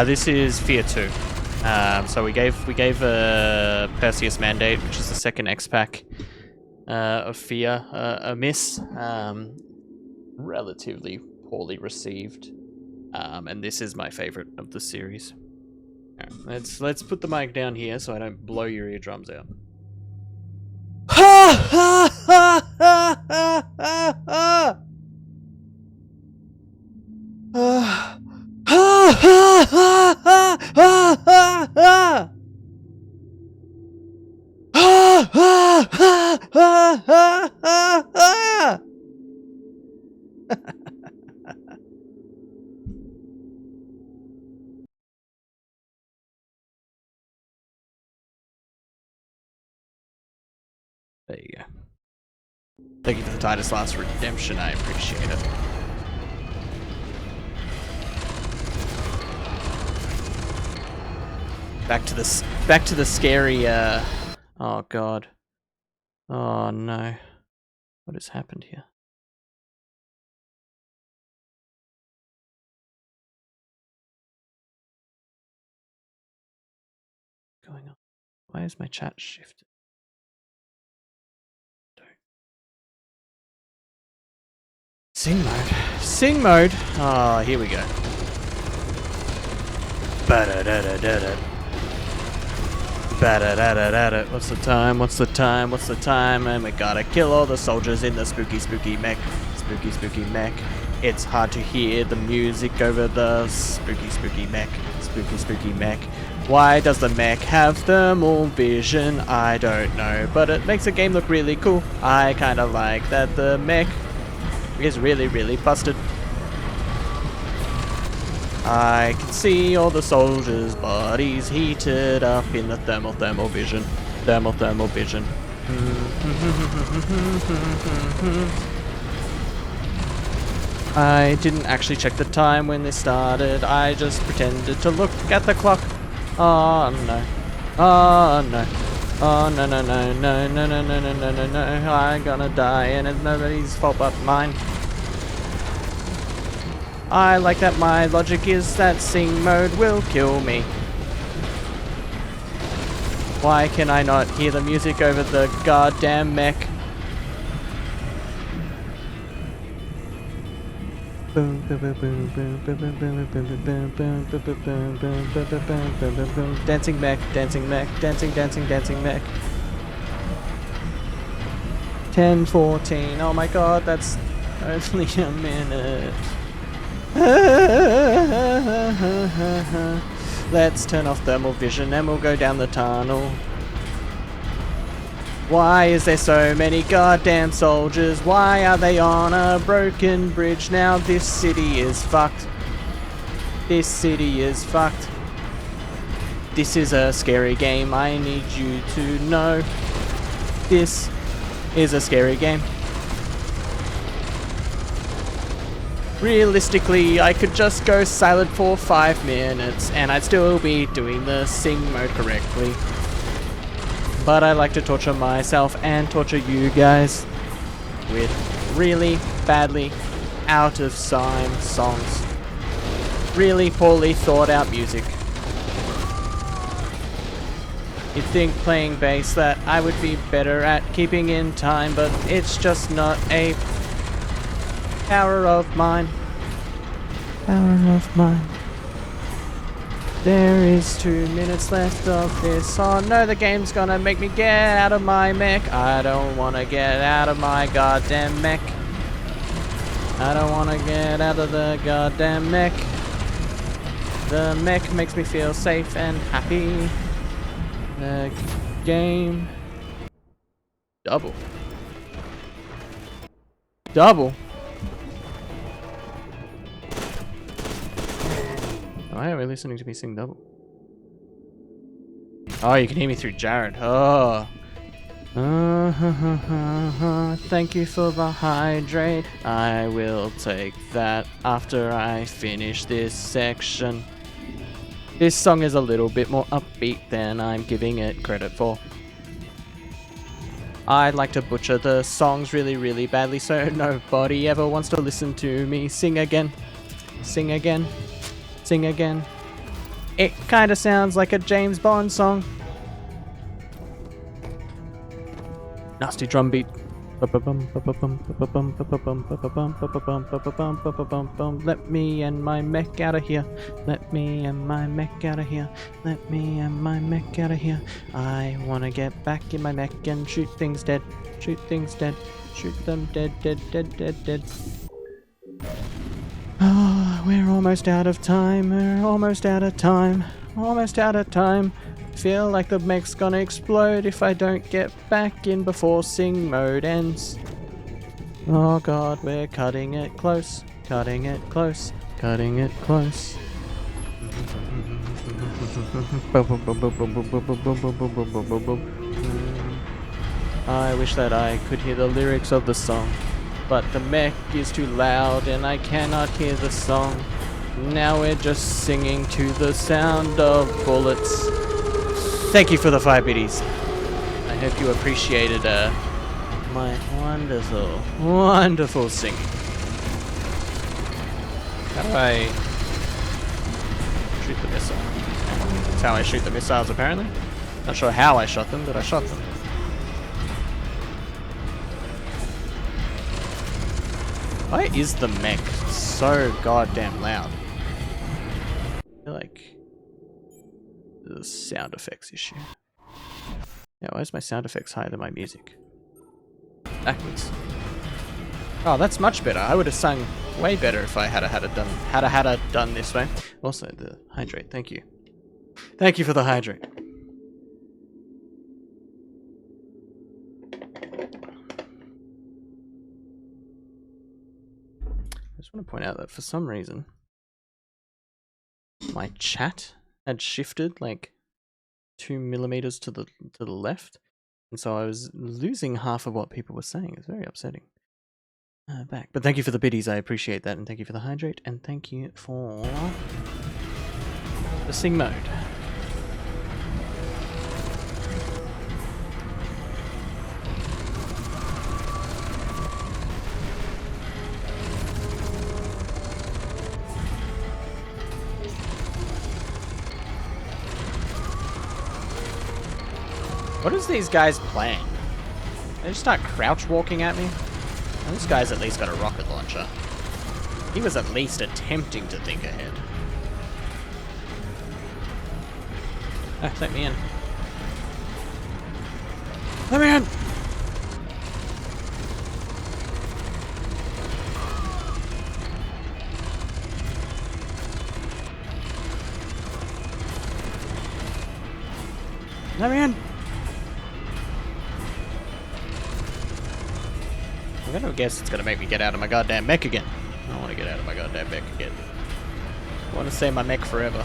This is F.E.A.R 2. So we gave Perseus Mandate, which is the second X-Pack of F.E.A.R, a miss. Relatively poorly received. And this is my favorite of the series. Right, let's put the mic down here so I don't blow your eardrums out. Ha ha ha ha ha ha ha. Ha ha ha ha ha ha ha. Ha ha ha ha ha ha ha. There you go. Thank you for the Titus Last Redemption, I appreciate it. Back to the scary, oh god. Oh no. What has happened here? What's going on? Why is my chat shifted? Sing mode. Sing mode. Oh, here we go. Ba-da-da-da-da-da. Ba-da-da-da-da-da. What's the time? What's the time? What's the time? And we gotta kill all the soldiers in the spooky, spooky mech. Spooky, spooky mech. It's hard to hear the music over the spooky, spooky mech. Spooky, spooky mech. Why does the mech have thermal vision? I don't know, but it makes the game look really cool. I kinda like that the mech is really, really busted. I can see all the soldiers' bodies heated up in the thermal vision. Thermal vision. I didn't actually check the time when this started. I just pretended to look at the clock. Oh no. Oh no. Oh no no no no no no no no no no no. I'm gonna die and it's nobody's fault but mine. I like that my logic is that sing mode will kill me. Why can I not hear the music over the goddamn mech? Dancing mech, dancing mech, dancing, dancing, dancing mech. 10:14. Oh my god, that's only a minute. Let's turn off thermal vision and we'll go down the tunnel. Why is there so many goddamn soldiers? Why are they on a broken bridge now? This city is fucked. This city is fucked. This is a scary game. I need you to know. This is a scary game. Realistically, I could just go silent for 5 minutes and I'd still be doing the sing mode correctly. But I like to torture myself and torture you guys with really badly out of time songs. really poorly thought out music. You'd think playing bass that I would be better at keeping in time, but it's just not a power of mine. Power of mine. There is 2 minutes left of this. Oh no, the game's gonna make me get out of my mech. I don't wanna get out of my goddamn mech. I don't wanna get out of the goddamn mech. The mech makes me feel safe and happy. The game. Double. Double. Why are we listening to me sing double? Oh, you can hear me through Jared. Oh. Thank you for the hydrate. I will take that after I finish this section. This song is a little bit more upbeat than I'm giving it credit for. I like to butcher the songs really, really badly, so nobody ever wants to listen to me sing again. Sing again. Sing again. It kind of sounds like a James Bond song. Nasty drum beat. Let me and my mech out of here. Let me and my mech out of here. Let me and my mech out of here. I wanna get back in my mech and shoot things dead. Shoot things dead. Shoot them dead, dead, dead, dead, dead. Oh, we're almost out of time. We're almost out of time. Almost out of time. Feel like the mech's gonna explode if I don't get back in before sing mode ends. Oh god, we're cutting it close. Cutting it close. Cutting it close. I wish that I could hear the lyrics of the song, but the mech is too loud and I cannot hear the song. Now we're just singing to the sound of bullets. Thank you for the 5 biddies. I hope you appreciated my wonderful, wonderful singing. How do I shoot the missile? That's how I shoot the missiles, apparently. Not sure how I shot them, but I shot them. Why is the mech so goddamn loud? I feel like there's a sound effects issue. Yeah, why is my sound effects higher than my music? Backwards. Oh, that's much better. I would have sung way better if I had it done this way. Also, the hydrate. Thank you. Thank you for the hydrate. I just want to point out that for some reason, my chat had shifted like 2 millimeters to the left, and so I was losing half of what people were saying. It's very upsetting. Back, but thank you for the biddies. I appreciate that, and thank you for the hydrate, and thank you for the sing mode. What is these guys playing? They just start crouch walking at me? And this guy's at least got a rocket launcher. He was at least attempting to think ahead. Ah, let me in. Let me in! Let me in! I'm gonna guess it's gonna make me get out of my goddamn mech again. I don't want to get out of my goddamn mech again. I want to save my mech forever.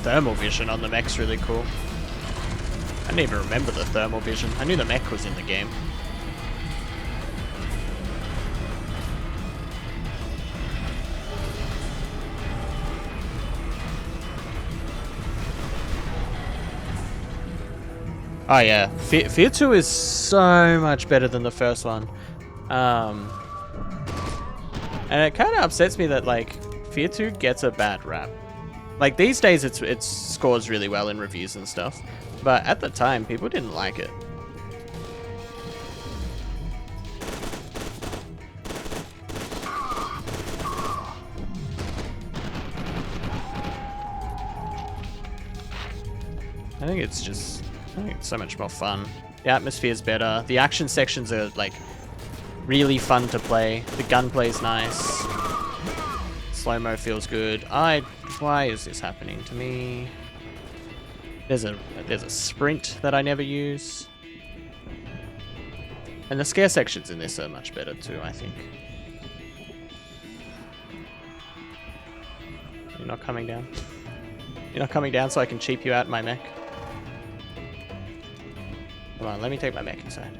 Thermal vision on the mech's really cool. I didn't even remember the thermal vision. I knew the mech was in the game. Oh yeah, F.E.A.R 2 is so much better than the first one. And it kind of upsets me that like F.E.A.R 2 gets a bad rap. Like these days it scores really well in reviews and stuff, but at the time people didn't like it. I think it's so much more fun. The atmosphere is better. The action sections are like really fun to play. The gunplay's nice. Slow-mo feels good. Why is this happening to me? There's a sprint that I never use. And the scare sections in this are much better too, I think. You're not coming down? You're not coming down so I can cheap you out my mech? Come on, let me take my mech inside.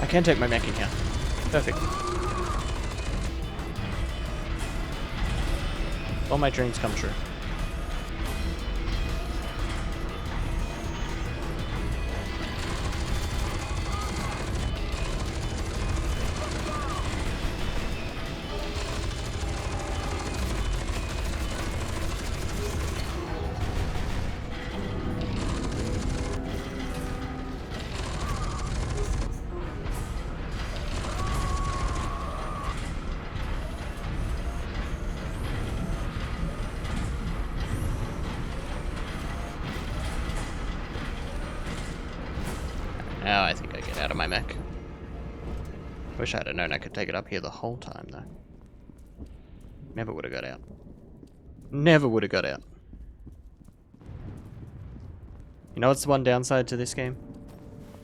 I can take my mech in here. Perfect. All my dreams come true. Now I think I get out of my mech. Wish I had known I could take it up here the whole time though. Never would have got out. Never would have got out. You know what's the one downside to this game?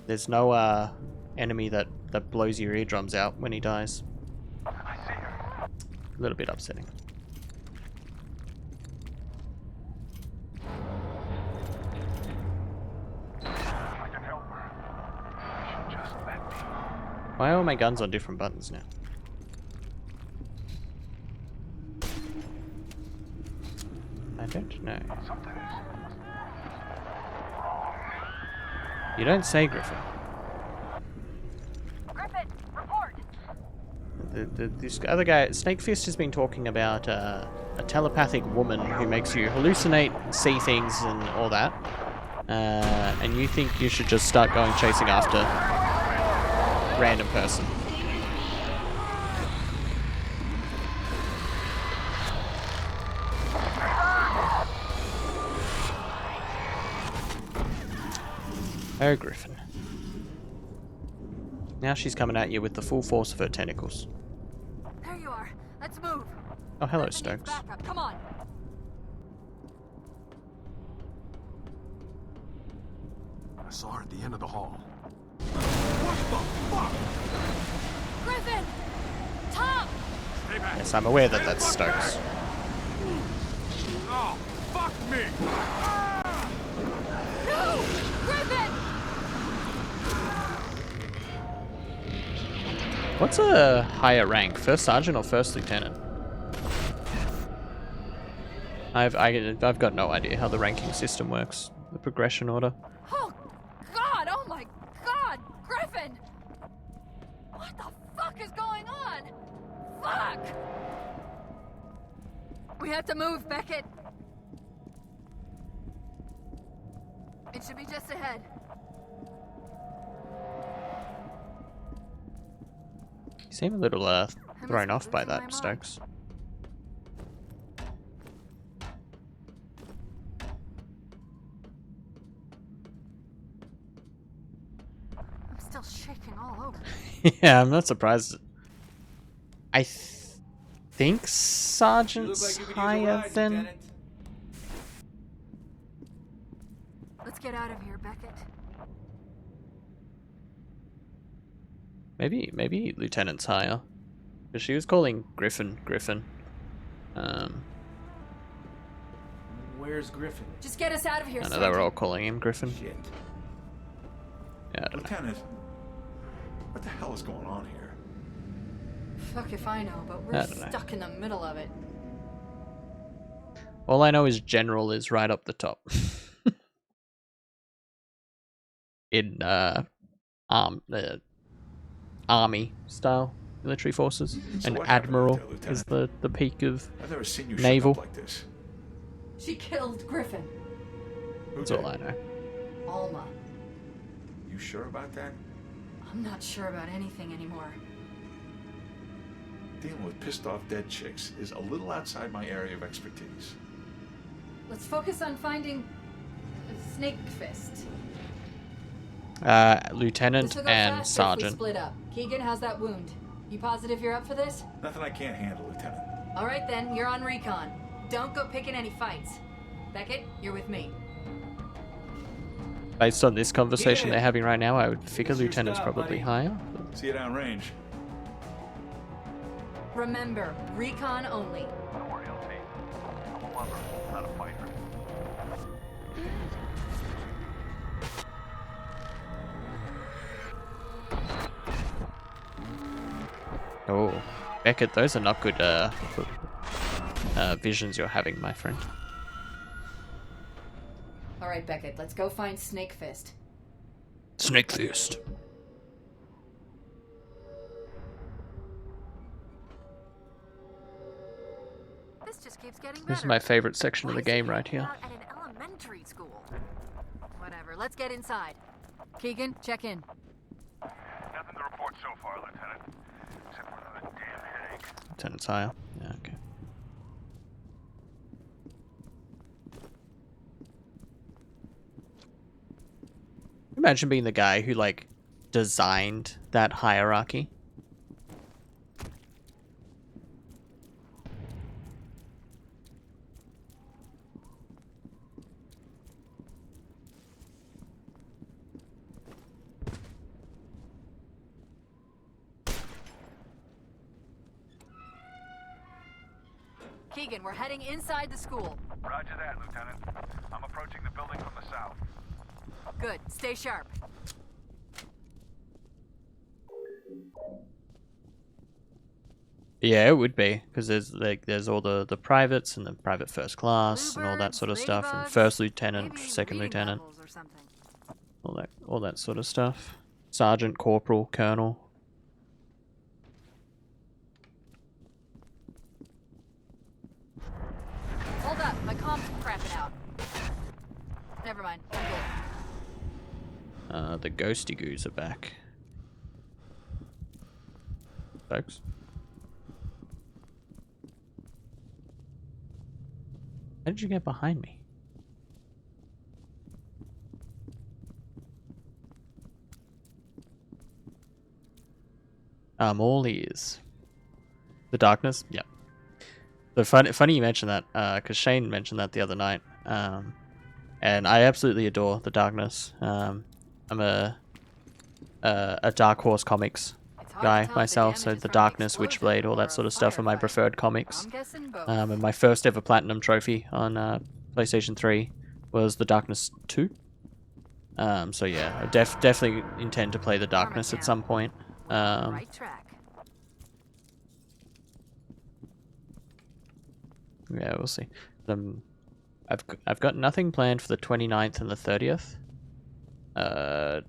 There's no enemy that blows your eardrums out when he dies. A little bit upsetting. Why are all my guns on different buttons now? I don't know. You don't say, Griffin. Griffin, report. This other guy, Snake Fist, has been talking about a telepathic woman who makes you hallucinate, see things, and all that. And you think you should just start going chasing after random person. Oh, Griffin. Now she's coming at you with the full force of her tentacles. There you are. Let's move. Oh, hello, Stokes. Backup. Come on. I saw her at the end of the hall. Griffin! Tom! Yes, I'm aware that that's Stokes. Oh, fuck me! No! Griffin! What's a higher rank? First Sergeant or First Lieutenant? I've got no idea how the ranking system works. The progression order. Oh, God! Oh, my God! Griffin! What the fuck is going on? Fuck! We have to move, Beckett. It should be just ahead. You seem a little thrown off by that, Stokes. I'm still shaking all over. Yeah, I'm not surprised. I think Sergeant's higher than... Let's get out of here, Beckett. Maybe Lieutenant's higher. Because she was calling Griffin. Where's Griffin? Just get us out of here, I know they were all calling him Griffin. Shit. Yeah, I don't know. Lieutenant, what the hell is going on here? Fuck if I know, but I we're don't know. stuck in the middle of it. All I know is General is right up the top. In army style military forces. So And what happened Admiral out there, is Lieutenant? the peak of I've never seen you naval. shook up like this. She killed Griffin. Who That's did? all I know. Alma. You sure about that? I'm not sure about anything anymore. Dealing with pissed off dead chicks is a little outside my area of expertise. Let's focus on finding Snake Fist. Lieutenant This'll go and faster if we Sergeant. split up. Keegan, how's that wound? You positive you're up for this? Nothing I can't handle, Lieutenant. All right then, you're on recon. Don't go picking any fights. Beckett, you're with me. Based on this conversation Yeah. they're having right now, I would figure It's your Lieutenant's style, probably buddy. higher. See you downrange. Remember, recon only. Don't worry, LT. I'm a lover, not a fighter. Oh, Beckett, those are not good visions you're having, my friend. All right, Beckett, let's go find Snake Fist. Snake Fist. This just keeps getting This is better. my favorite section of the Why is he game right hanging here. out at an elementary school? Whatever, let's get inside. Keegan, check in. Nothing to report so far, Lieutenant. Except for another damn headache. Lieutenant's higher. Yeah, okay. Imagine being the guy who, like, designed that hierarchy. Keegan, we're heading inside the school. Roger that, Lieutenant. I'm approaching the building from the south. Good, stay sharp. Yeah, it would be, because there's all the privates and the private first class and all that sort of stuff, and first lieutenant, second lieutenant, all that sort of stuff. Sergeant, corporal, colonel. Hold up, my comp's crapping out. Never mind, I'm good. The ghosty goos are back. Folks. How did you get behind me? I'm all ears. The darkness? Yeah. So funny you mentioned that, because Shane mentioned that the other night. And I absolutely adore the darkness. I'm a Dark Horse comics guy myself, so the Darkness, Witchblade, all that sort of stuff are my preferred comics. And my first ever platinum trophy on PlayStation 3 was the Darkness 2. So yeah, I definitely intend to play the Darkness at some point. Right track. Yeah, we'll see. I've got nothing planned for the 29th and the 30th.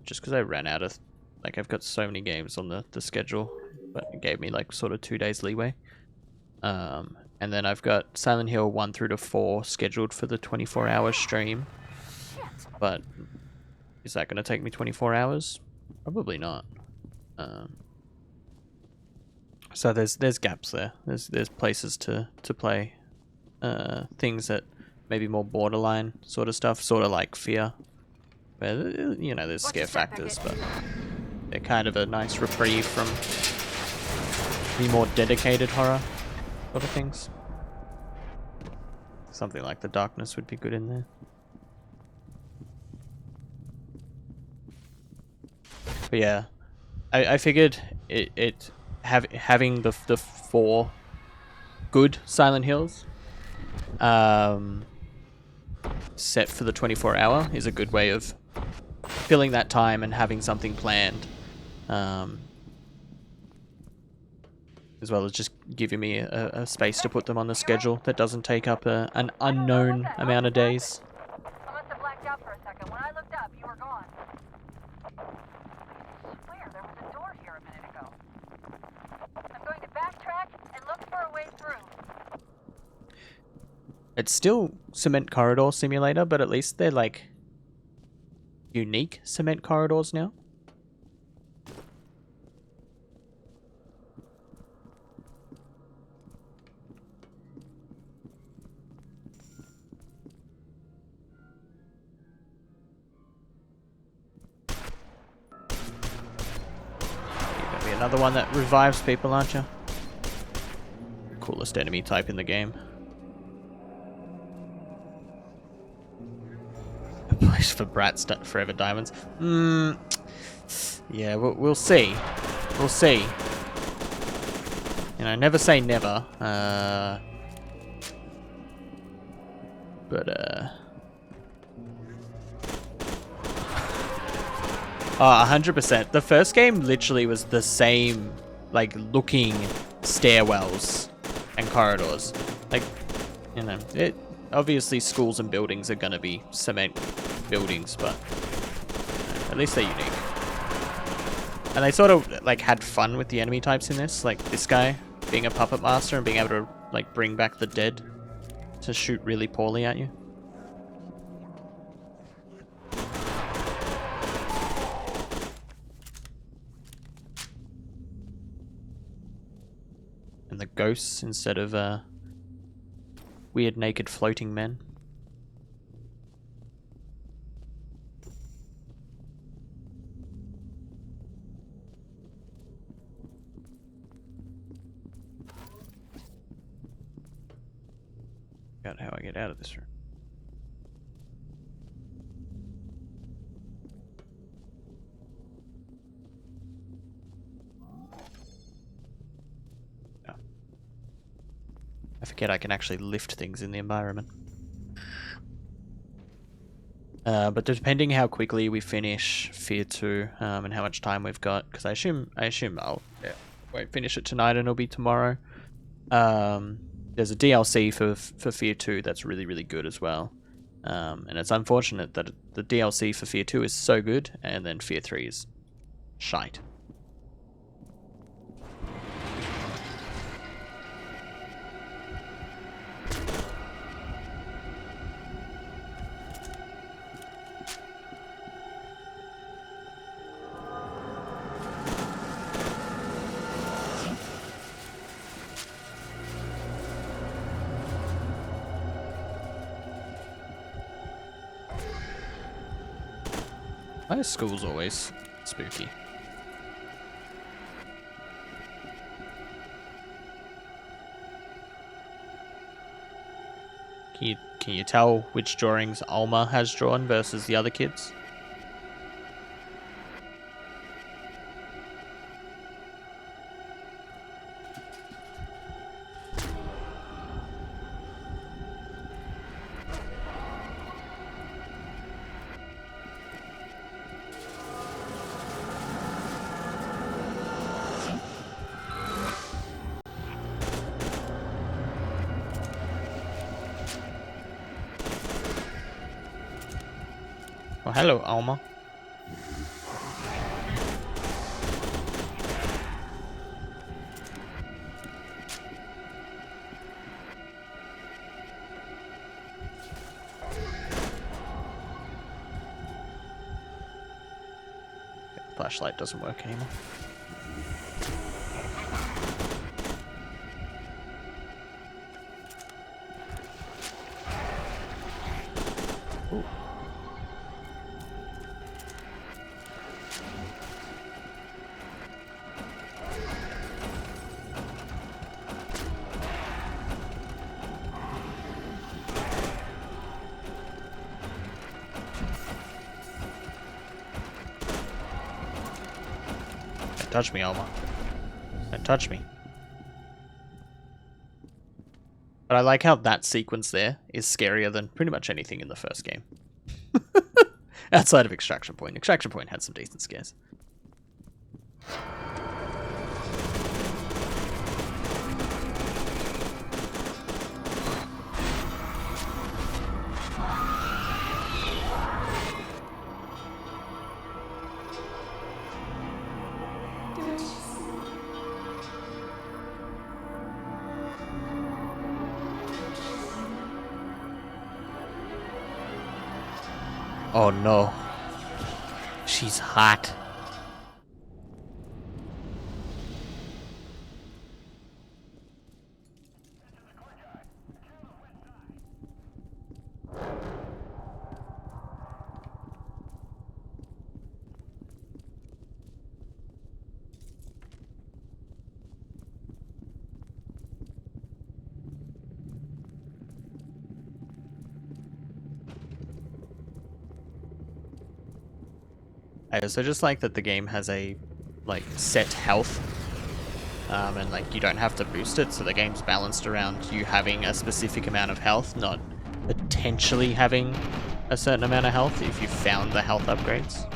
Just because I ran out of, like, I've got so many games on the schedule, but it gave me like sort of 2 days leeway. And then I've got Silent Hill 1 through to 4 scheduled for the 24-hour stream. But is that going to take me 24 hours? Probably not. So there's gaps there. There's places to play things that maybe more borderline sort of stuff, sort of like F.E.A.R. Where, you know, there's scare factors, but they're kind of a nice reprieve from the more dedicated horror sort of things. Something like the Darkness would be good in there. But yeah, I figured having the 4 good Silent Hills set for the 24-hour is a good way of filling that time and having something planned as well as just giving me a space to put them on the schedule that doesn't take up an unknown amount of days. I must have blacked out for a second. When I looked up, you were gone. I swear there was a door here a minute ago. I'm going to backtrack and look for a way through. It's still Cement Corridor Simulator, but at least they're like unique cement corridors now. You're gonna be another one that revives people, aren't you? Coolest enemy type in the game. Place for Brat's Forever Diamonds. Yeah, we'll see. We'll see. You know, never say never. Oh, 100%. The first game literally was the same, like, looking stairwells and corridors. Like, you know, it obviously schools and buildings are gonna be cement buildings, but at least they're unique. And they sort of like had fun with the enemy types in this, like this guy being a puppet master and being able to like bring back the dead to shoot really poorly at you. And the ghosts instead of weird naked floating men. God, how I get out of this room. Oh. I forget I can actually lift things in the environment. But depending how quickly we finish F.E.A.R 2 and how much time we've got, because I assume I'll won't finish it tonight and it'll be tomorrow. There's a DLC for F.E.A.R 2 that's really, really good as well. And it's unfortunate that the DLC for F.E.A.R 2 is so good, and then F.E.A.R 3 is shite. Why is school's always spooky? Can you tell which drawings Alma has drawn versus the other kids? Oh, hello, Alma. The flashlight doesn't work anymore. Ooh. Don't touch me, Alma. Don't touch me. But I like how that sequence there is scarier than pretty much anything in the first game. Outside of Extraction Point. Extraction Point had some decent scares. Oh no. She's hot. I also just like that the game has a like set health, and like you don't have to boost it, so the game's balanced around you having a specific amount of health, not potentially having a certain amount of health if you found the health upgrades.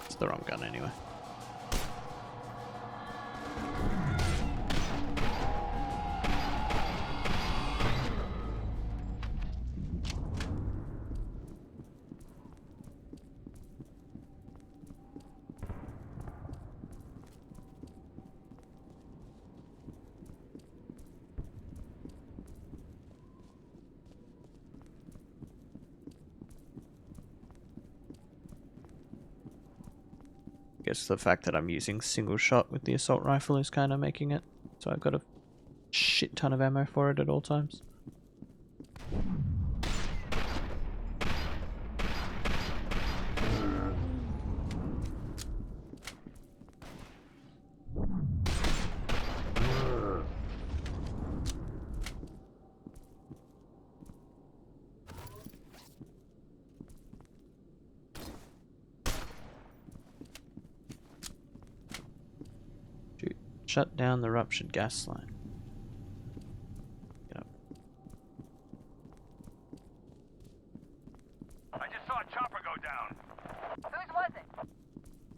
It's the wrong gun anyway. Guess the fact that I'm using single shot with the assault rifle is kind of making it so I've got a shit ton of ammo for it at all times. Shut down the ruptured gas line. Get up. I just saw a chopper go down. Whose was it?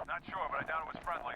Not sure, but I doubt it was friendly.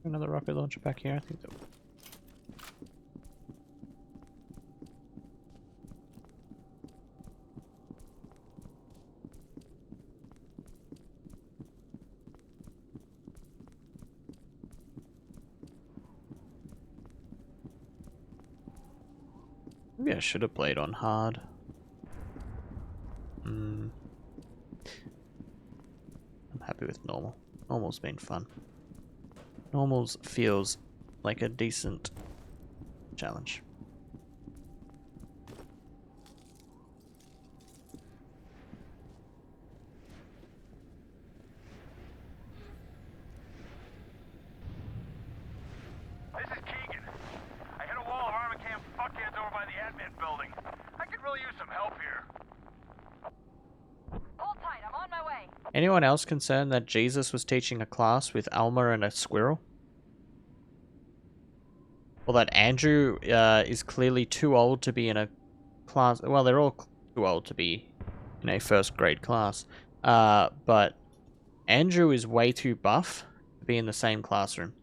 Another rocket launcher back here, I think that. Maybe I should have played on hard. I'm happy with normal. Normal's been fun. Normals feels like a decent challenge. This is Keegan. I hit a wall of Armacam fuckheads over by the admin building. I could really use some help here. Hold tight, I'm on my way. Anyone else concerned that Jesus was teaching a class with Alma and a squirrel? Or that Andrew is clearly too old to be in a class. Well, they're all too old to be in a first grade class. But Andrew is way too buff to be in the same classroom.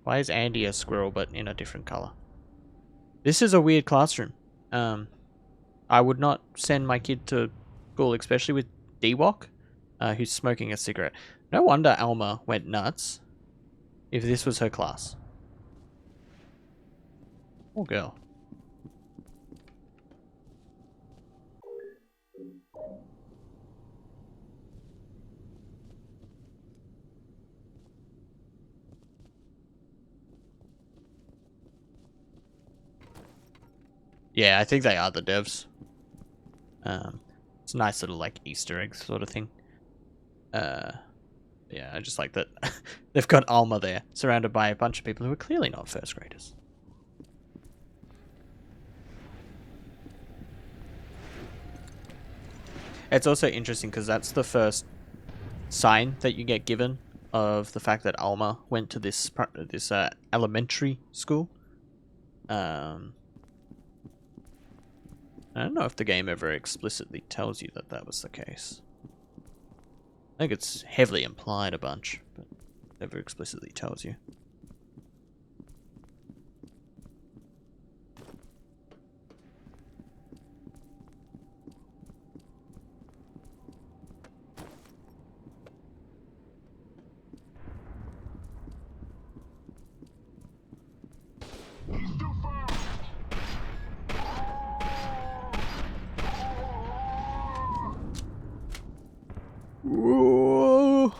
Why is Andy a squirrel but in a different color? This is a weird classroom. I would not send my kid to school, especially with D-Wok, who's smoking a cigarette. No wonder Alma went nuts if this was her class. Poor girl. Yeah, I think they are the devs. It's a nice little like Easter egg sort of thing. Yeah, I just like that they've got Alma there, surrounded by a bunch of people who are clearly not first graders. It's also interesting because that's the first sign that you get given of the fact that Alma went to this elementary school. I don't know if the game ever explicitly tells you that that was the case. I think it's heavily implied a bunch, but never explicitly tells you. Whoa.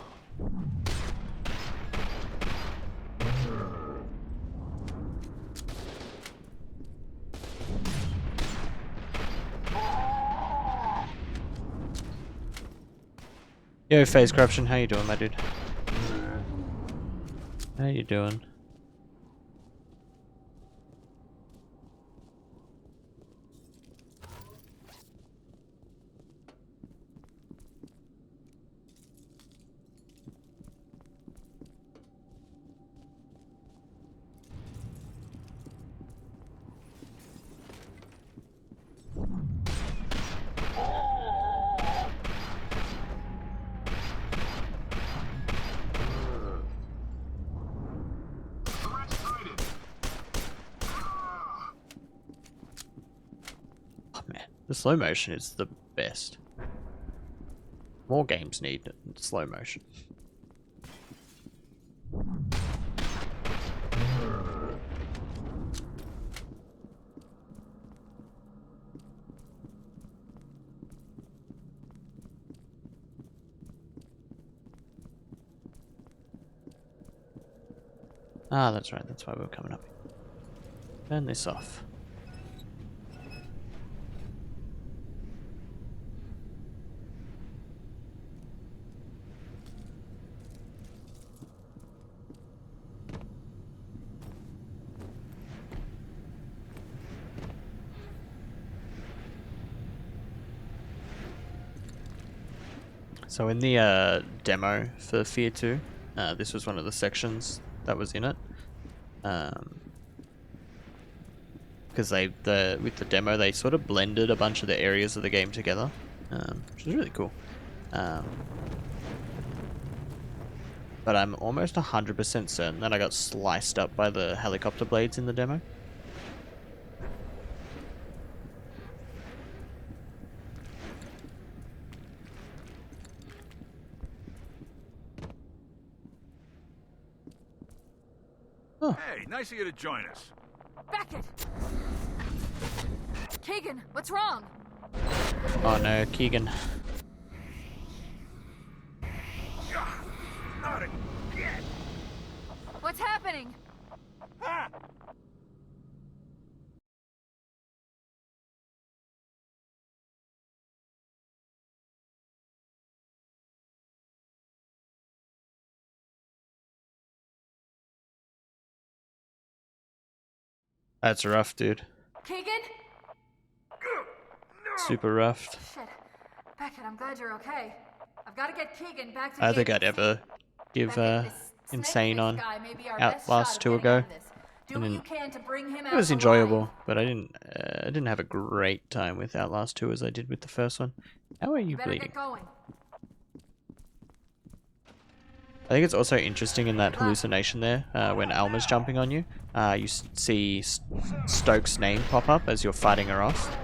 Yo, Phase Corruption, how you doing, my dude? How you doing? The slow motion is the best. More games need slow motion. Ah, that's right, that's why we're coming up. Turn this off. So in the demo for F.E.A.R 2, this was one of the sections that was in it. Because with the demo they sort of blended a bunch of the areas of the game together, which is really cool. But I'm almost 100% certain that I got sliced up by the helicopter blades in the demo. Oh. Hey, nice of you to join us. Beckett! Keegan, what's wrong? Oh no, Keegan. Not again! What's happening? Ah! That's rough, dude. Keegan? Super rough. Shit. Beckett, I'm glad you're okay. I've got to get Keegan back to I don't think I'd ever give Insane on Outlast 2 a go. It was enjoyable, but I didn't have a great time with Outlast 2 as I did with the first one. How are you bleeding? I think it's also interesting in that hallucination there, when Alma's jumping on you, you see Stokes' name pop up as you're fighting her off.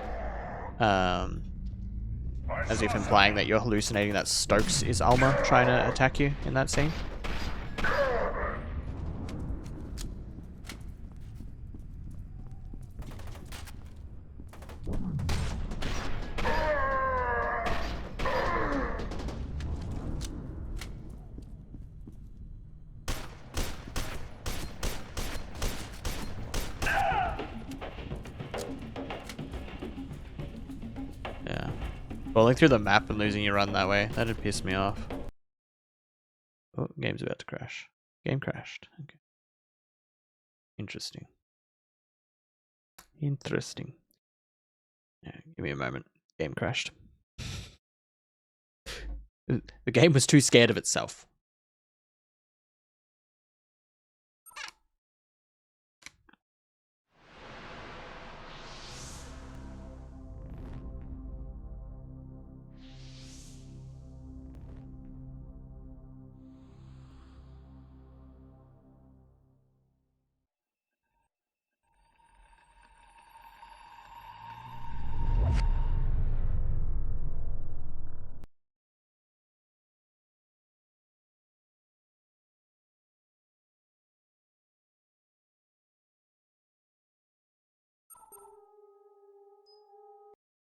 As if implying that you're hallucinating that Stokes is Alma trying to attack you in that scene. Falling through the map and losing your run that way, that'd piss me off. Oh, game's about to crash. Game crashed. Okay. Interesting. Interesting. Yeah, give me a moment. Game crashed. The game was too scared of itself.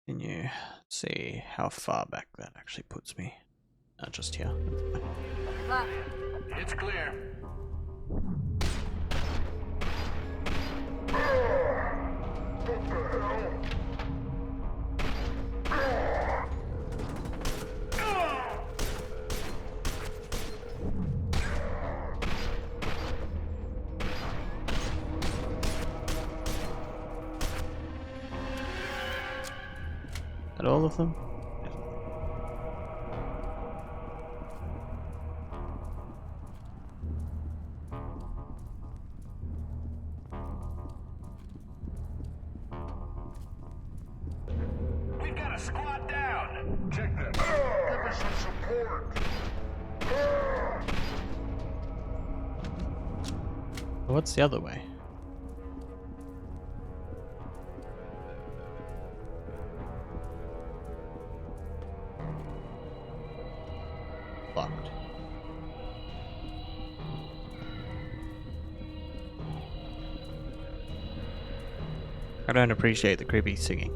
Continue. See how far back that actually puts me. Not just here. Good luck. It's clear. At all of them? We gotta squat down. Check that. Give me some support. What's the other way? Locked. I don't appreciate the creepy singing.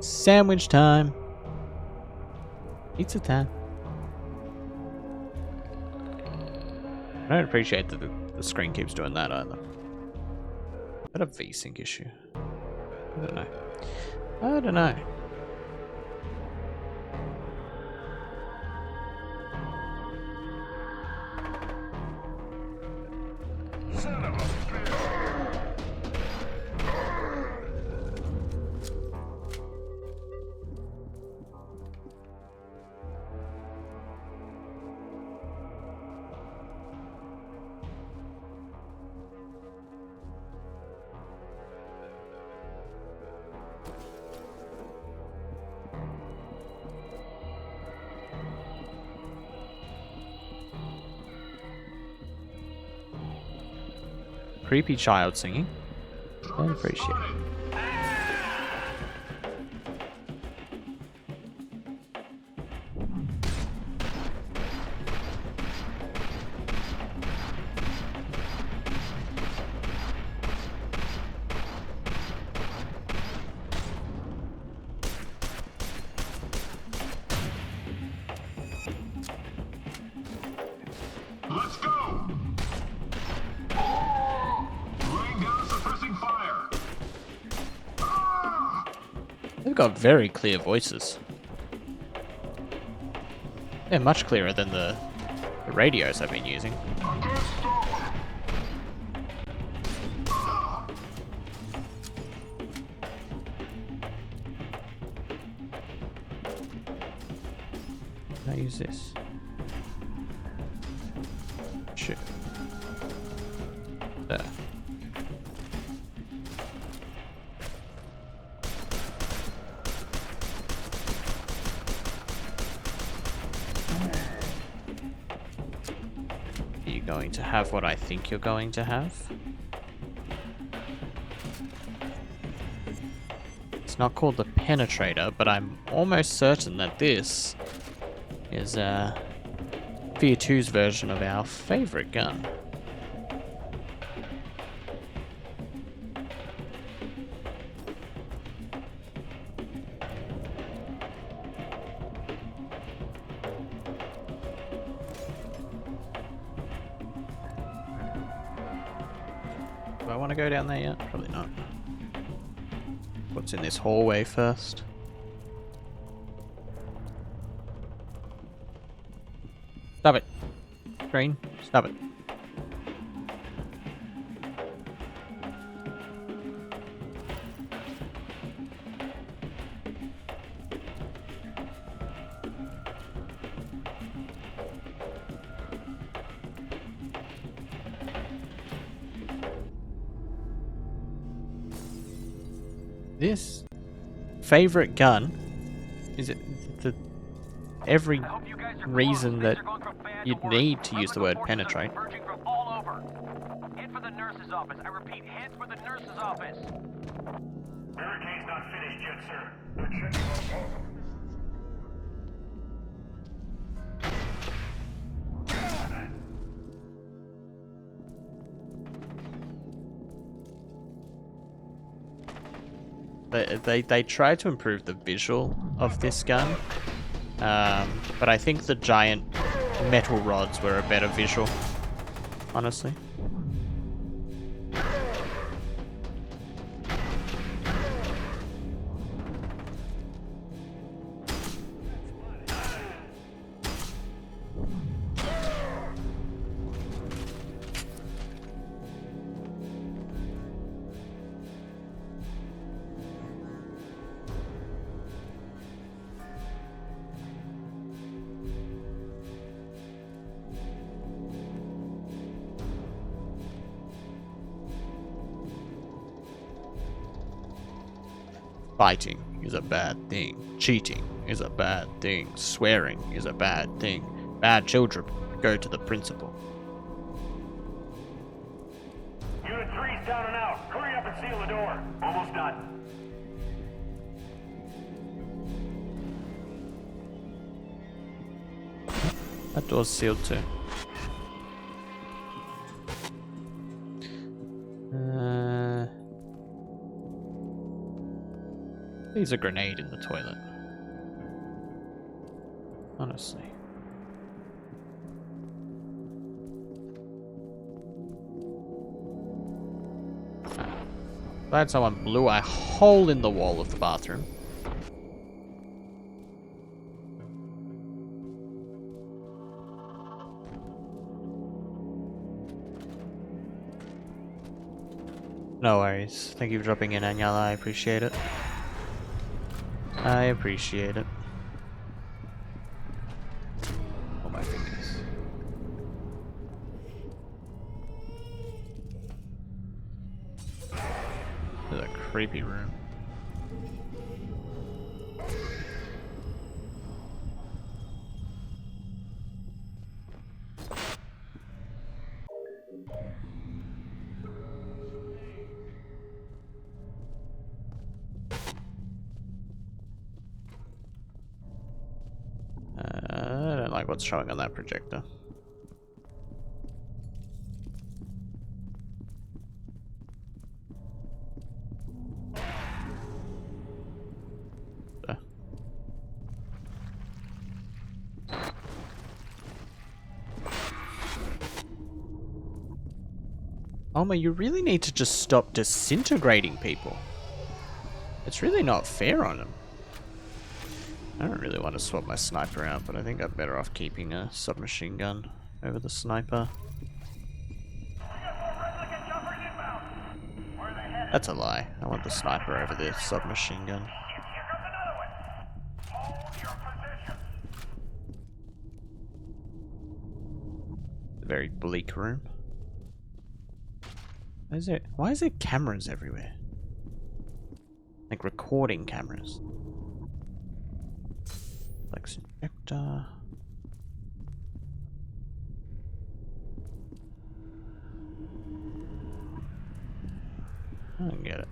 Sandwich time. Pizza time. I don't appreciate that the screen keeps doing that either. Is that a V-Sync issue? I don't know. I don't know. Son of a bitch. Creepy child singing. I appreciate it. Let's go. Laying down suppressing fire. They've got very clear voices. They're much clearer than the radios I've been using. Can I use this? Shit. There. Are you going to have what I think you're going to have? It's not called the Penetrator, but I'm almost certain that this is F.E.A.R 2's version of our favorite gun. Do I want to go down there yet? Probably not. What's in this hallway first? Stop it. Green, stop it. This favorite gun is it the every reason that you'd need to use the word penetrate. Head for the nurse's office. I repeat, head for the nurse's office. Barricade's not finished yet, sir. They're checking on all of them. They try to improve the visual of this gun, but I think the giant metal rods were a better visual, honestly. Fighting is a bad thing. Cheating is a bad thing. Swearing is a bad thing. Bad children go to the principal. Unit 3's down and out. Hurry up and seal the door. Almost done. That door's sealed too. There's a grenade in the toilet. Honestly. Glad someone blew a hole in the wall of the bathroom. No worries. Thank you for dropping in, Anyala. I appreciate it. I appreciate it. Oh my fingers. This is a creepy room. I don't like what's showing on that projector. Alma, you really need to just stop disintegrating people. It's really not fair on them. I don't really want to swap my sniper out, but I think I'm better off keeping a submachine gun over the sniper. That's a lie. I want the sniper over the submachine gun. A very bleak room. Why is there cameras everywhere? Like recording cameras. Flex injector. I don't get it.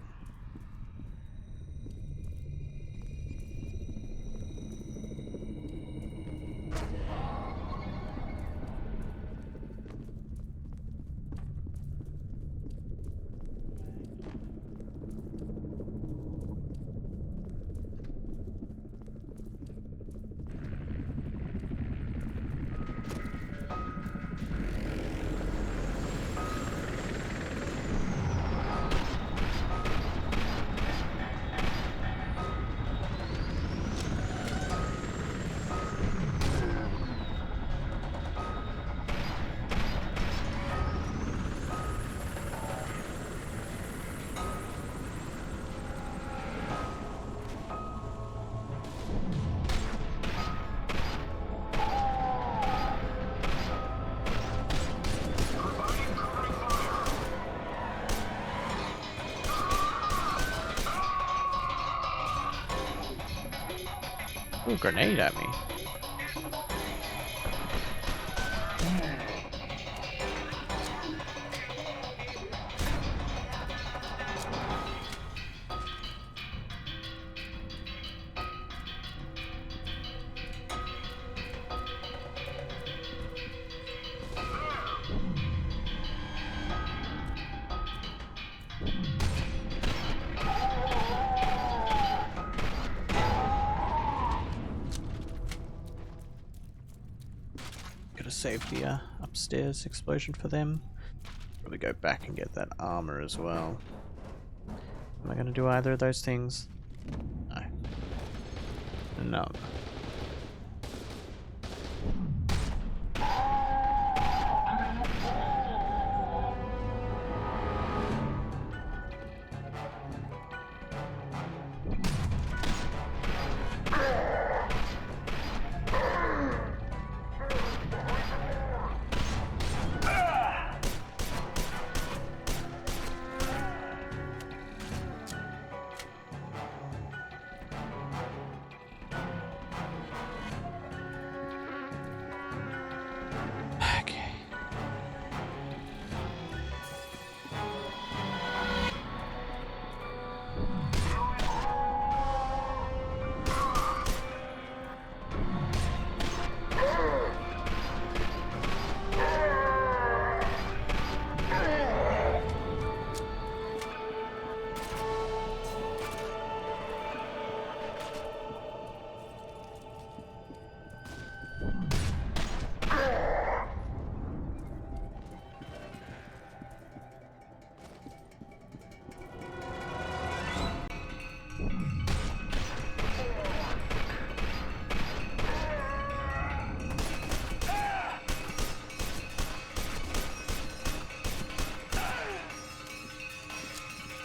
a grenade at me. Gotta save the upstairs explosion for them. Probably go back and get that armor as well. Am I gonna do either of those things? No. No.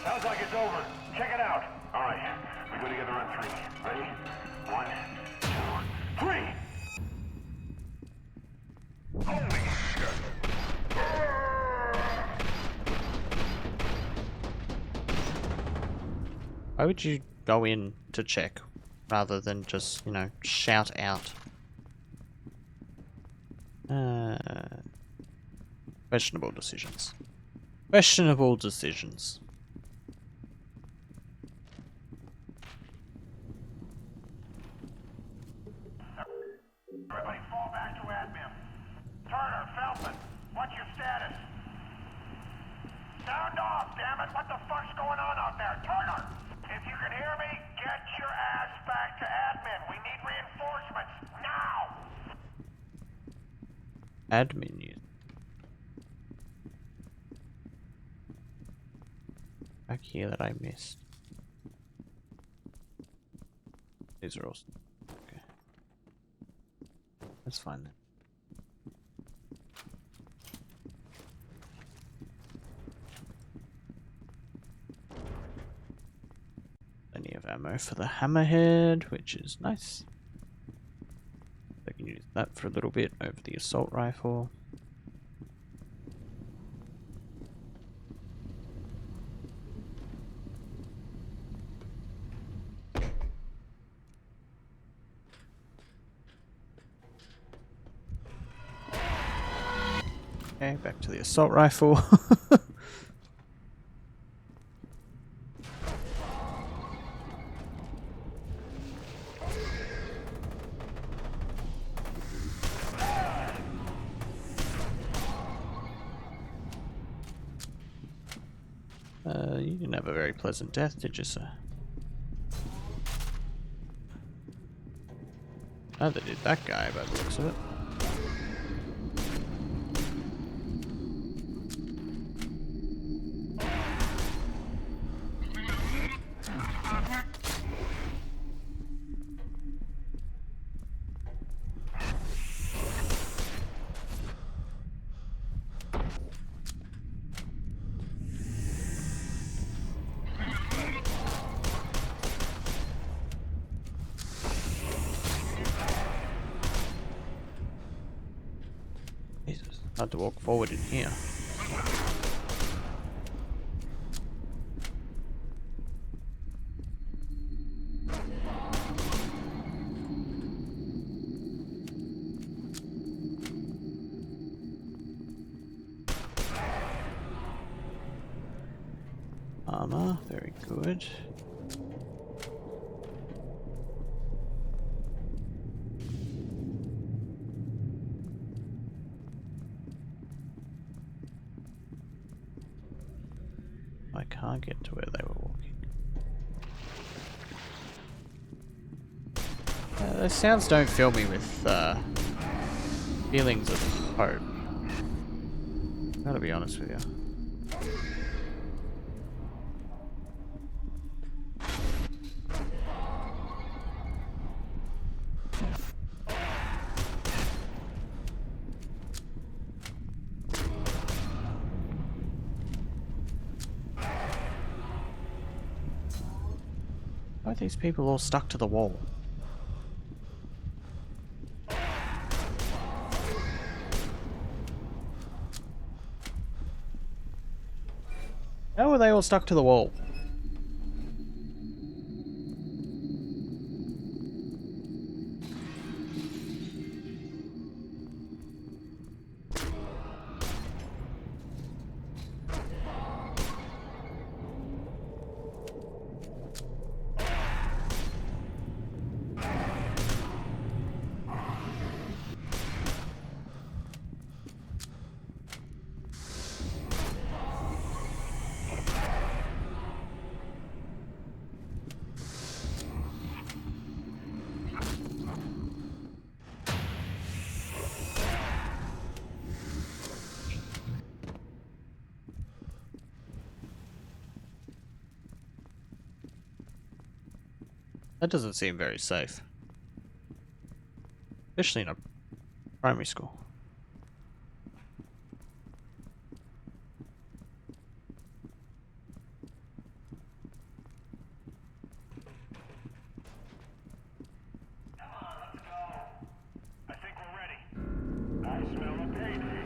Sounds like it's over. Check it out. All right, we go together on 3. Ready? 1, 2, 3. Holy shit! Why would you go in to check rather than just, you know, shout out? Questionable decisions. Questionable decisions. Everybody fall back to admin. Turner, Feldman, what's your status? Sound off, damn it! What the fuck's going on out there? Turner! If you can hear me, get your ass back to admin. We need reinforcements, now! Admin unit. Back here that I missed. These are all... Okay. That's fine then. Plenty of ammo for the hammerhead, which is nice. I can use that for a little bit over the assault rifle. Okay, back to the assault rifle. You didn't have a very pleasant death, did you, sir? Oh, they did that guy by the looks of it. Hard to walk forward in here. armor, very good. I can't get to where they were walking. Those sounds don't fill me with feelings of hope. Gotta be honest with you. Why are these people all stuck to the wall? How are they all stuck to the wall? That doesn't seem very safe. Especially in a primary school. Come on, let's go. I think we're ready. I smell a payday.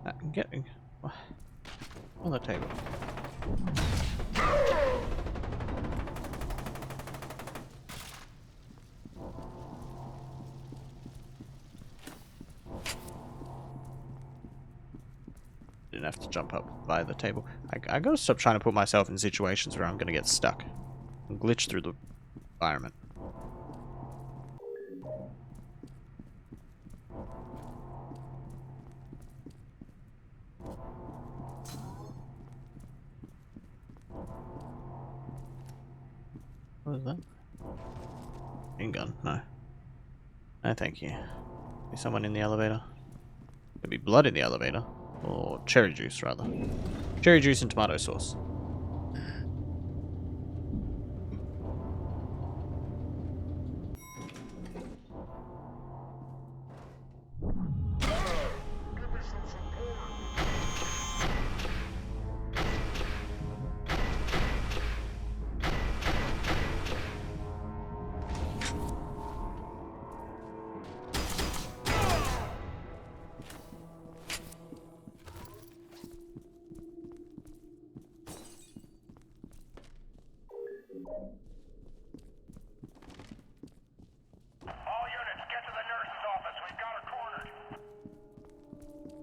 I'm getting on the table. Didn't have to jump up by the table. I gotta stop trying to put myself in situations where I'm gonna get stuck and glitch through the environment. What is that? Machine gun? No. No, thank you. Be someone in the elevator. There'd be blood in the elevator. Or cherry juice, rather. Cherry juice and tomato sauce.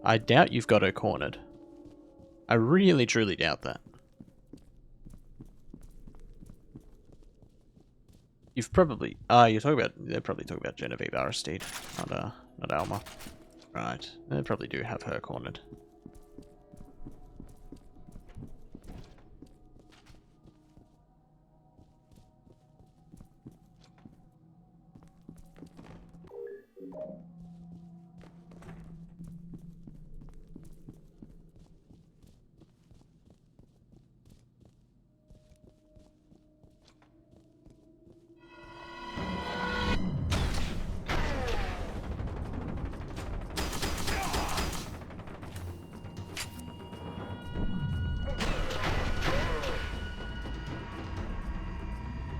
I doubt you've got her cornered. I really, truly doubt that. You've probably... you're talking about... They're probably talking about Genevieve Aristide, not Alma. Right. They probably do have her cornered.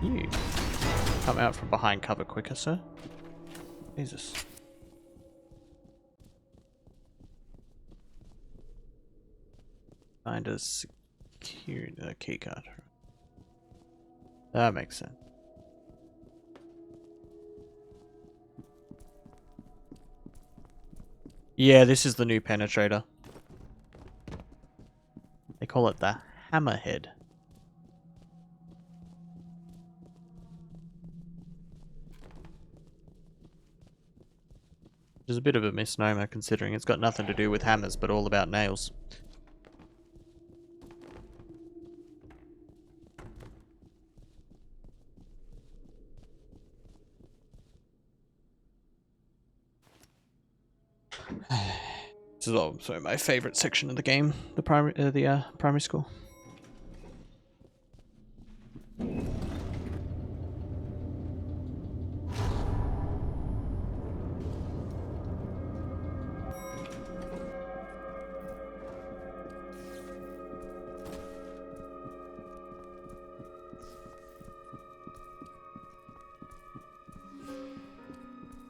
You come out from behind cover quicker, sir. Jesus. Find a security key card. That makes sense. Yeah, this is the new penetrator. They call it the hammerhead. Which is a bit of a misnomer considering it's got nothing to do with hammers but all about nails. This is also my favorite section of the game, the primary school.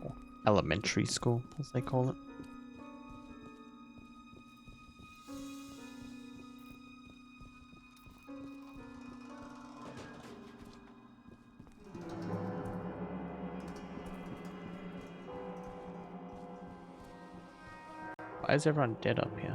Or elementary school, as they call it. Why is everyone dead up here?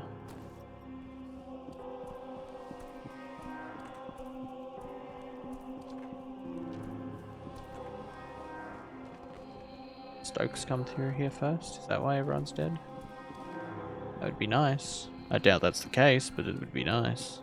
Stokes come through here first? Is that why everyone's dead? That would be nice. I doubt that's the case, but it would be nice.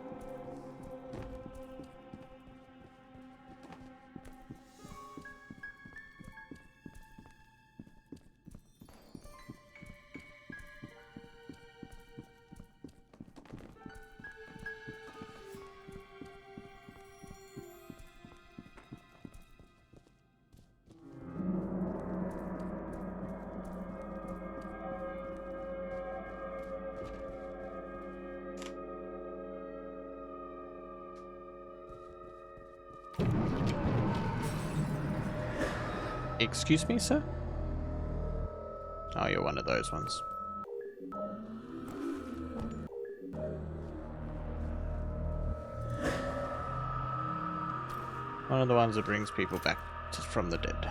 Excuse me, sir? Oh, you're one of those ones. One of the ones that brings people back from the dead.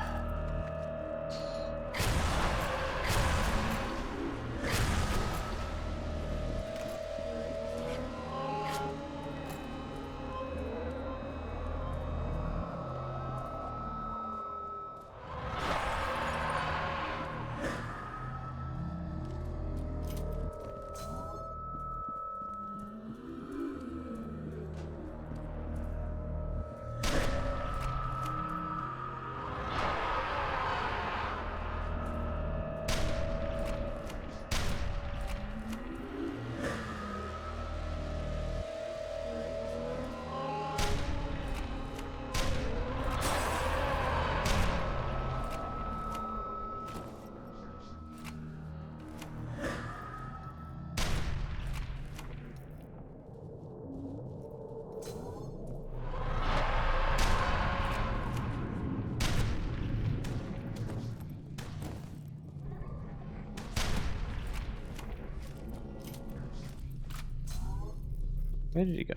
Where did he go?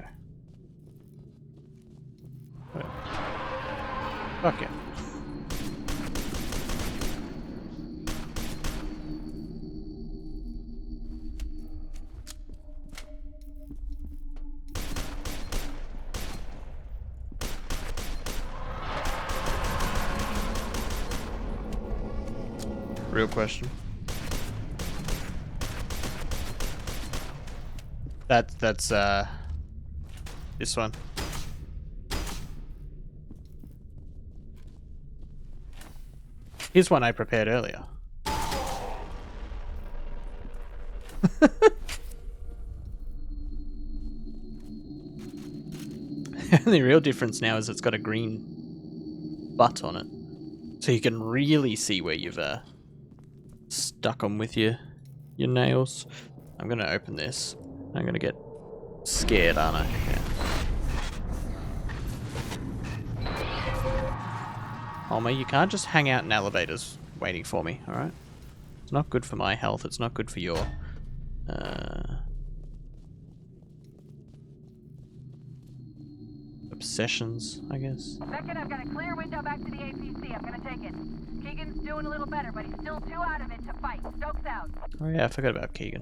Where? Fuck it. Real question. That's this one. Here's one I prepared earlier. The real difference now is it's got a green butt on it. So you can really see where you've stuck them with your nails. I'm gonna open this. I'm gonna get scared, aren't I? Yeah. Homer, you can't just hang out in elevators waiting for me, alright? It's not good for my health, it's not good for your... obsessions, I guess. Beckett, I've got a clear window back to the APC. I'm gonna take it. Keegan's doing a little better, but he's still too out of it to fight. Stokes out. Oh yeah, I forgot about Keegan.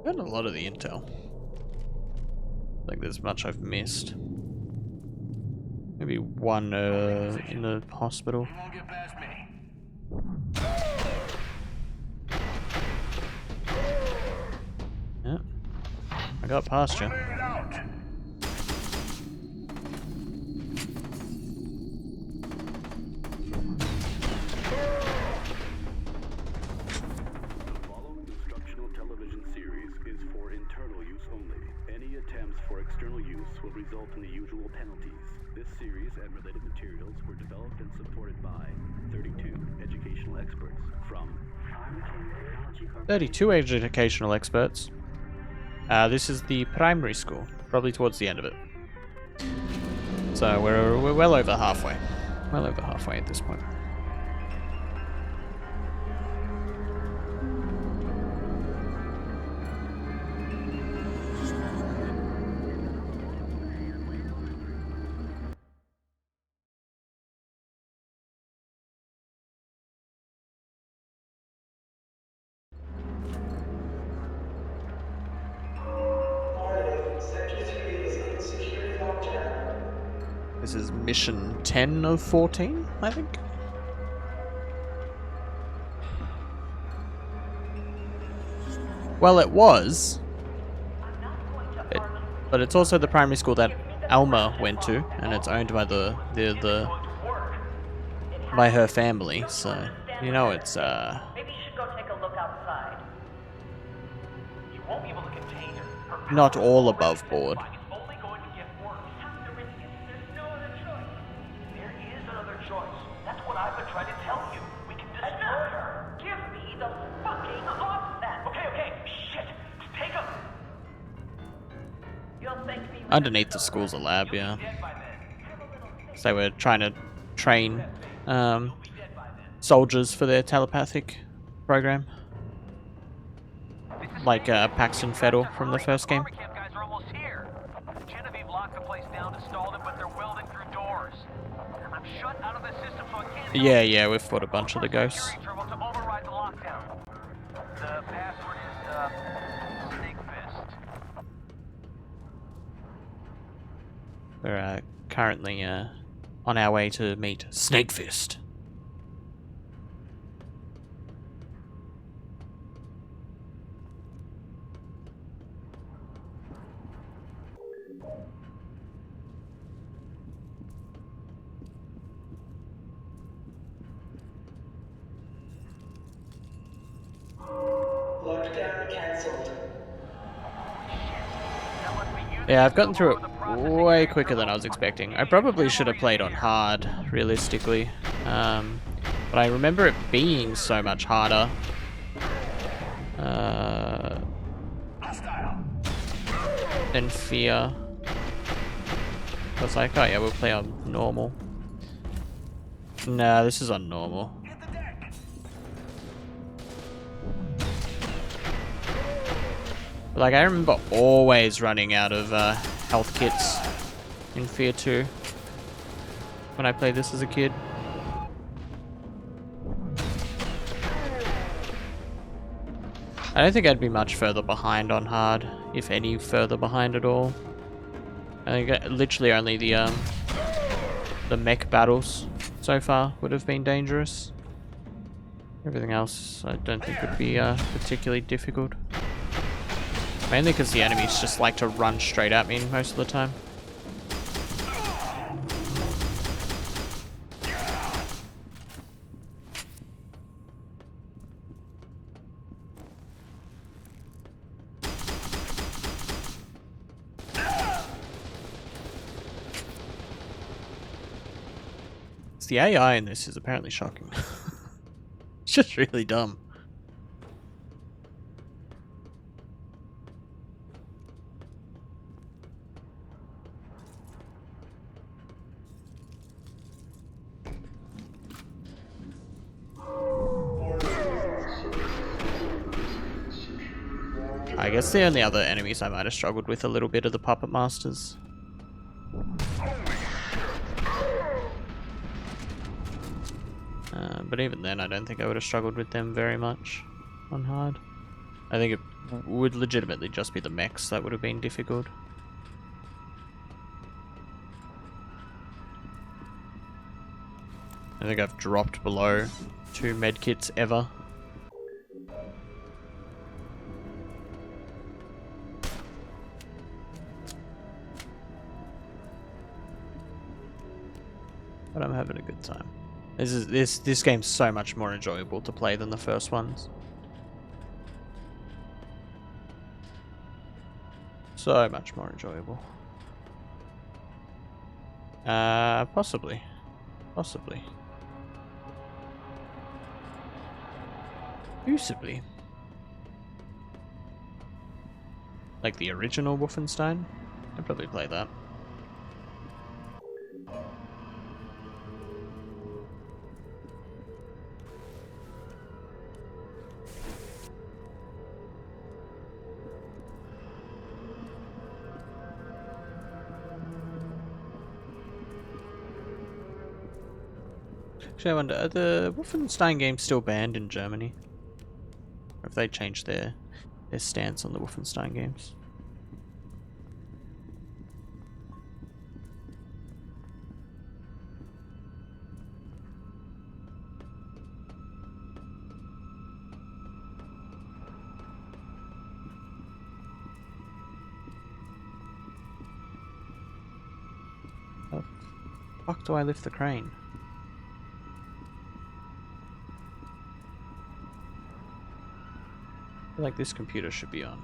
Got a lot of the intel. I think there's much I've missed. Maybe one in the hospital. Yeah, I got past you. Result in the usual penalties. This series and related materials were developed and supported by 32 educational experts from 32 educational experts. This is the primary school, probably towards the end of it. So we're well over halfway. Well over halfway at this point. This is mission 10 of 14, I think. Well, it was. But it's also the primary school that Alma went to, and it's owned by by her family, so you know it's Maybe you should go take a look outside. You won't be able to contain her. not all above board. It's only going to get worse. There's no other choice. There is another choice. That's what I've been trying to tell you. We can destroy her. Give me the fucking off then. Okay. Shit. Take him. You'll thank me. Underneath the school's a lab, yeah. So we're trying to train soldiers for their telepathic program. Like Paxton Fettel from the first game. Guys are almost here. Genevieve locked the place down to stall them, but they're welding through doors. I'm shut out of the system, so I can't. Yeah, we've fought a bunch of the ghosts. To override the lockdown. The password is Snake Fist. We're currently on our way to meet Snake Fist. Lockdown cancelled. Yeah, I've gotten through it way quicker than I was expecting. I probably should have played on hard, realistically. But I remember it being so much harder. Than F.E.A.R. I was like, oh yeah, we'll play on normal. Nah, this is on normal. Like, I remember always running out of health kits in F.E.A.R 2 when I played this as a kid. I don't think I'd be much further behind on hard, if any further behind at all. I think literally only the mech battles so far would have been dangerous. Everything else I don't think would be particularly difficult. Mainly because the enemies just like to run straight at me most of the time. The AI in this is apparently shocking. It's just really dumb. I guess the only other enemies I might have struggled with a little bit are the Puppet Masters. But even then, I don't think I would have struggled with them very much on hard. I think it would legitimately just be the mechs that would have been difficult. I think I've dropped below 2 medkits ever. But I'm having a good time. This game's so much more enjoyable to play than the first ones. So much more enjoyable. Possibly. Possibly. Possibly. Like the original Wolfenstein? I'd probably play that. Actually, I wonder, are the Wolfenstein games still banned in Germany? Or have they changed their stance on the Wolfenstein games? How the fuck do I lift the crane? I feel like this computer should be on.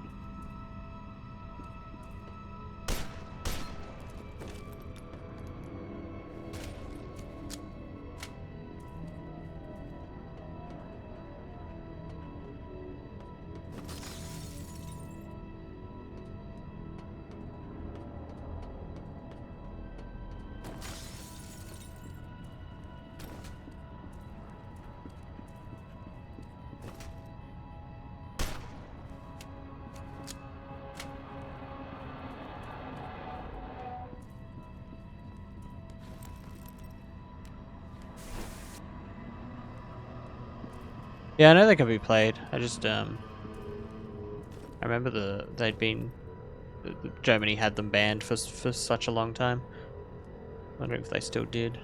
Yeah, I know they can be played. I just I remember they'd been Germany had them banned for such a long time. Wondering if they still did.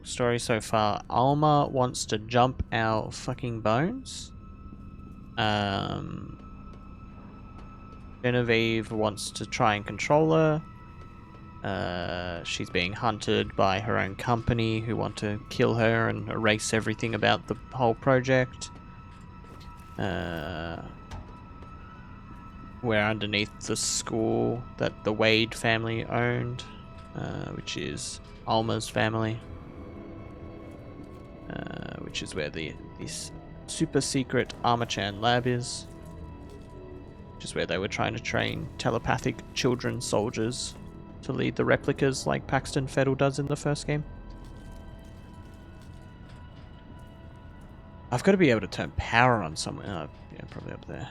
Story so far. Alma wants to jump our fucking bones. Genevieve wants to try and control her. She's being hunted by her own company who want to kill her and erase everything about the whole project. We're underneath the school that the Wade family owned, which is Alma's family, which is where this super secret Armachan lab is, which is where they were trying to train telepathic children soldiers to lead the replicas like Paxton Fettel does in the first game. I've got to be able to turn power on somewhere. Oh, yeah, probably up there.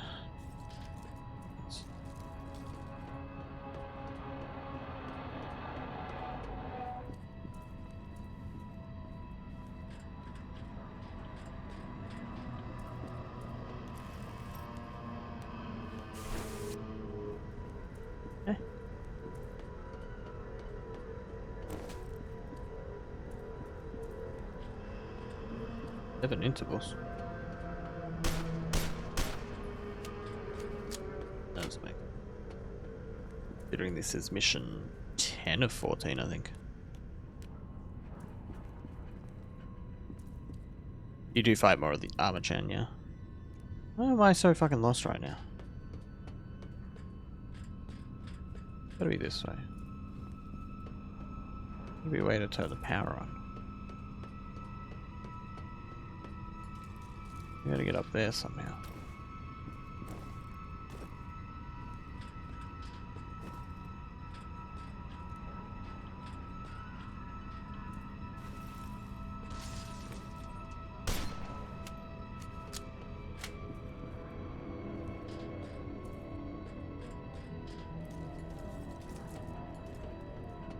7 intervals. That doesn't make. Considering this is mission 10 of 14, I think. You do fight more of the armor chan, yeah. Why am I so fucking lost right now? Gotta be this way. Maybe a way to turn the power on. We gotta get up there somehow.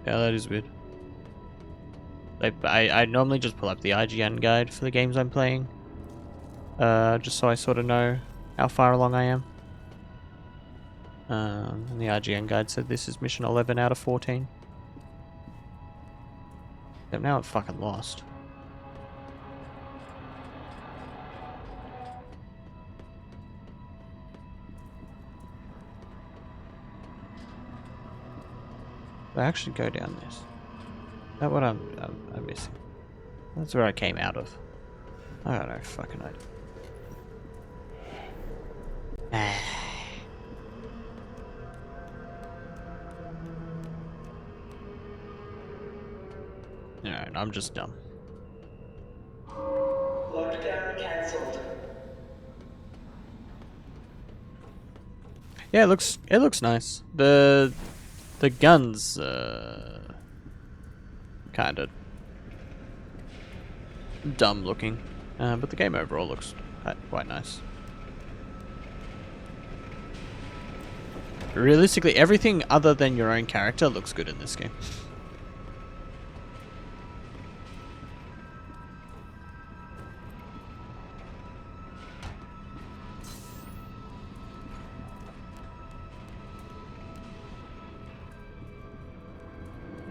Yeah, that is weird. I normally just pull up the IGN guide for the games I'm playing. Just so I sort of know how far along I am. And the IGN guide said this is mission 11 out of 14. Yep, now I'm fucking lost. I actually go down this. Is that what I'm missing? That's where I came out of. I don't know, fucking idea. Alright, I'm just dumb. Lockdown cancelled. Yeah, it looks nice. The guns kind of dumb looking, but the game overall looks quite nice. Realistically, everything other than your own character looks good in this game.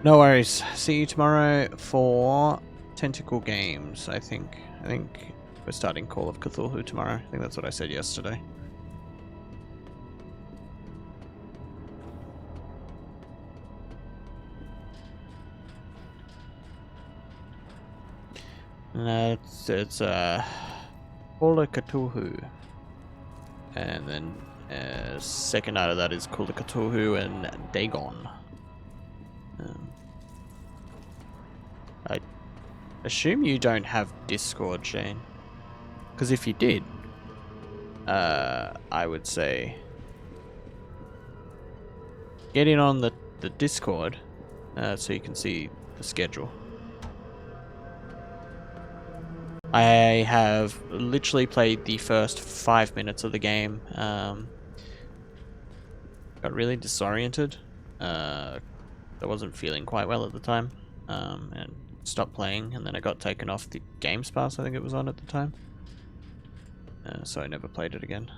No worries. See you tomorrow for Tentacle Games, I think. I think we're starting Call of Cthulhu tomorrow. I think that's what I said yesterday. It's Call of Cthulhu. And then second night of that is Call of Cthulhu and Dagon. I assume you don't have Discord, Shane. Because if you did, I would say get in on the Discord so you can see the schedule. I have literally played the first 5 minutes of the game. Got really disoriented. I wasn't feeling quite well at the time, and stopped playing, and then I got taken off the Games Pass, I think it was on at the time. So I never played it again.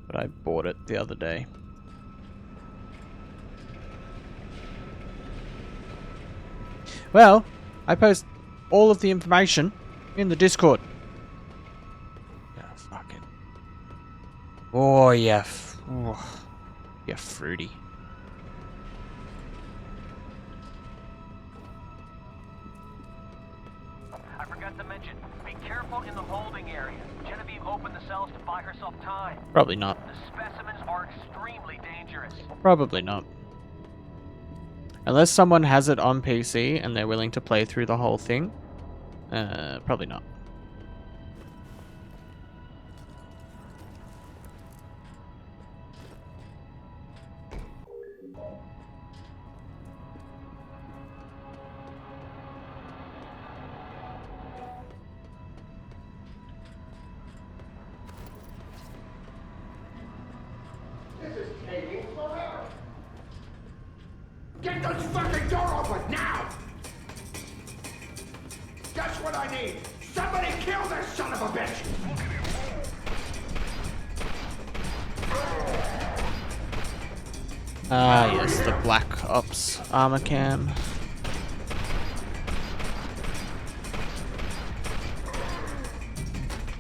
But I bought it the other day. Well, I post all of the information in the Discord. Yeah, fucking. Oh, yeah. Yeah, fruity. I forgot to mention, be careful in the holding area. Genevieve opened the cells to buy herself time. Probably not. The specimens are extremely dangerous. Probably not. Unless someone has it on PC and they're willing to play through the whole thing, probably not. Get this fucking door open now! That's what I need! Somebody kill this son of a bitch! Ah, yes, the Black Ops armor cam.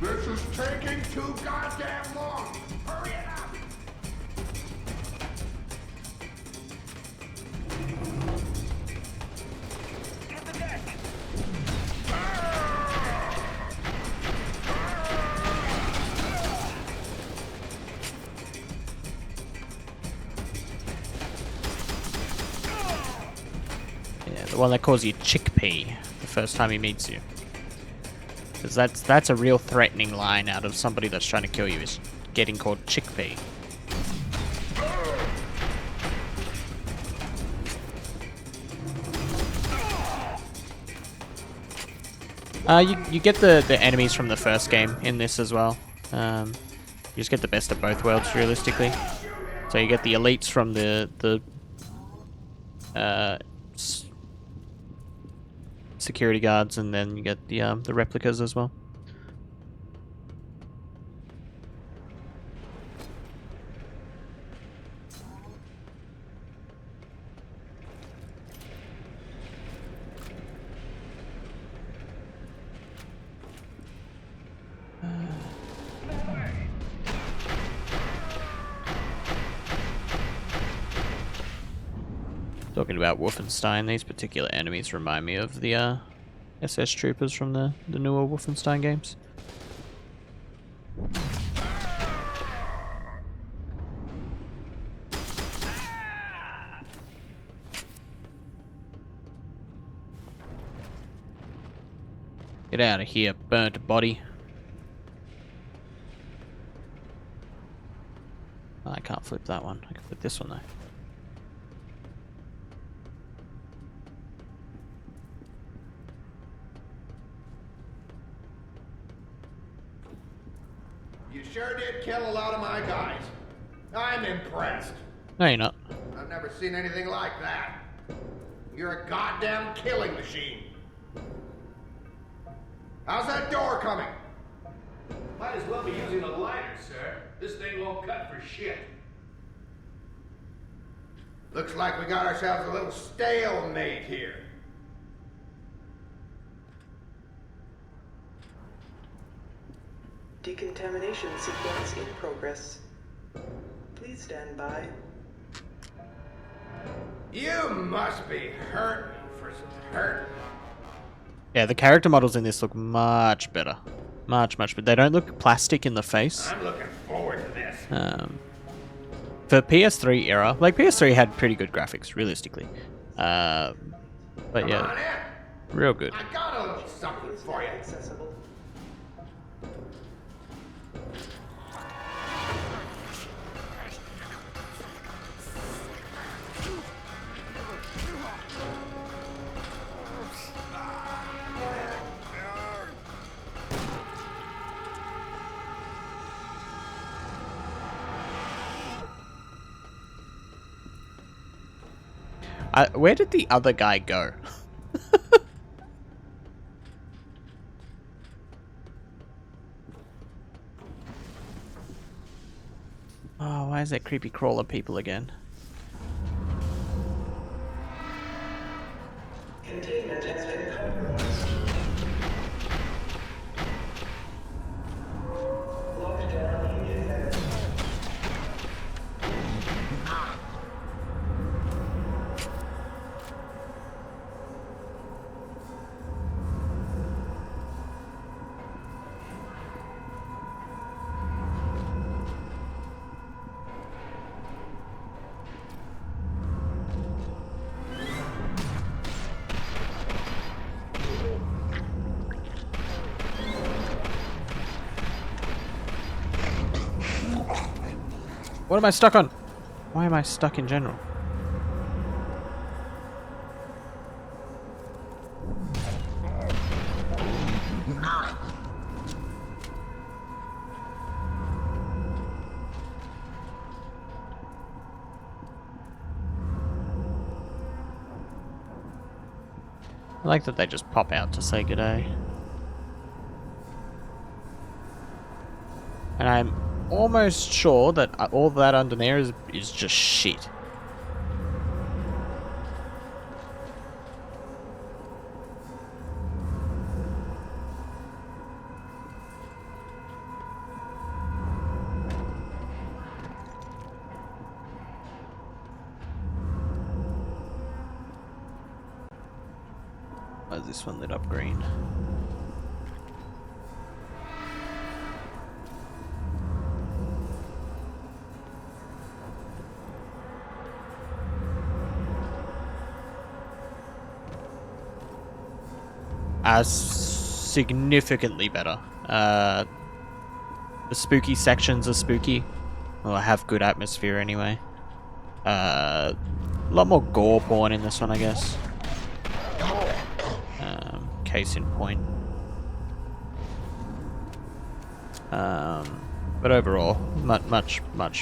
This is taking too goddamn long. Hurry it up. Hit the deck. Yeah, the one that calls you Chickpea the first time he meets you. Because that's a real threatening line out of somebody that's trying to kill you, is getting called Chickpea. You get the enemies from the first game in this as well. You just get the best of both worlds, realistically. So you get the elites from the security guards, and then you get the replicas as well. Talking about Wolfenstein, these particular enemies remind me of the SS troopers from the newer Wolfenstein games. Get out of here, burnt body. Oh, I can't flip that one. I can flip this one though. You sure did kill a lot of my guys. I'm impressed. No, you're not. I've never seen anything like that. You're a goddamn killing machine. How's that door coming? Might as well be using a lighter, sir. This thing won't cut for shit. Looks like we got ourselves a little stalemate here. Decontamination sequence in progress. Please stand by. You must be hurting for some hurt. Yeah, the character models in this look much better. Much better. They don't look plastic in the face. I'm looking forward to this. For PS3 era, like PS3 had pretty good graphics, realistically. But yeah, real good. I got a little something for you. Accessible. Where did the other guy go? Oh, why is that creepy crawler people again? Containment has been compromised. Lockdown in effect. What am I stuck on? Why am I stuck in general? I like that they just pop out to say g'day. And I'm almost sure that all that under there is just shit. Why is this one lit up green? Significantly better. The spooky sections are spooky. Well, have good atmosphere anyway. A lot more gore porn in this one, I guess. Case in point. But overall, much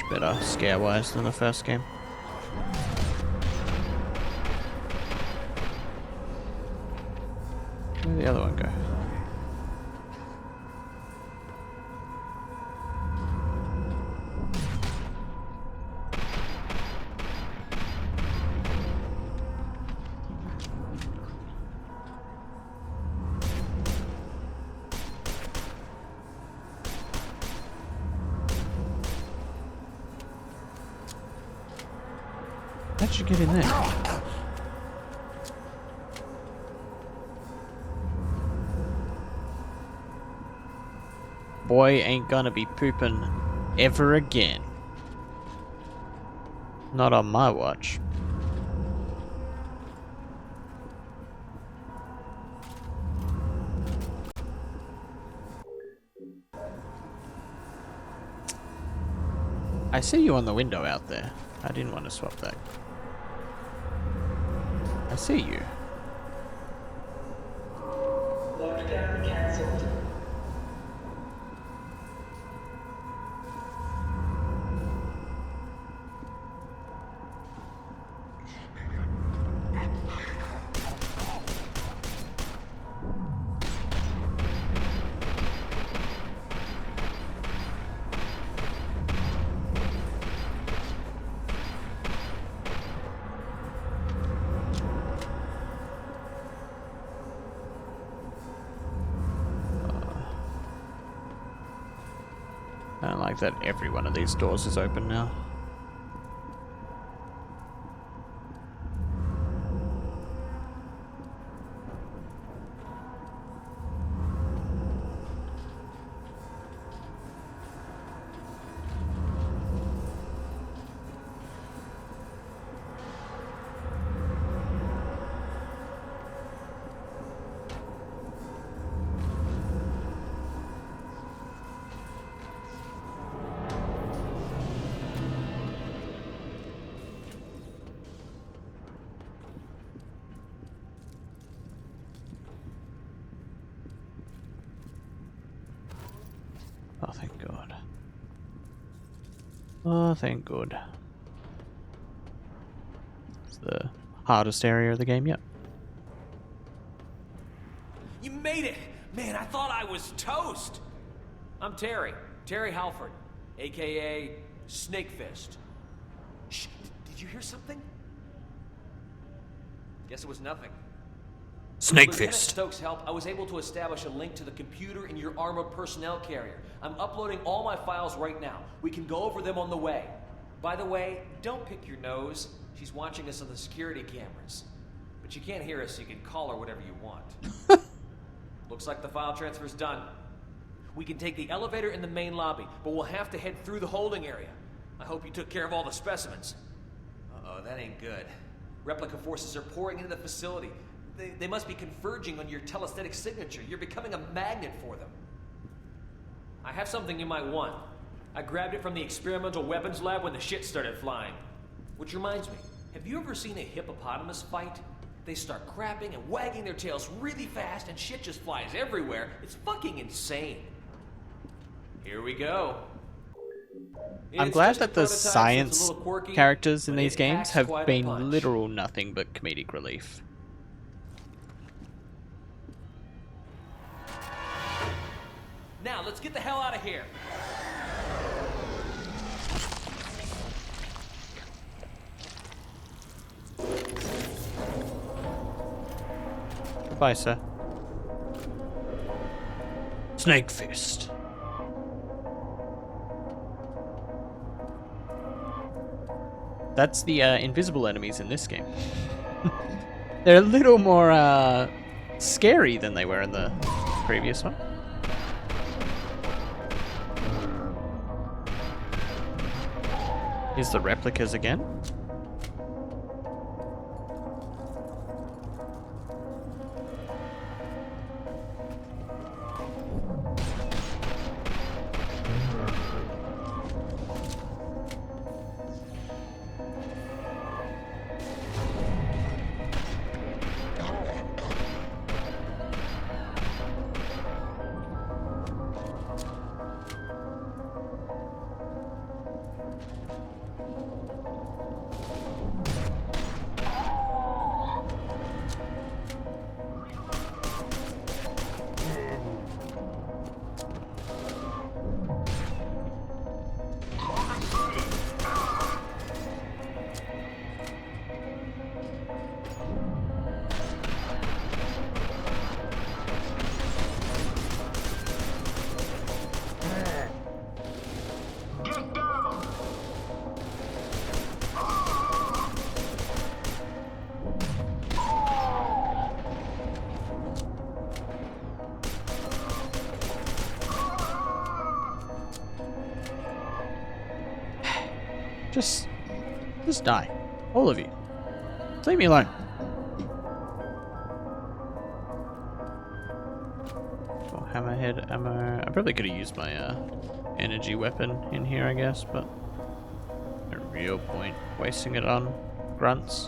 better scare-wise than the first game. Where'd the other one go? How'd you get in there? Boy ain't gonna be pooping ever again. Not on my watch. I see you on the window out there. I didn't want to swap that. I see you. Lockdown cancelled. I don't like that every one of these doors is open now. Oh, thank God. Oh, thank God. It's the hardest area of the game yet. You made it! Man, I thought I was toast! I'm Terry. Terry Halford, a.k.a. Snakefist. Shh, did you hear something? Guess it was nothing. With Lieutenant Stokes' help, I was able to establish a link to the computer in your armored personnel carrier. I'm uploading all my files right now. We can go over them on the way. By the way, don't pick your nose. She's watching us on the security cameras. But you can't hear us, so you can call her whatever you want. Looks like the file transfer's done. We can take the elevator in the main lobby, but we'll have to head through the holding area. I hope you took care of all the specimens. Uh-oh, that ain't good. Replica forces are pouring into the facility. They must be converging on your telesthetic signature. You're becoming a magnet for them. I have something you might want. I grabbed it from the experimental weapons lab when the shit started flying. Which reminds me, have you ever seen a hippopotamus fight? They start crapping and wagging their tails really fast and shit just flies everywhere. It's fucking insane. Here we go. I'm glad that the science characters in these games have been literal nothing but comedic relief. Now, let's get the hell out of here. Goodbye, sir. Snake Fist. That's the invisible enemies in this game. They're a little more scary than they were in the previous one. Here's the replicas again. Just die. All of you. Leave me alone. Oh, hammerhead ammo. I probably could have used my energy weapon in here, I guess, but no real point wasting it on grunts.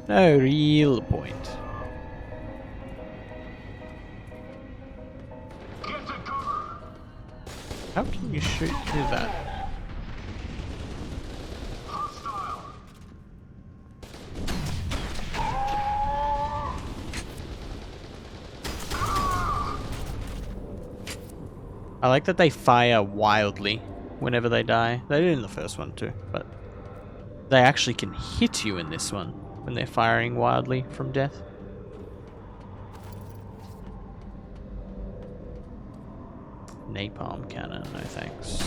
No real point. How can you shoot through that? I like that they fire wildly whenever they die. They did in the first one too, but they actually can hit you in this one when they're firing wildly from death. Napalm cannon, no thanks.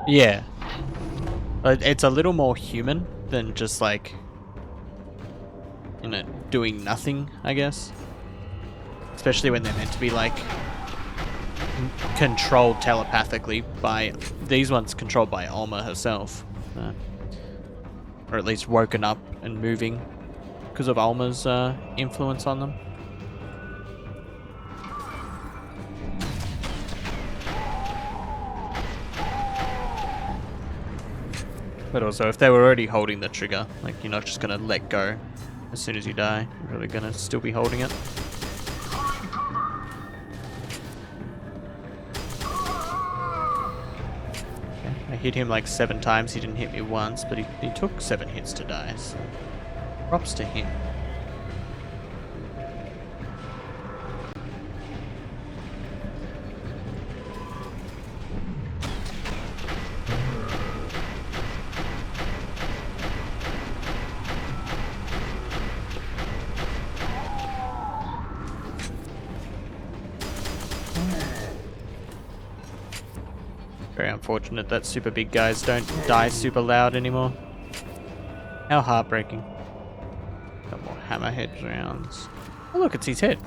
Yeah. It's a little more human than just like, you know, doing nothing, I guess. Especially when they're meant to be like controlled telepathically by, these ones controlled by Alma herself. Or at least woken up and moving because of Alma's influence on them. But also, if they were already holding the trigger, like, you're not just gonna let go as soon as you die. You're really gonna still be holding it. Okay, I hit him like 7 times. He didn't hit me once, but he took 7 hits to die. So props to him. Very unfortunate that super big guys don't die super loud anymore. How heartbreaking. Got more hammerhead rounds. Oh look, it's his head.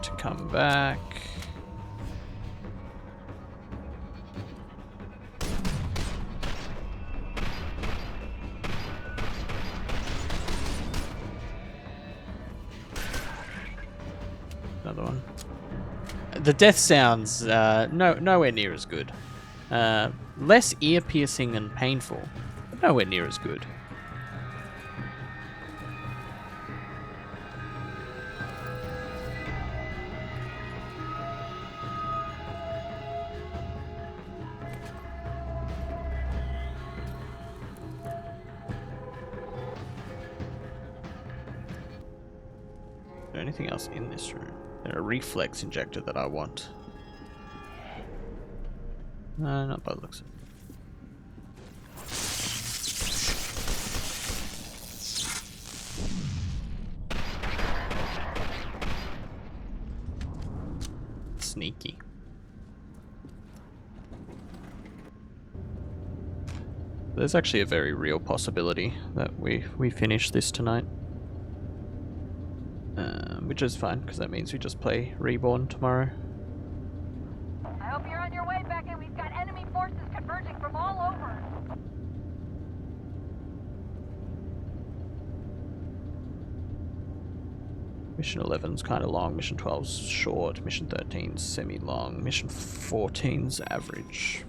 To come back. Another one. The death sounds nowhere near as good. Less ear-piercing and painful, but nowhere near as good. Is there anything else in this room? There's a reflex injector that I want. No, not by the looks of it. Sneaky. There's actually a very real possibility that we finish this tonight. Which is fine, because that means we just play Reborn tomorrow. I hope you're on your way, Beckett. We've got enemy forces converging from all over. Mission 11's kind of long, Mission 12's short, Mission 13's semi-long, Mission 14's average.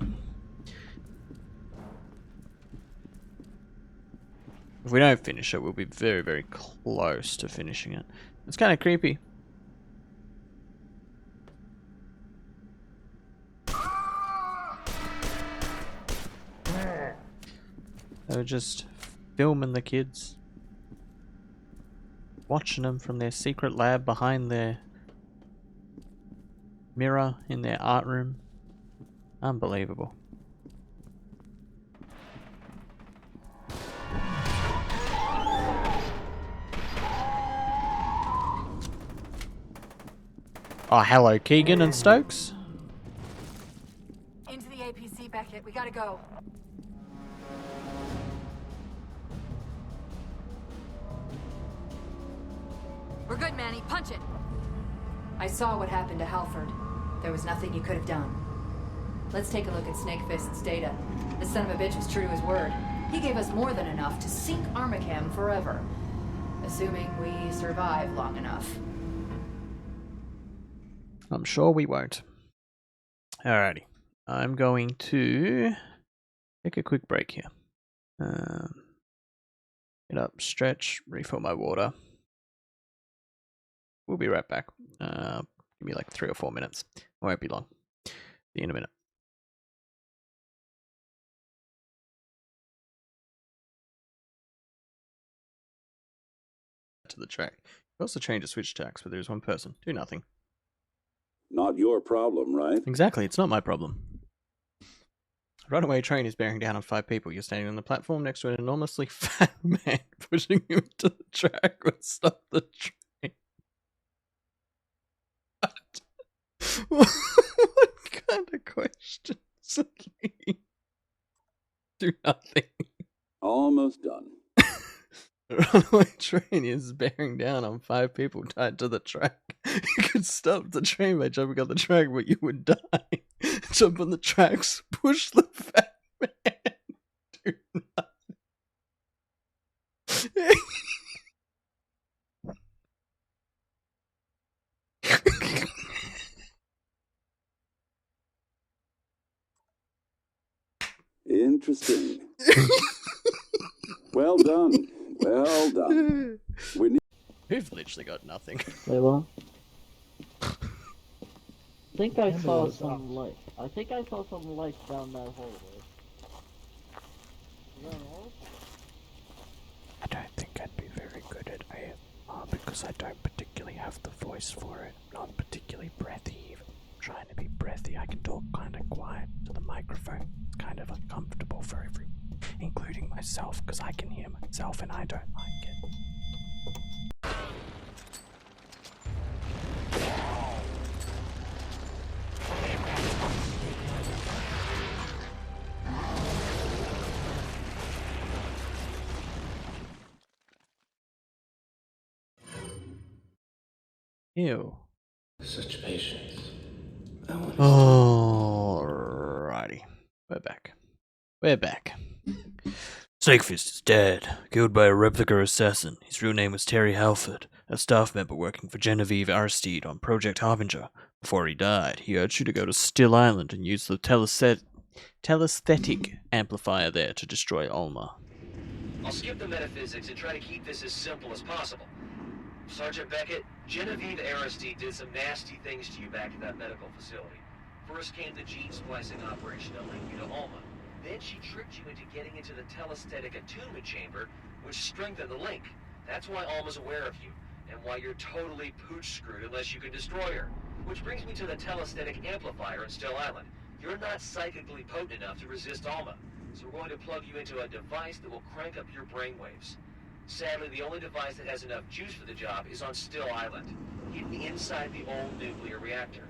If we don't finish it, we'll be very, very close to finishing it. It's kind of creepy. They're just filming the kids. Watching them from their secret lab behind their mirror in their art room. Unbelievable. Oh, hello, Keegan and Stokes. Into the APC, Beckett. We gotta go. We're good, Manny. Punch it. I saw what happened to Halford. There was nothing you could have done. Let's take a look at Snakefist's data. This son of a bitch was true to his word. He gave us more than enough to sink Armacam forever. Assuming we survive long enough. I'm sure we won't. Alrighty. I'm going to take a quick break here. Get up, stretch, refill my water. We'll be right back. Give me like 3 or 4 minutes. It won't be long. See you in a minute. To the track. You also change the switch tax, but there's one person. Do nothing. Not your problem, right? Exactly, it's not my problem. A runaway train is bearing down on 5 people. You're standing on the platform next to an enormously fat man. Pushing him into the track would stop the train. What kind of questions? Do nothing. Almost done. A runaway train is bearing down on 5 people tied to the track. You could stop the train by jumping on the track, but you would die. Jump on the tracks, push the fat man. Do nothing. Interesting. Well done. Well done. We've literally got nothing. Wait, what? I think I saw some light. I think I saw some light down that hallway. Is that all? I don't think I'd be very good at ASMR because I don't particularly have the voice for it. Not particularly breathy even. I'm trying to be breathy. I can talk kind of quiet to the microphone. It's kind of uncomfortable for everyone, including myself, because I can hear myself and I don't like it. Ew. Such patience. Alrighty. We're back. We're back. Snakefist is dead, killed by a replica assassin. His real name was Terry Halford, a staff member working for Genevieve Aristide on Project Harbinger. Before he died, he urged you to go to Still Island and use the telesthetic amplifier there to destroy Alma. I'll skip the metaphysics and try to keep this as simple as possible. Sergeant Beckett, Genevieve Aristide did some nasty things to you back at that medical facility. First came the gene splicing operation to link you to Alma. Then she tricked you into getting into the telesthetic attunement chamber, which strengthened the link. That's why Alma's aware of you, and why you're totally pooch screwed unless you can destroy her. Which brings me to the telesthetic amplifier in Still Island. You're not psychically potent enough to resist Alma, so we're going to plug you into a device that will crank up your brainwaves. Sadly, the only device that has enough juice for the job is on Still Island, hidden inside the old nuclear reactor.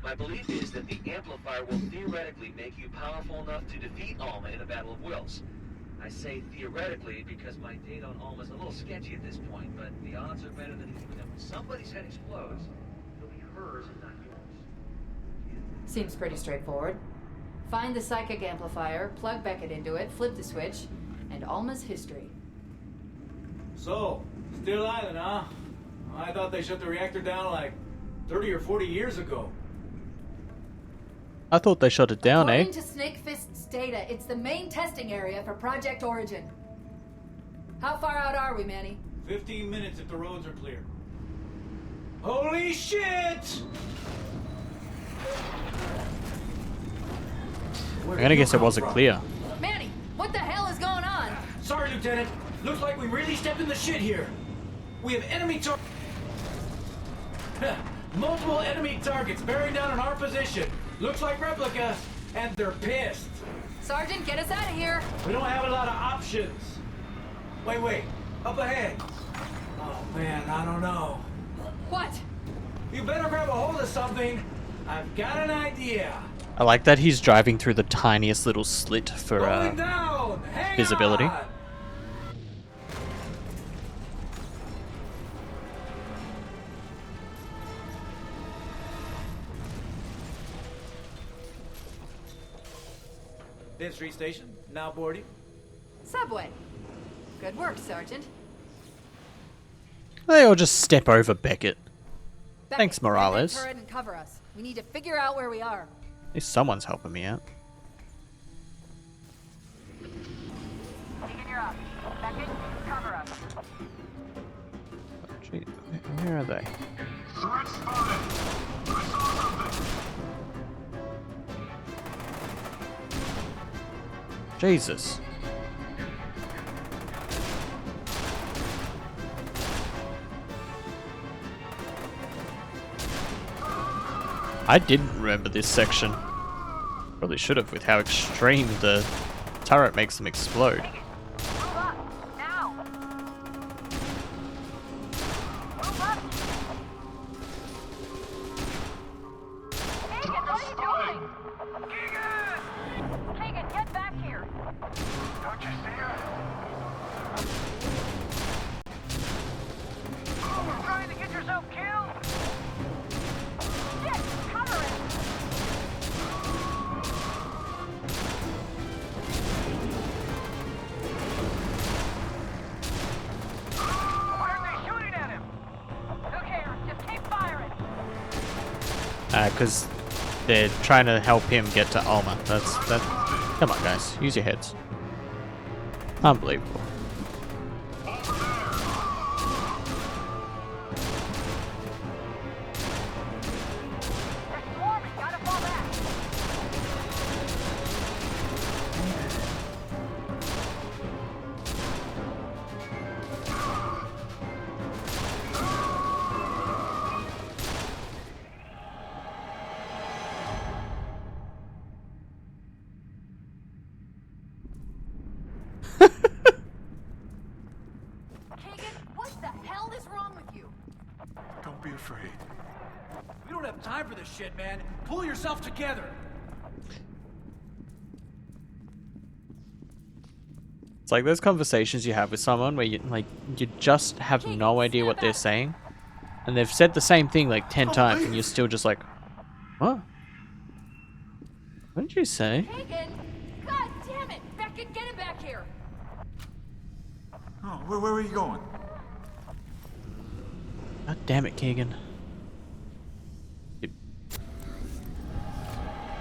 My belief is that the amplifier will theoretically make you powerful enough to defeat Alma in a battle of wills. I say theoretically because my data on Alma's a little sketchy at this point, but the odds are better than even. When somebody's head explodes, it'll be hers and not yours. Seems pretty straightforward. Find the psychic amplifier, plug Beckett into it, flip the switch, and Alma's history. So, Still Island, huh? I thought they shut the reactor down like 30 or 40 years ago. I thought they shut it down, According to Snake Fist's data, it's the main testing area for Project Origin. How far out are we, Manny? 15 minutes if the roads are clear. Holy shit! I'm gonna guess it wasn't clear. Manny, what the hell is going on? Sorry, Lieutenant. Looks like we really stepped in the shit here. We have enemy multiple enemy targets bearing down on our position. Looks like replicas, and they're pissed. Sergeant, get us out of here. We don't have a lot of options. Wait. Up ahead. Oh, man, I don't know. What? You better grab a hold of something. I've got an idea. I like that he's driving through the tiniest little slit for visibility. On. Fifth Street Station, now boarding. Subway. Good work, Sergeant. They all just step over Beckett. Beckett, Thanks, Morales. turret and cover us. We need to figure out where we are. At least someone's helping me out. Deacon, you're up. Beckett, cover us. Gee, where are they? Threat spotted. I saw something. Jesus. I didn't remember this section. Probably should have with how extreme the turret makes them explode. Move up, now. Move up. Keegan, what are you doing? Keegan, get back here. Don't you see her? You're trying to get yourself killed? Shit, cover it. Why aren't they shooting at him? Who cares? Just keep firing. Because they're trying to help him get to Alma. That's that. Come on, guys, use your heads. Unbelievable. They're swarming. Gotta fall back. Keegan, what the hell is wrong with you? Don't be afraid. We don't have time for this shit, man. Pull yourself together. It's like those conversations you have with someone where you just have no idea what they're saying, and they've said the same thing like 10 times, and you're still just like, what? What did you say? Keegan! God damn Damn it! Beckett, get him back here! Oh, where are you going? God damn it, Keegan.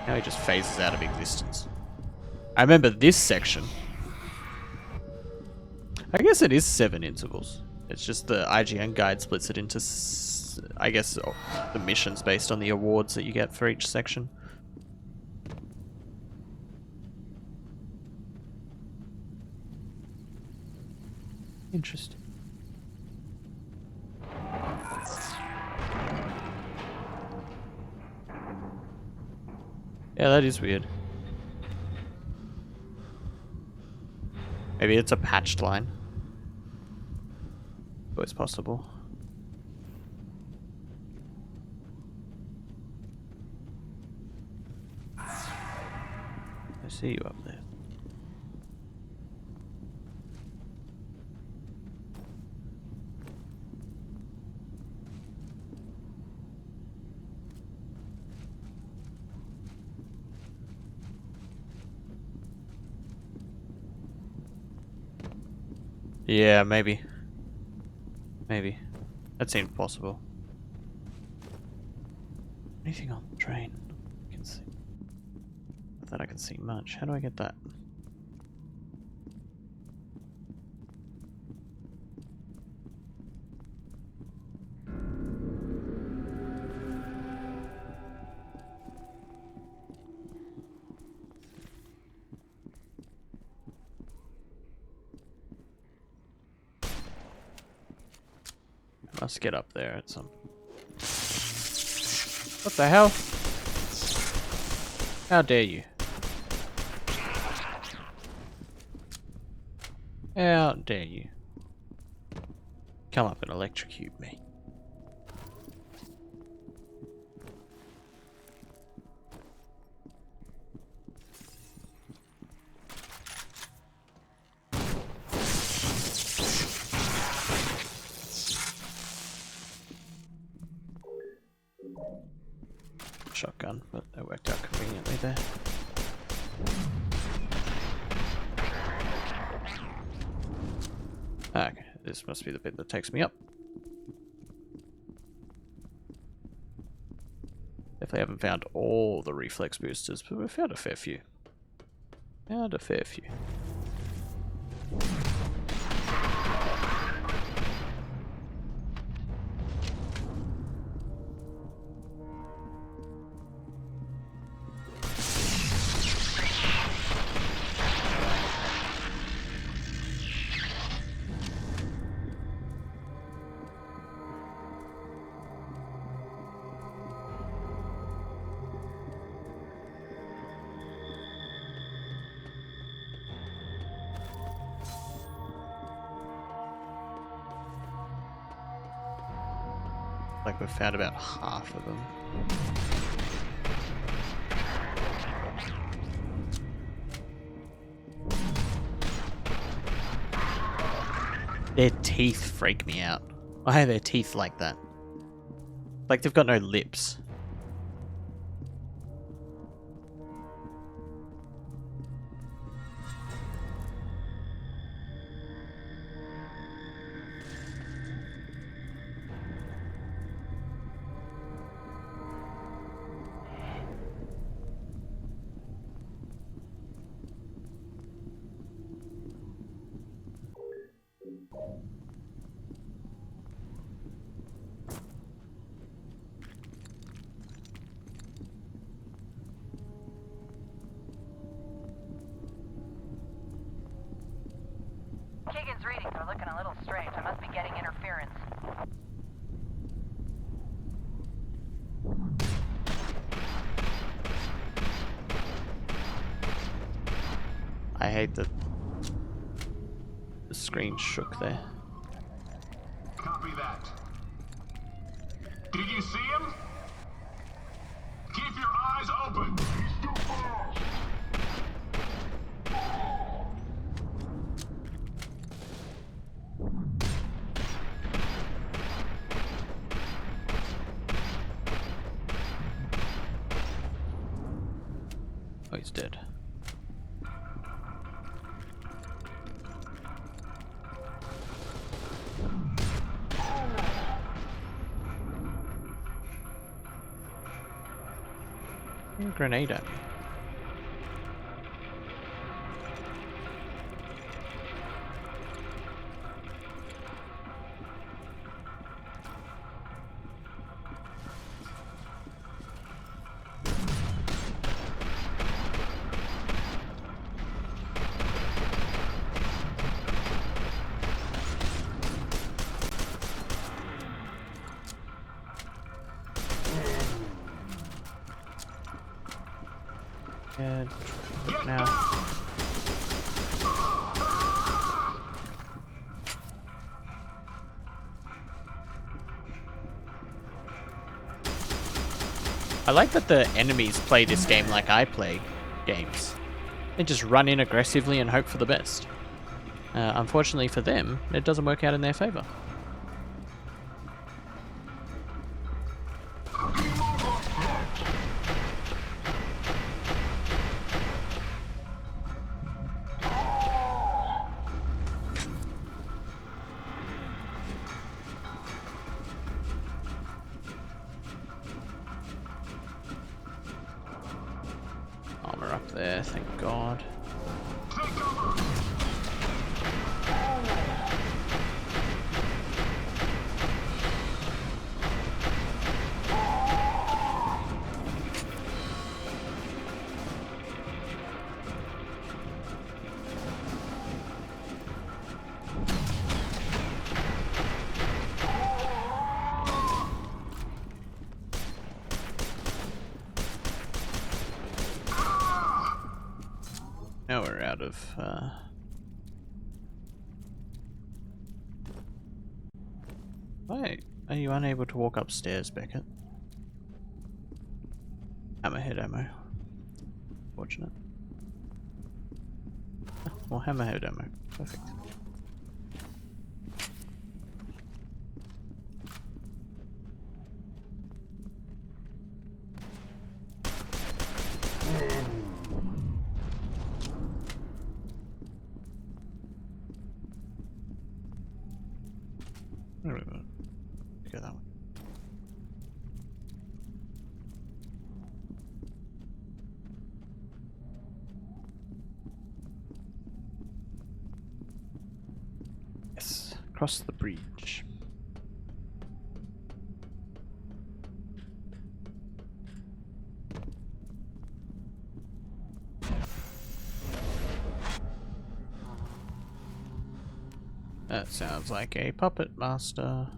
Now he just phases out of existence. I remember this section. I guess it is 7 intervals. It's just the IGN guide splits it into, I guess, the missions based on the awards that you get for each section. Interesting. Yeah, that is weird. Maybe it's a patched line. Always possible. I see you up there. Yeah, maybe. Maybe. That seemed possible. Anything on the train? I can see. Not that I can see much. How do I get that? Must get up there at some... What the hell? How dare you? How dare you? Come up and electrocute me. Shotgun, but that worked out conveniently there. Okay, this must be the bit that takes me up. Definitely haven't found all the reflex boosters, but we've found a fair few. Found a fair few. Like we've found about half of them. Their teeth freak me out. Why are their teeth like that? Like they've got no lips. Keegan's readings are looking a little strange. I must be getting interference. I hate that the screen shook there. Copy that. Did you see him? Keep your eyes open. He's too fast. Oh, he's dead. grenade at me? Good. Now. I like that the enemies play this game like I play games. They just run in aggressively and hope for the best. Unfortunately for them, it doesn't work out in their favor. Armor up there, thank God. Now we're out of, Wait, are you unable to walk upstairs, Beckett? Hammerhead ammo. Fortunate. More hammerhead ammo. Perfect. Go that way. Yes, across the bridge. That sounds like a puppet master.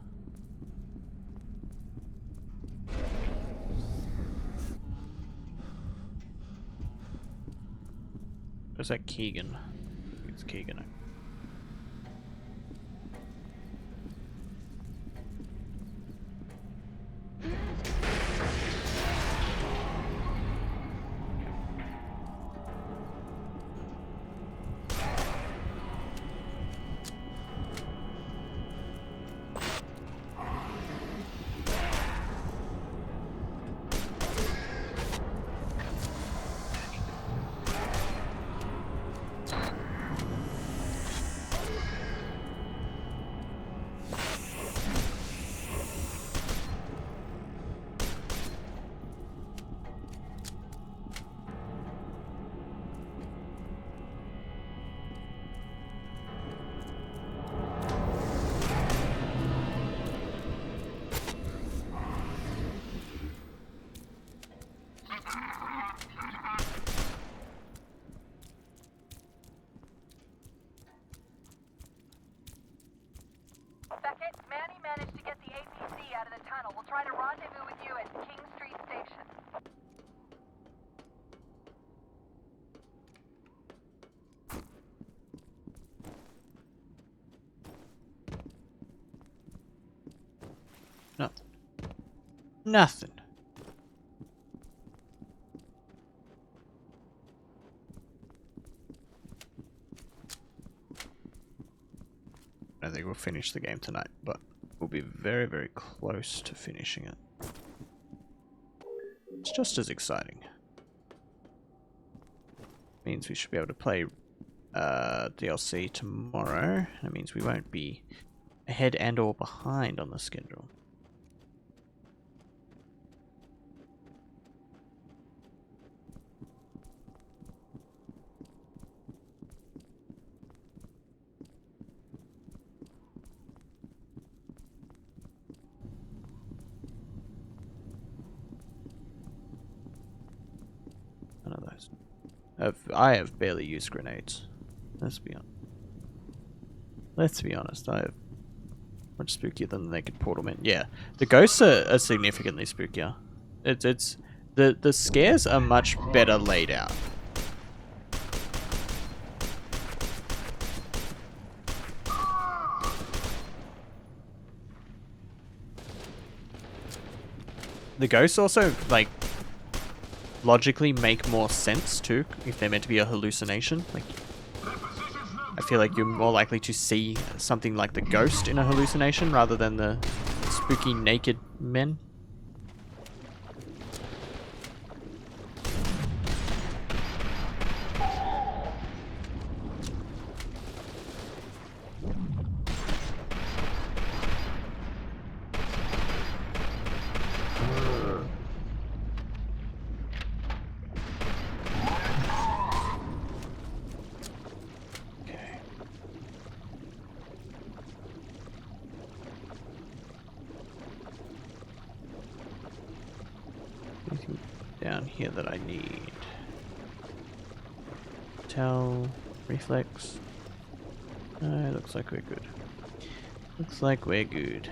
Or is that Keegan? I think it's Keegan. Beckett, Manny managed to get the APC out of the tunnel. We'll try to rendezvous with you at King Street Station. Nothing. Nothing. I think we'll finish the game tonight, but we'll be very, very close to finishing it. It's just as exciting. Means we should be able to play DLC tomorrow. That means we won't be ahead and or behind on the schedule. I have barely used grenades. Let's be honest. I have much spookier than the naked portalmen. Yeah, the ghosts are significantly spookier. It's the scares are much better laid out. The ghosts also, like, logically make more sense too if they're meant to be a hallucination. Like, I feel like you're more likely to see something like the ghost in a hallucination rather than the spooky naked men. Down here that I need. Tell, reflex. Looks like we're good. Looks like we're good.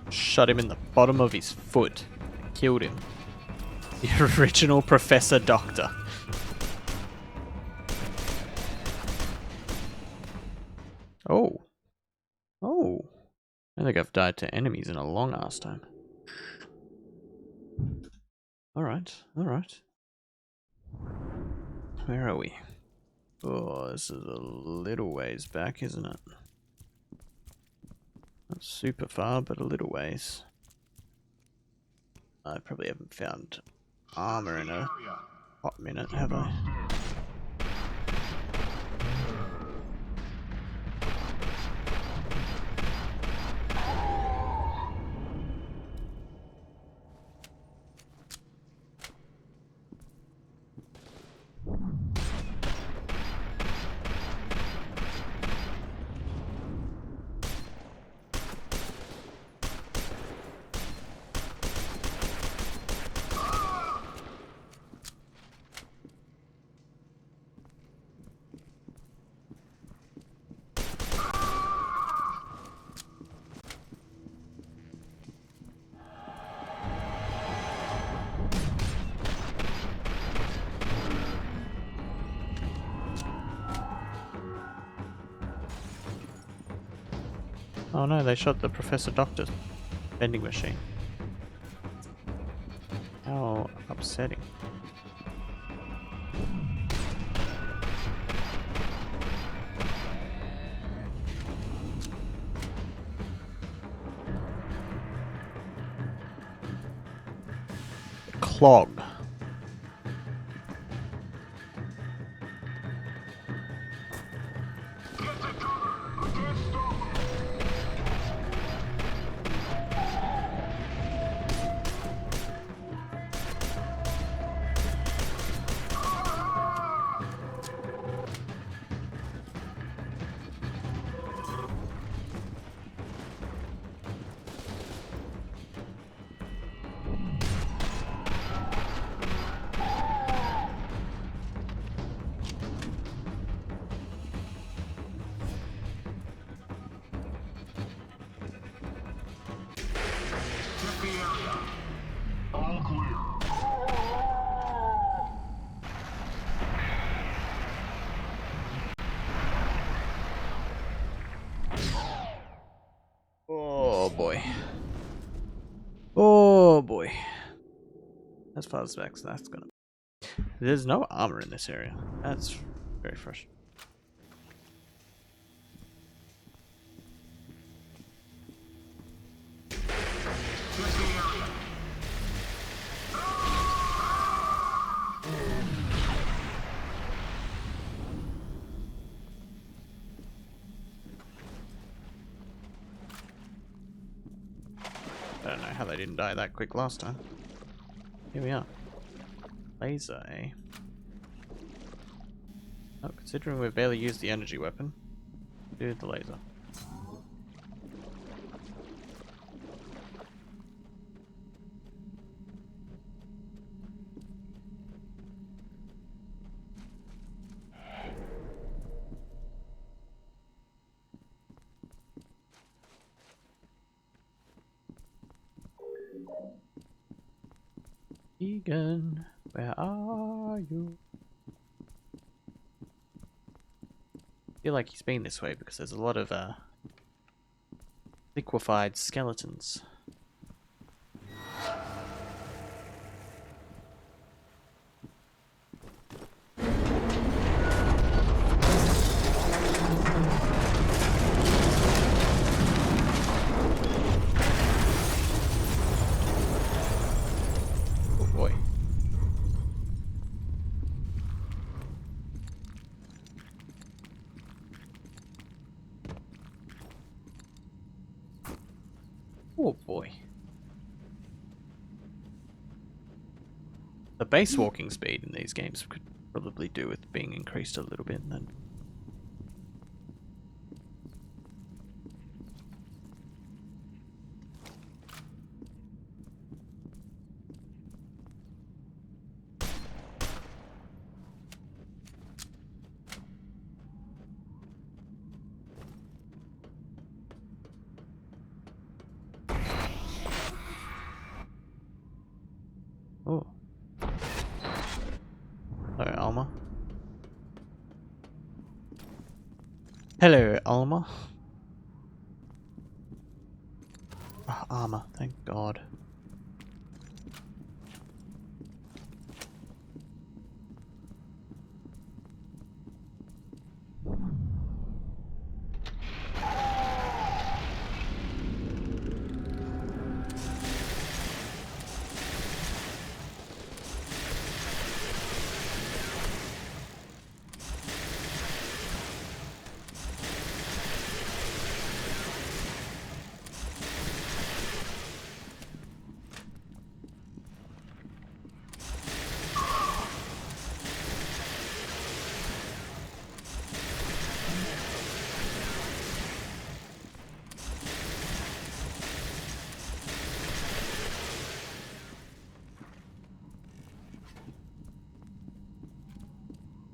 Shot him in the bottom of his foot. Killed him. The original Professor Doctor. Oh. Oh. I think I've died to enemies in a long ass time. Alright, alright. Where are we? Oh, this is a little ways back, isn't it? Not super far, but a little ways. I probably haven't found armor in a hot minute, have I? Oh no, they shot the Professor Doctor vending machine. How upsetting. Clog. boy. As far as specs, that's gonna. There's no armor in this area. That's very frustrating. I don't know how they didn't die that quick last time. Here we are. Laser, eh? Oh, considering we've barely used the energy weapon, do the laser. Egan, where are you? I feel like he's been this way because there's a lot of liquefied skeletons. Oh boy. Oh boy. The base walking speed in these games could probably do with being increased a little bit then. Oh. Hello, Alma. Hello, Alma. Oh, armor, thank God.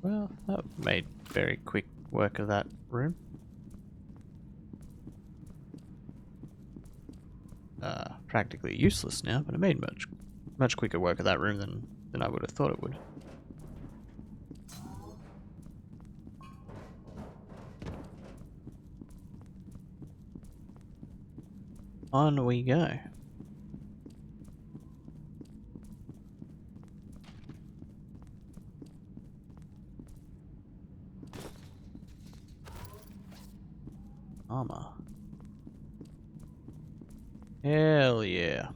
Well, that made very quick work of that room. Practically useless now, but it made much quicker work of that room than I would have thought it would. On we go. Armor. Hell yeah.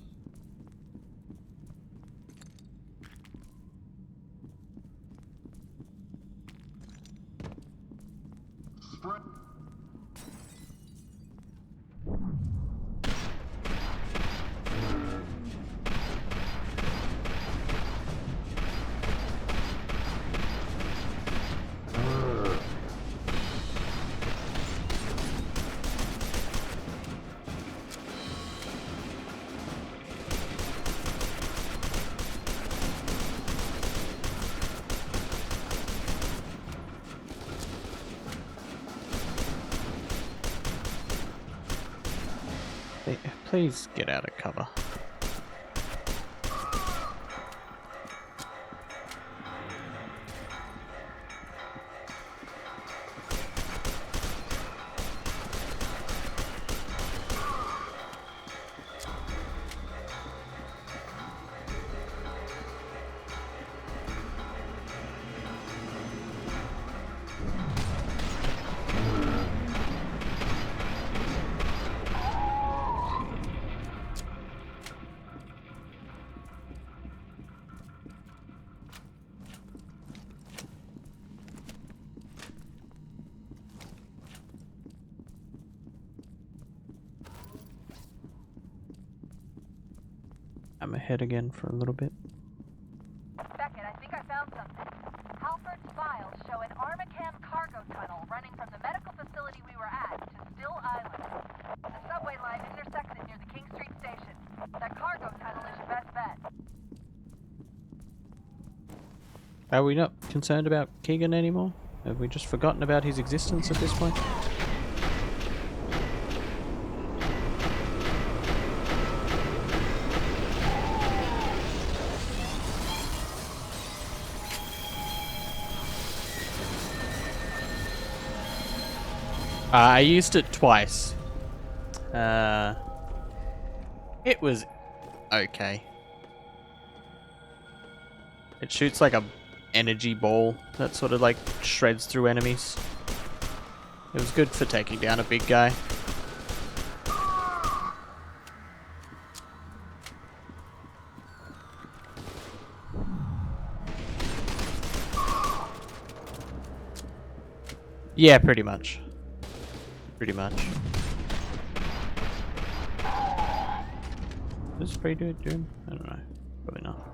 Please get out of cover. I'm ahead again for a little bit. Beckett, I think I found something. Halford's files show an Armacam cargo tunnel running from the medical facility we were at to Still Island. The subway line intersects it near the King Street station. That cargo tunnel is your best bet. Are we not concerned about Keegan anymore? Have we just forgotten about his existence at this point? I used it twice. It was okay. It shoots like a energy ball that sort of like shreds through enemies. It was good for taking down a big guy. Yeah, pretty much. Pretty much. Does spray do it, doing? I don't know. Probably not.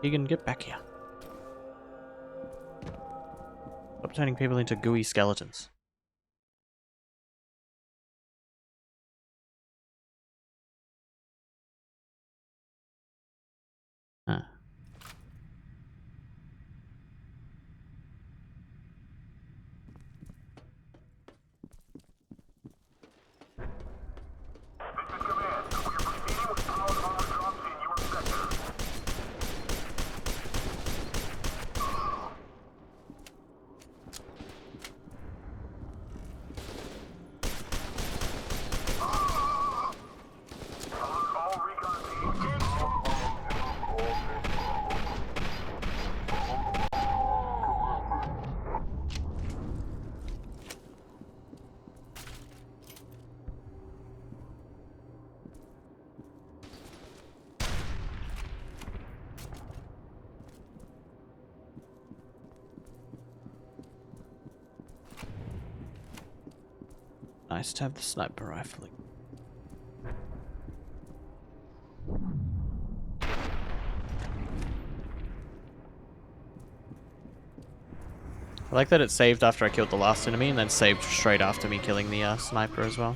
Keegan, get back here. Stop turning people into gooey skeletons. Huh. Nice to have the sniper rifle. I like that it saved after I killed the last enemy and then saved straight after me killing the sniper as well.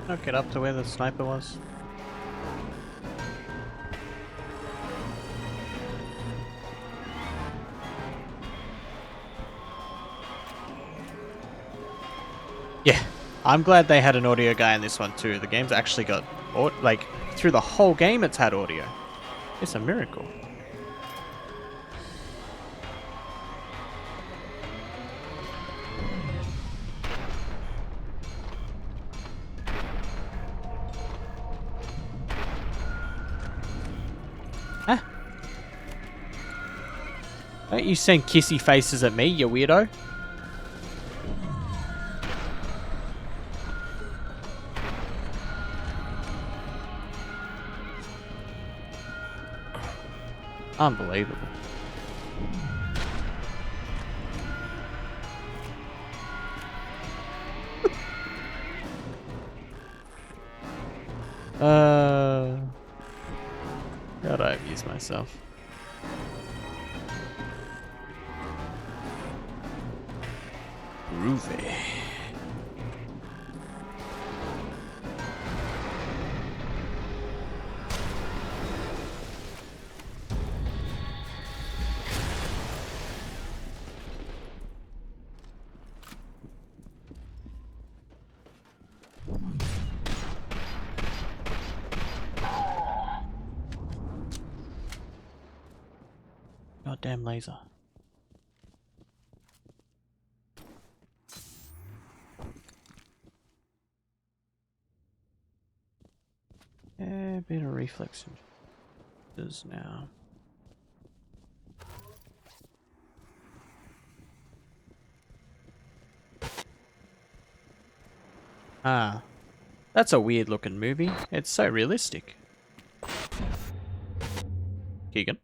I'll get up to where the sniper was. Yeah, I'm glad they had an audio guy in this one too. The game's actually got, like, through the whole game it's had audio. It's a miracle. Don't you send kissy faces at me, you weirdo. Unbelievable. Gotta abuse myself. Groovy. Goddamn laser. A bit of reflex does now. Ah, that's a weird looking movie. It's so realistic. Keegan.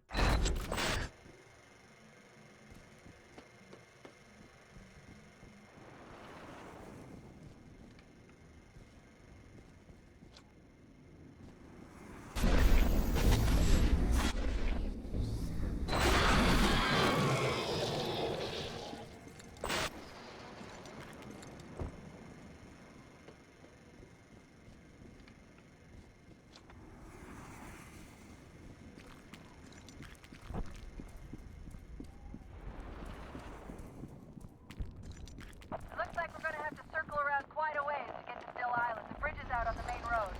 Looks like we're gonna have to circle around quite a ways to get to Still Island. The bridge is out on the main road.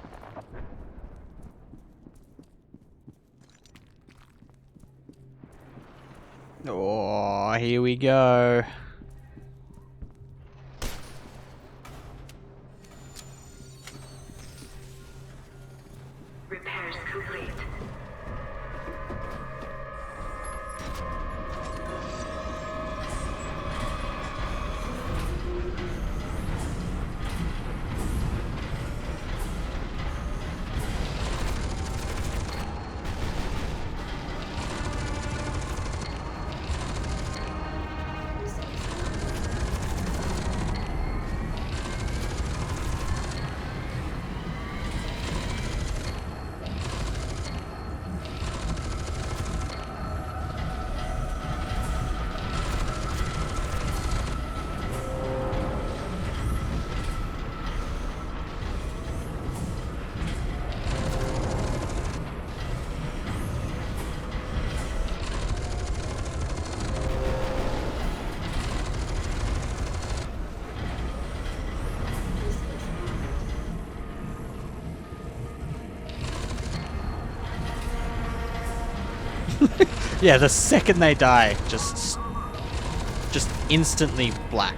Oh, here we go. Repairs complete. Yeah, the second they die, just instantly black.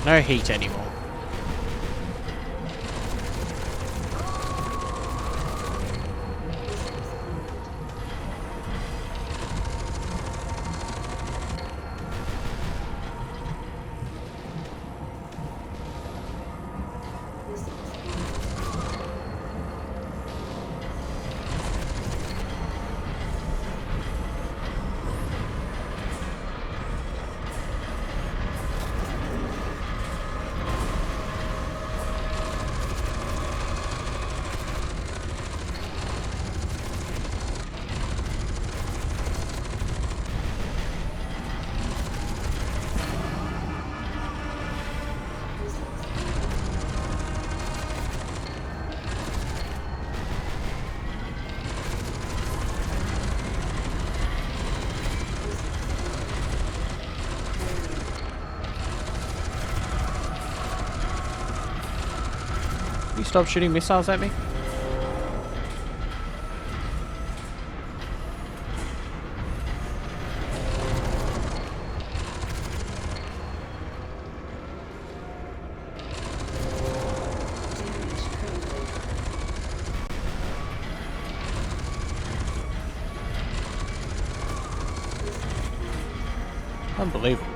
No heat anymore. You stop shooting missiles at me? Unbelievable.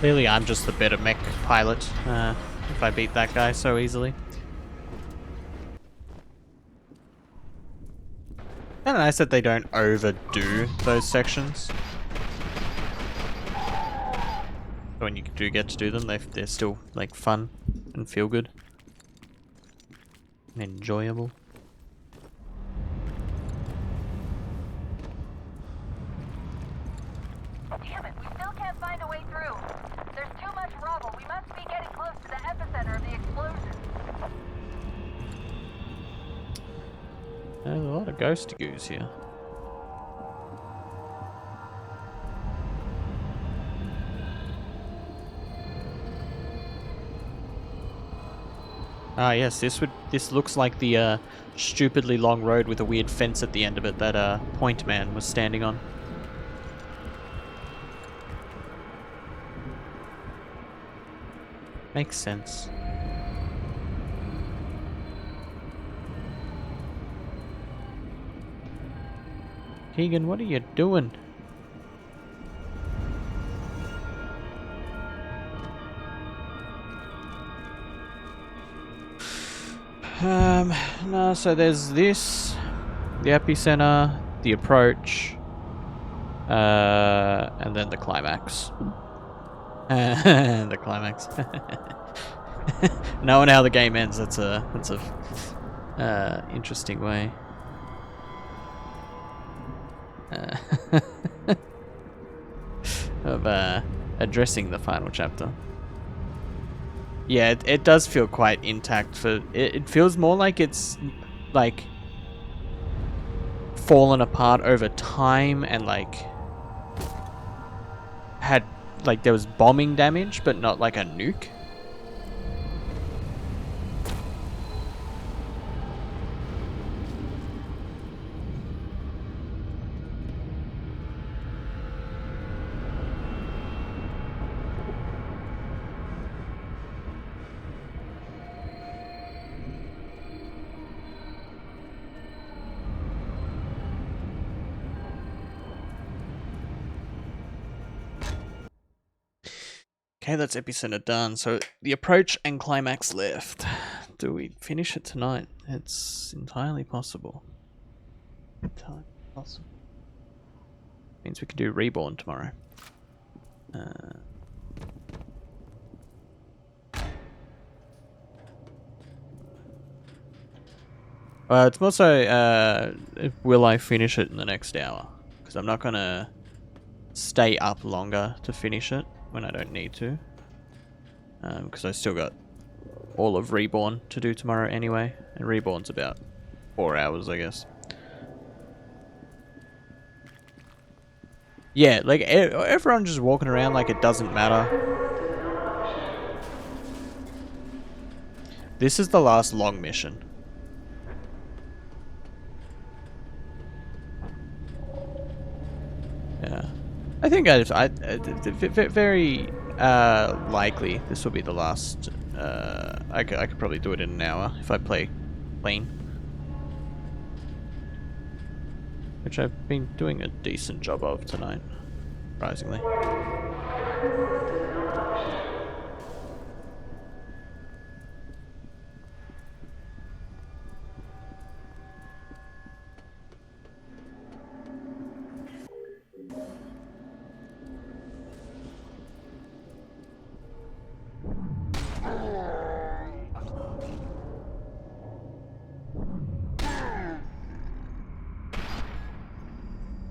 Clearly I'm just the better mech pilot, if I beat that guy so easily. Kinda nice that they don't overdo those sections. When you do get to do them, they're still like fun and feel good and enjoyable. Damn it, we still can't find a way through. There's too much rubble. We must be getting close to the epicenter of the explosion. There's a lot of ghost goos here. Ah yes, this looks like the stupidly long road with a weird fence at the end of it that Point Man was standing on. Makes sense. Keegan, what are you doing? No, so there's this, the epicenter, the approach, and then the climax. The climax. Knowing how the game ends, that's a interesting way. Of addressing the final chapter. Yeah, it does feel quite intact. It feels more like it's like fallen apart over time and like had like there was bombing damage, but not like a nuke. Okay, that's epicenter done. So the approach and climax left. Do we finish it tonight? It's entirely possible. Entirely possible. Means we can do Reborn tomorrow. It's more so, will I finish it in the next hour? Because I'm not gonna stay up longer to finish it when I don't need to. Because I still got all of Reborn to do tomorrow anyway. And Reborn's about 4 hours, I guess. Yeah, like everyone just walking around like it doesn't matter. This is the last long mission. Yeah, I think very likely this will be the last. I could probably do it in an hour if I play clean, which I've been doing a decent job of tonight, surprisingly.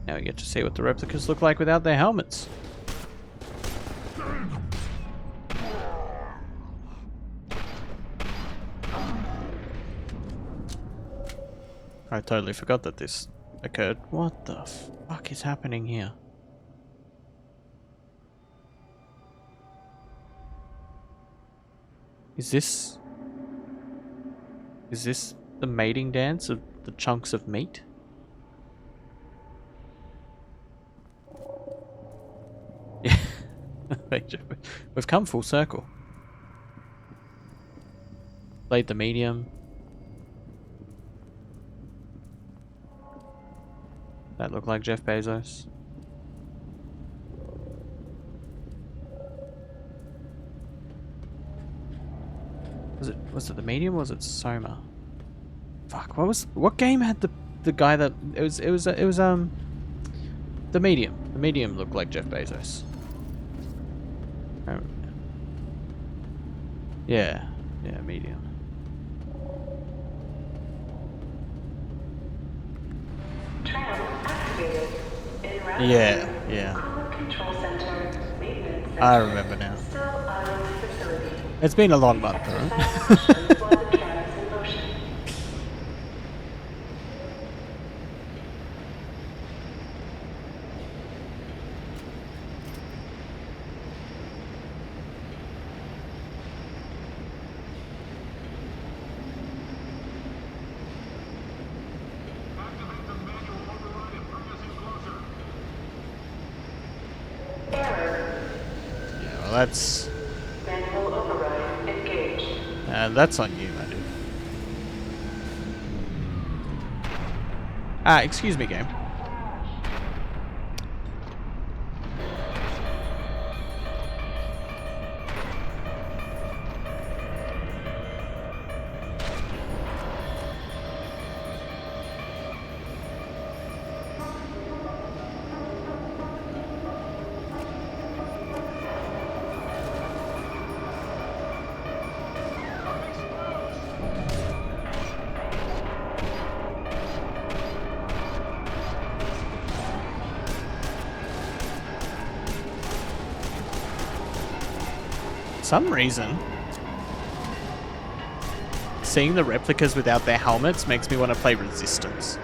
Now we get to see what the replicas look like without their helmets. I totally forgot that this occurred. What the fuck is happening here? Is this the mating dance of the chunks of meat? Yeah. We've come full circle. Played the medium. That looked like Jeff Bezos. Was it the medium or was it Soma? Fuck, what game had the guy that it was the medium. The medium looked like Jeff Bezos. Yeah, medium. Yeah. I remember now. It's been a long month, right? That's... Manual override engaged. That's on you, my dude. Excuse me, game. Some reason, seeing the replicas without their helmets makes me want to play Resistance.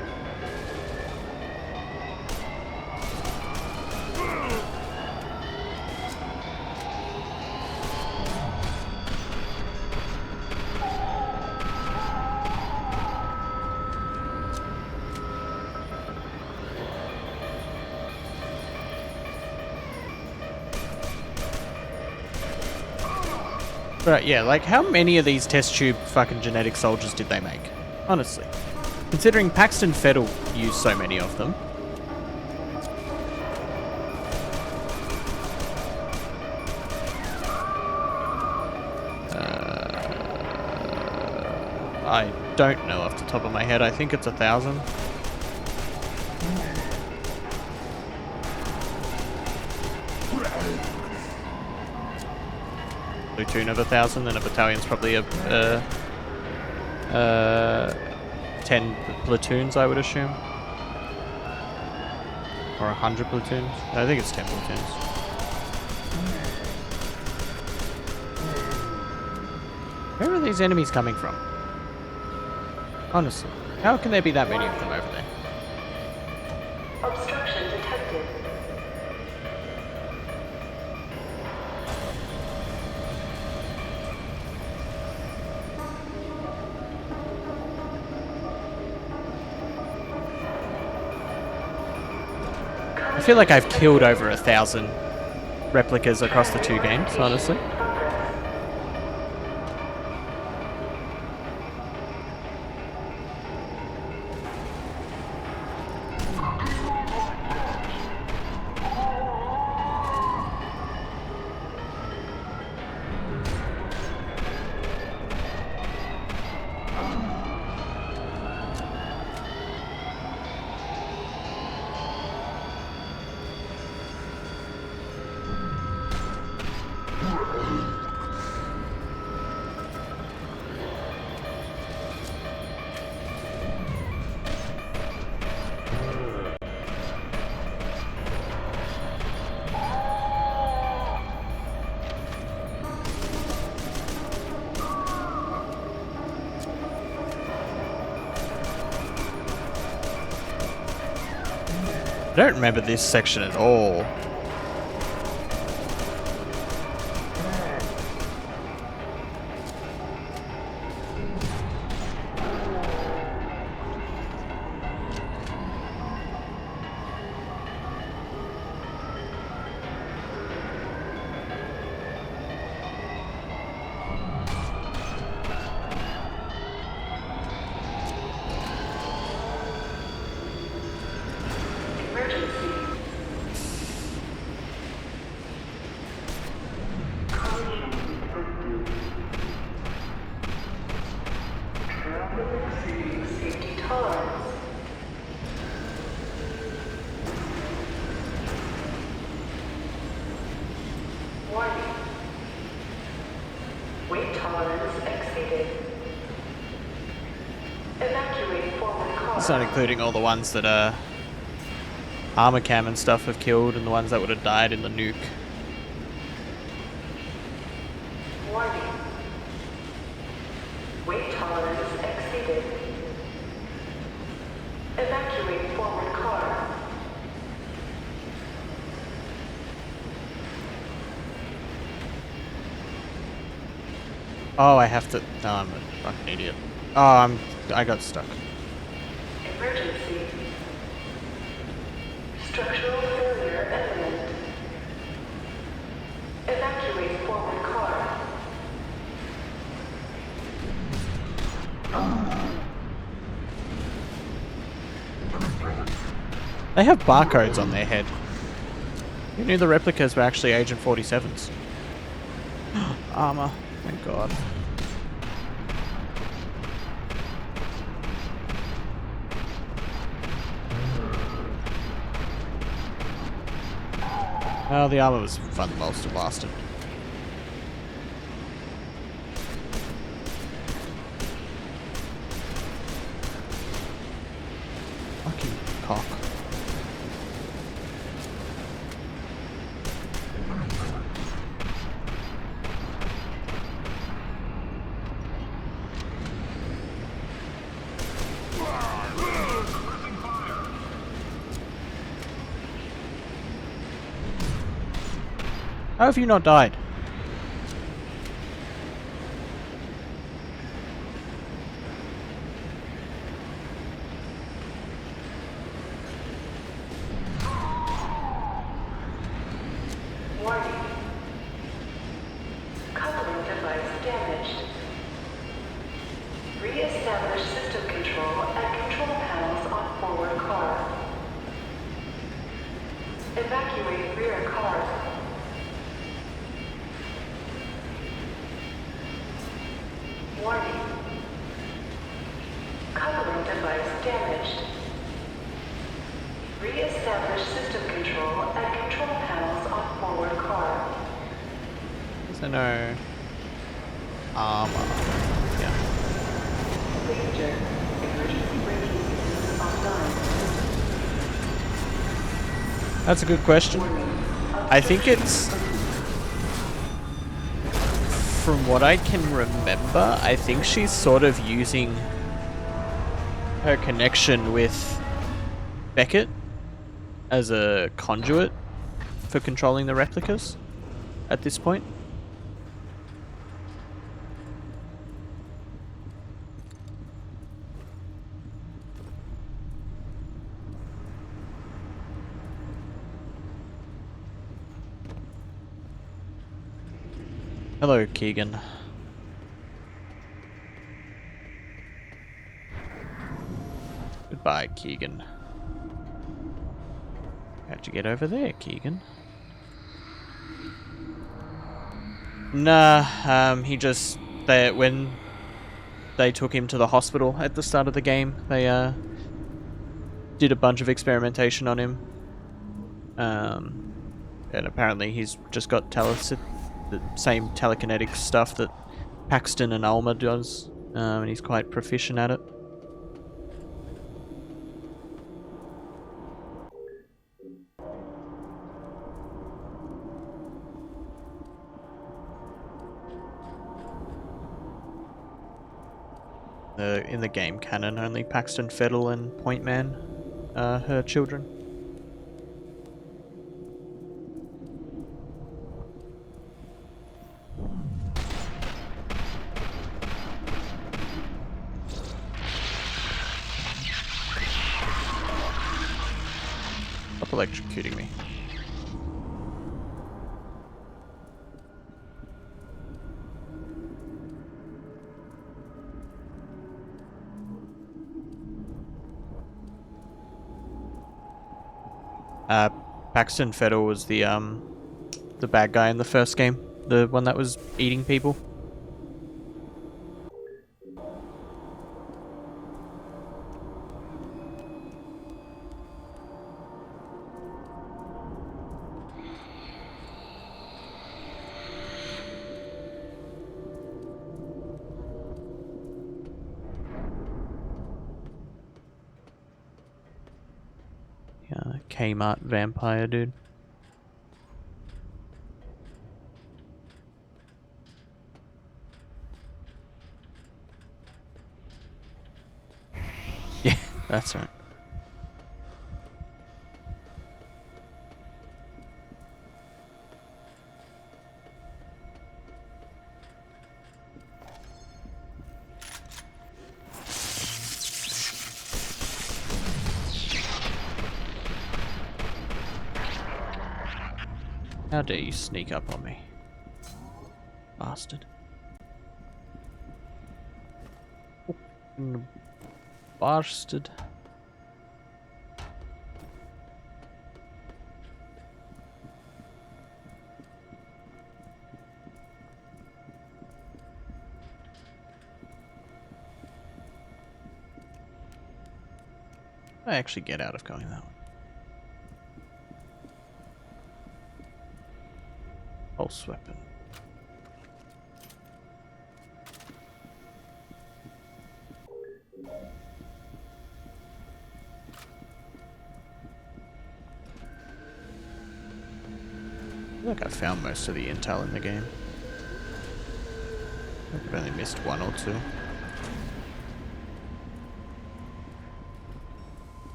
But yeah, like how many of these test tube fucking genetic soldiers did they make? Honestly. Considering Paxton Fettel used so many of them. I don't know off the top of my head. I think it's 1,000. Platoon of 1,000, then a battalion's probably 10 platoons, I would assume. Or 100 platoons. I think it's 10 platoons. Where are these enemies coming from? Honestly, how can there be that many of them over there? Obstruction detected. I feel like I've killed over 1,000 replicas across the two games, honestly. I don't remember this section at all. tolerance. Warning. Weight tolerance exceeded. Evacuating forward car. It's not including all the ones that armor cam and stuff have killed, and the ones that would have died in the nuke. Warning. Weight tolerance exceeded. Evacuate forward car. Oh, I have to. No, I'm a fucking idiot. Oh, I got stuck. Emergency. Structural failure imminent. Evacuate forward car. They have barcodes on their head. Who knew the replicas were actually Agent 47s? Armor. Thank God. Well, the armor was fun whilst it lasted. Fucking cock. How have you not died? Warning. Coupling device damaged. Re-establish system control at control panels on forward car. Evacuate rear car. Warning. Coupling device damaged. Re-establish system control at control panels on forward car. There's no armor. Yeah. Danger. Emergency braking systems offline. That's a good question. I think it's... From what I can remember, I think she's sort of using her connection with Beckett as a conduit for controlling the replicas at this point. Hello, Keegan. Goodbye, Keegan. How'd you get over there, Keegan? Nah, he just... when they took him to the hospital at the start of the game, they, did a bunch of experimentation on him. And apparently he's just got the same telekinetic stuff that Paxton and Alma does, and he's quite proficient at it. In the game canon, only Paxton, Fettel, and Point Man are her children. Stop electrocuting me. Paxton Fettel was the bad guy in the first game, the one that was eating people. Kmart vampire dude. Yeah, that's right. How dare you sneak up on me, bastard. Bastard. I actually get out of going that way. Pulse weapon. I feel like I found most of the intel in the game. I think I've only missed one or two.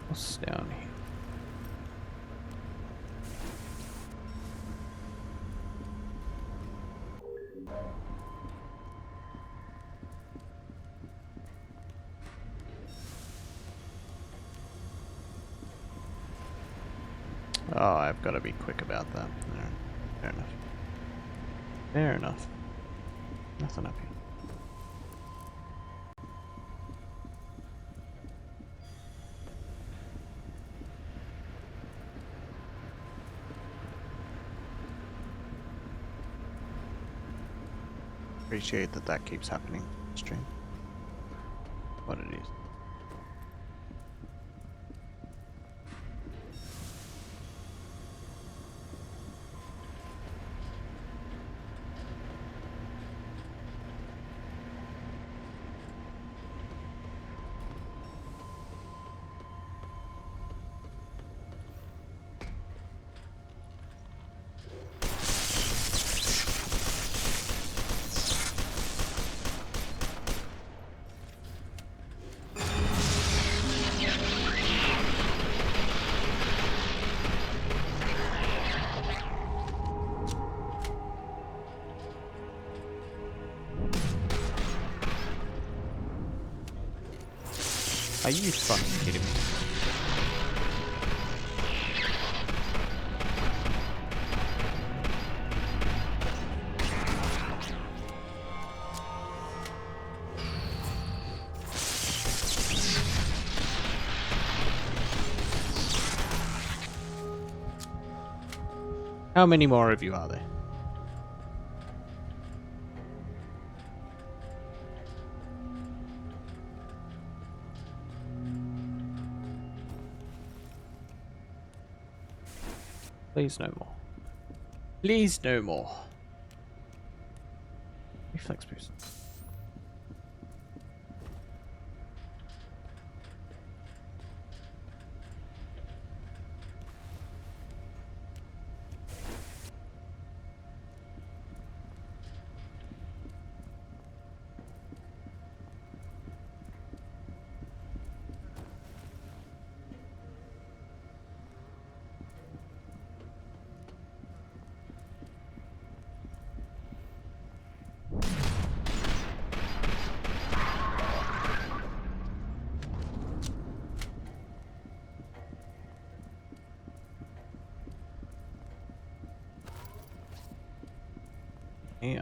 What's down here? Oh, I've got to be quick about that. No, fair enough. Fair enough. Nothing up here. Appreciate that that keeps happening on stream. What it is. Are you fucking kidding me? How many more of you are there? Please no more. Please no more. Reflex boost.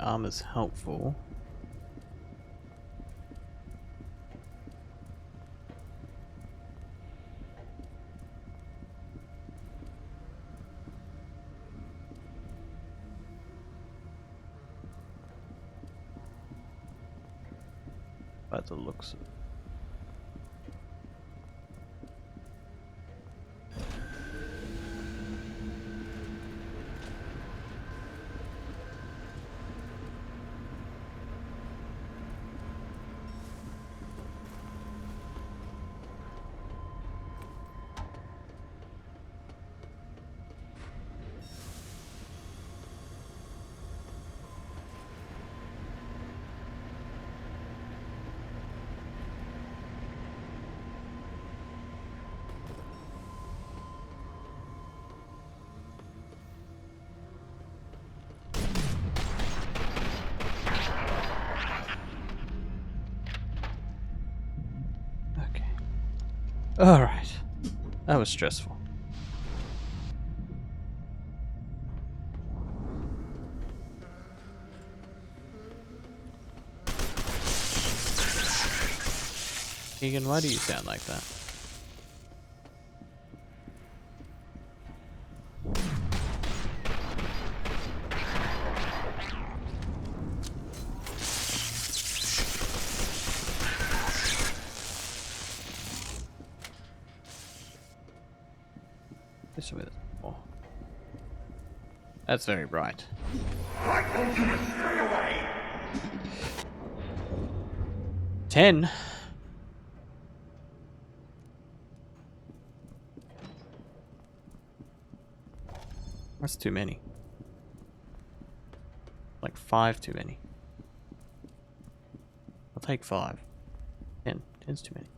Armor's helpful. by the looks of it. Alright. That was stressful. Keegan, why do you sound like that? This way. Oh. That's very bright. I told you to stay away! 10. That's too many. Like 5 too many. I'll take 5. 10. 10's too many.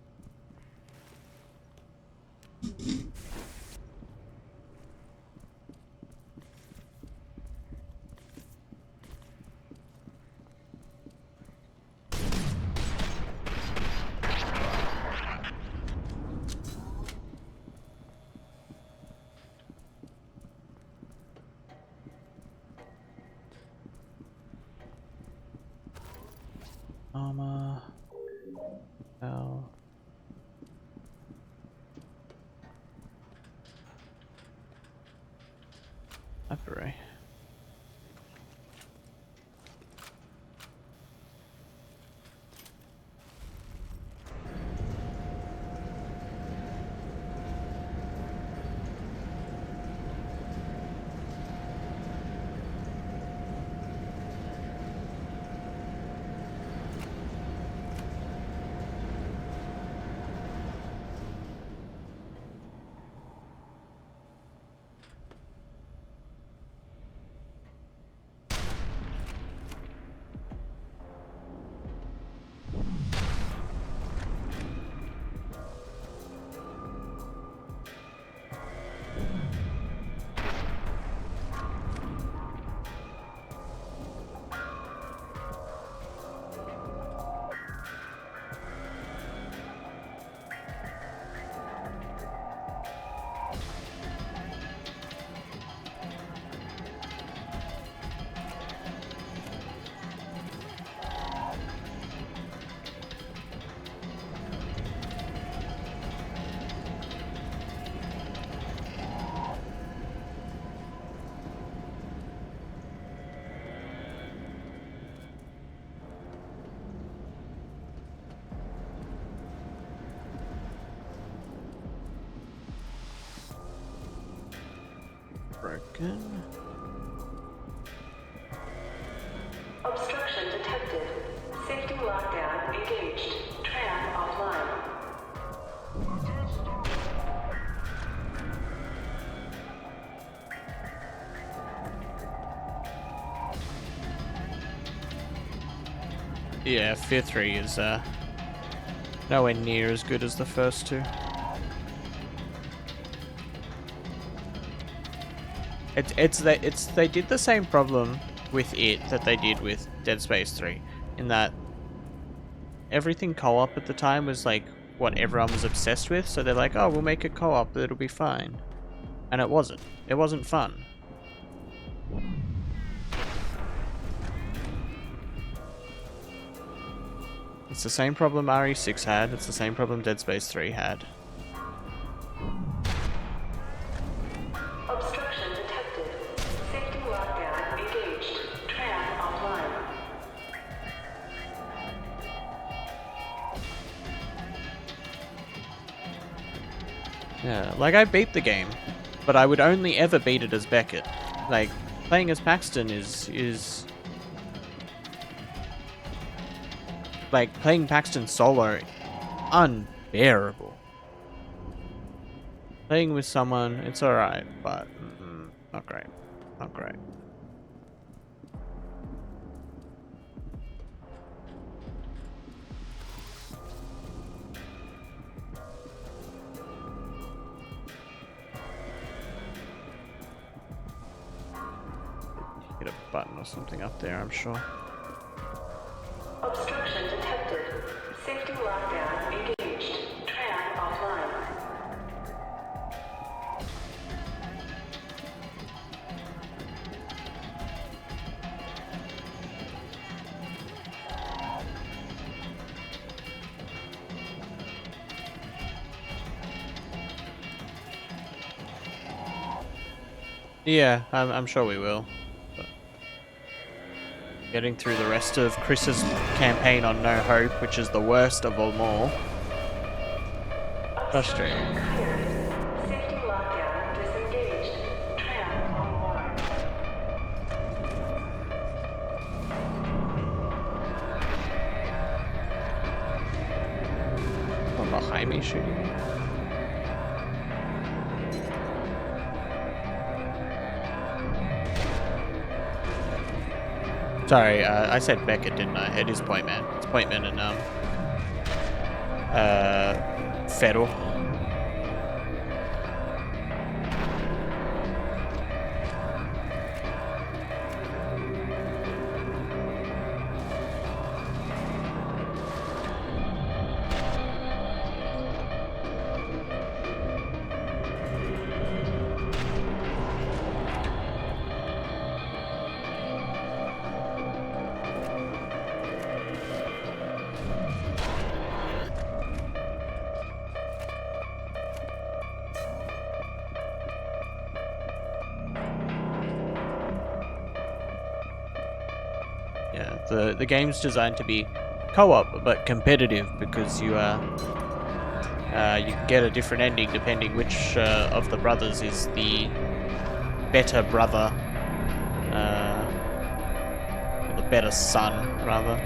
Armor. L. Library. Broken. Obstruction detected. Safety lockdown engaged. Tram offline. Yeah, F.E.A.R 3 is nowhere near as good as the first two. They did the same problem with it that they did with Dead Space 3, in that everything co-op at the time was like what everyone was obsessed with, so they're like, oh, we'll make it co-op, it'll be fine. And it wasn't. It wasn't fun. It's the same problem RE6 had, it's the same problem Dead Space 3 had. Obstruction detected. Safety lockdown engaged. Tram offline. Yeah, like I beat the game, but I would only ever beat it as Beckett. Like, playing as Paxton is like playing Paxton solo unbearable. Playing with someone, it's alright, but not great. Not great. Hit a button or something up there, I'm sure. Obstruction detected. Safety lockdown engaged. Tram offline. Yeah, I'm sure we will. But getting through the rest of Chris's campaign on No Hope, which is the worst of them all. Frustrating. Safety lockdown disengaged. Tram online. From behind me shooting me. Sorry, I said Beckett, didn't I? It is Pointman. It's Pointman and F.E.A.R. Yeah, the game's designed to be co-op but competitive because you can get a different ending depending which of the brothers is the better brother, or the better son rather.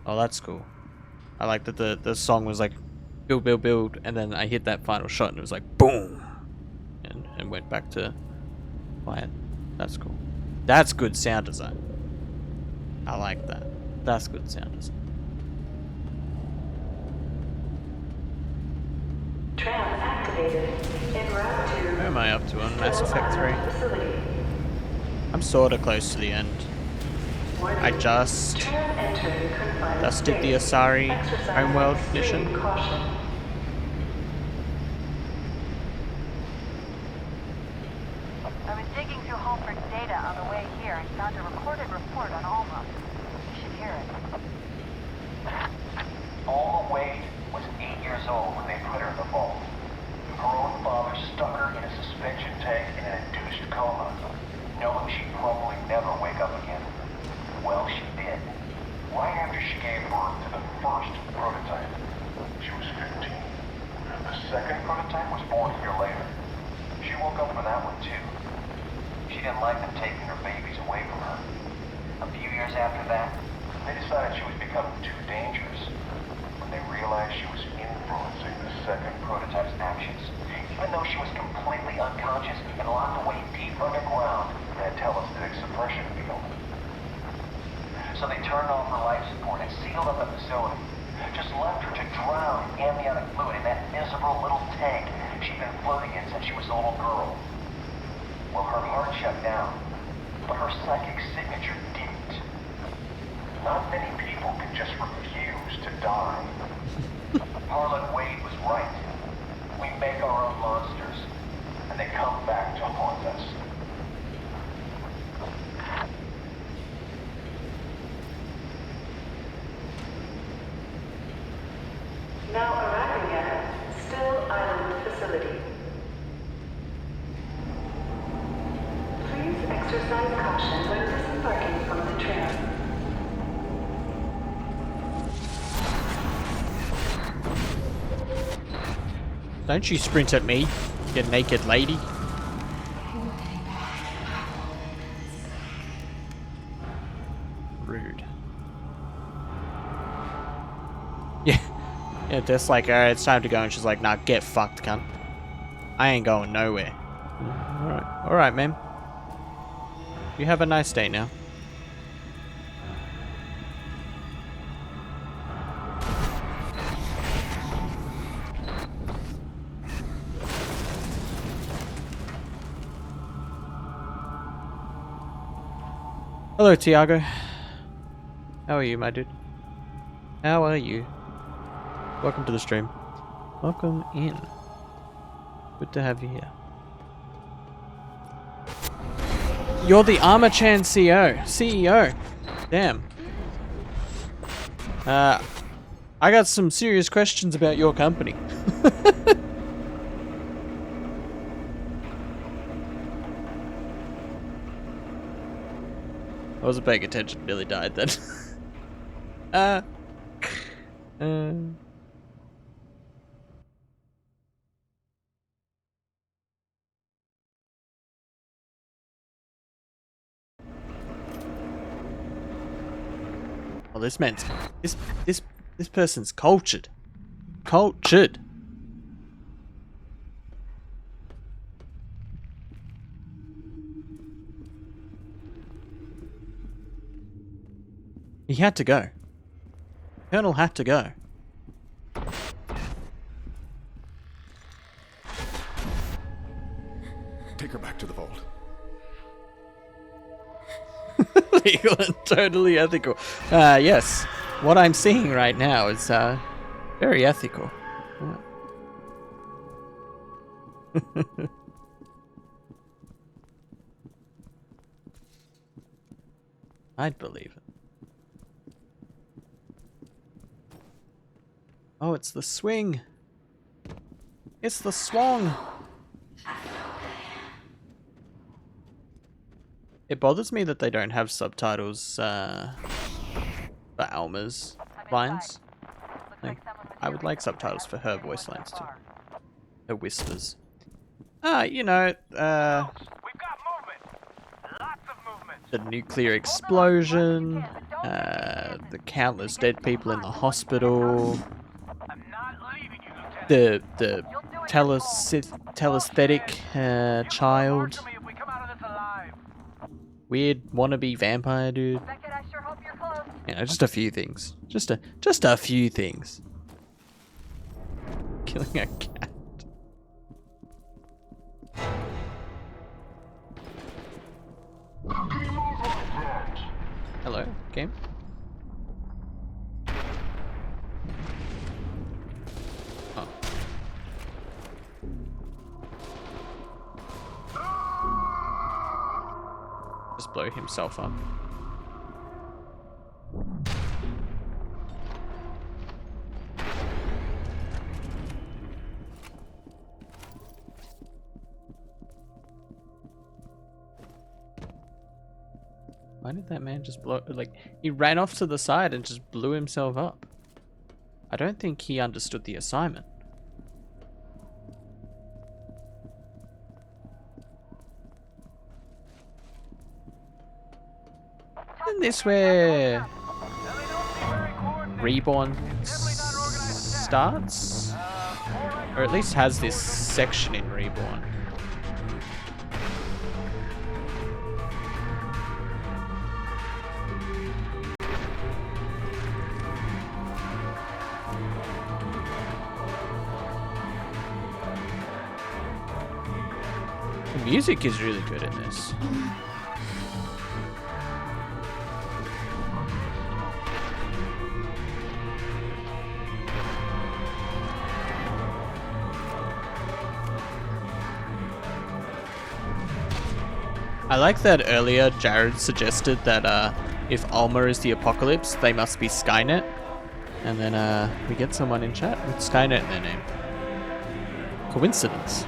Oh, that's cool. I like that the song was like build, build, build, and then I hit that final shot and it was like boom, and went back to quiet. That's cool. That's good sound design. I like that. That's good sound design. Tram activated. En route to. Where am I up to on Mass Effect 3? I'm sorta close to the end. I just did the Asari Homeworld mission. I was digging through Halford's data on the way here and found a recorded report on Alma. You should hear it. Alma Wade was 8 years old when they put her in the vault. Her own father stuck her in a suspension tank in an induced coma, knowing she'd probably never wake up again. Well, she did. Right after she gave birth to the first prototype. She was 15. The second prototype was born a year later. She woke up for that one, too. She didn't like them taking her babies away from her. A few years after that, they decided she was becoming too dangerous. When they realized she was influencing the second prototype's actions, even though she was completely unconscious and locked away deep underground in a telesthetic suppression field. So they turned off her life support and sealed up the facility. Just left her to drown in amniotic fluid in that miserable little tank she'd been floating in since she was a little girl. Well, her heart shut down, but her psychic signature didn't. Not many people can just refuse to die. Harlan Wade was right. We make our own monsters, and they come back to haunt us. Now arriving at Still Island facility. Please exercise caution when disembarking from the tram. Don't you sprint at me, you naked lady. Rude. Yeah. Yeah, Death's like, alright, it's time to go. And she's like, nah, get fucked, cunt. I ain't going nowhere. Alright. Alright, ma'am. You have a nice day now. Hello, Tiago. How are you, my dude? How are you? Welcome to the stream. Welcome in. Good to have you here. You're the Armor-chan CEO. Damn. I got some serious questions about your company. I wasn't paying attention, nearly died then. Well, this man's this person's cultured. Cultured. He had to go. Colonel had to go. Take her back to the vault. Legal and totally ethical. Yes. What I'm seeing right now is very ethical. Yeah. I'd believe it. Oh, it's the swing. It's the swung. It bothers me that they don't have subtitles for Alma's lines. Like, I would like subtitles for her voice lines too. Her whispers. You know, the nuclear explosion, the countless dead people in the hospital, the telesthetic child. Weird wannabe vampire dude. You know, just a few things. Just a few things. Killing a cat. Hello, game. Oh. Just blow himself up. Why did that man just blow? Like, he ran off to the side and just blew himself up. I don't think he understood the assignment. Isn't this where Reborn starts? Or at least has this section in Reborn. The music is really good in this. I like that earlier Jared suggested that if Alma is the apocalypse, they must be Skynet. And then we get someone in chat with Skynet in their name. Coincidence.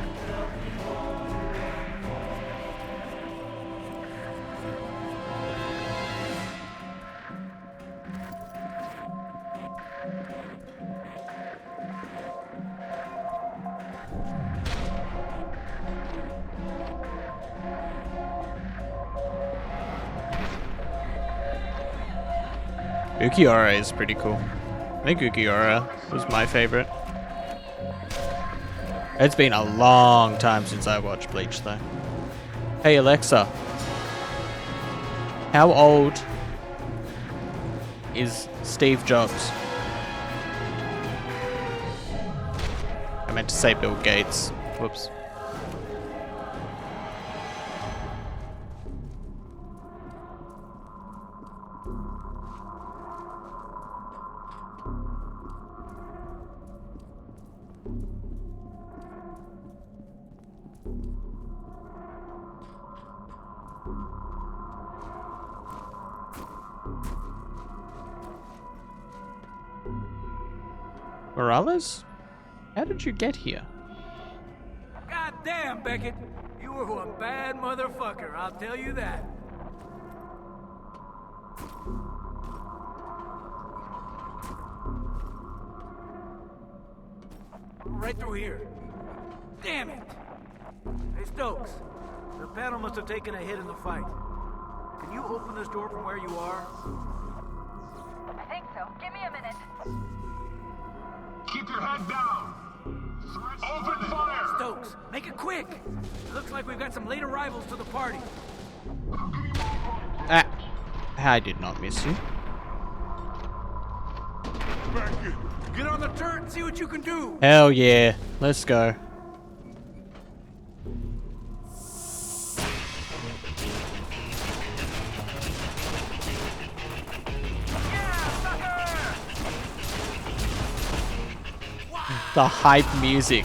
Ukiora is pretty cool. I think Ukiora was my favorite. It's been a long time since I watched Bleach though. Hey Alexa, how old is Steve Jobs? I meant to say Bill Gates. Whoops. Morales? How did you get here? God damn, Beckett. You were a bad motherfucker, I'll tell you that. Right through here. Damn it! Hey, Stokes. The panel must have taken a hit in the fight. Can you open this door from where you are? I think so. Give me a minute. Keep your head down. Open fire! Stokes, make it quick! It looks like we've got some late arrivals to the party. Ah, I did not miss you. Get on the turret and see what you can do! Hell yeah, let's go. The hype music.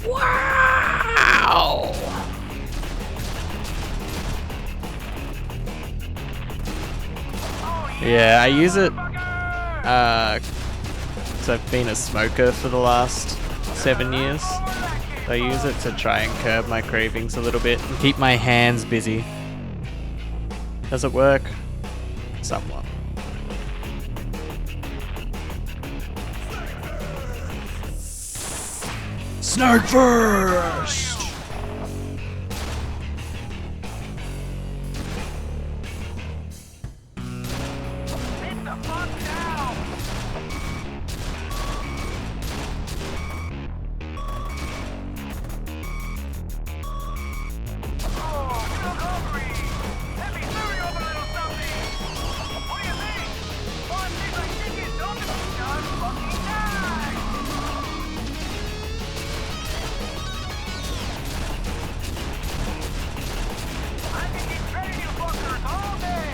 Wow! Yeah, I use it because I've been a smoker for the last 7 years. I use it to try and curb my cravings a little bit and keep my hands busy. Does it work? Somewhat. Snake first!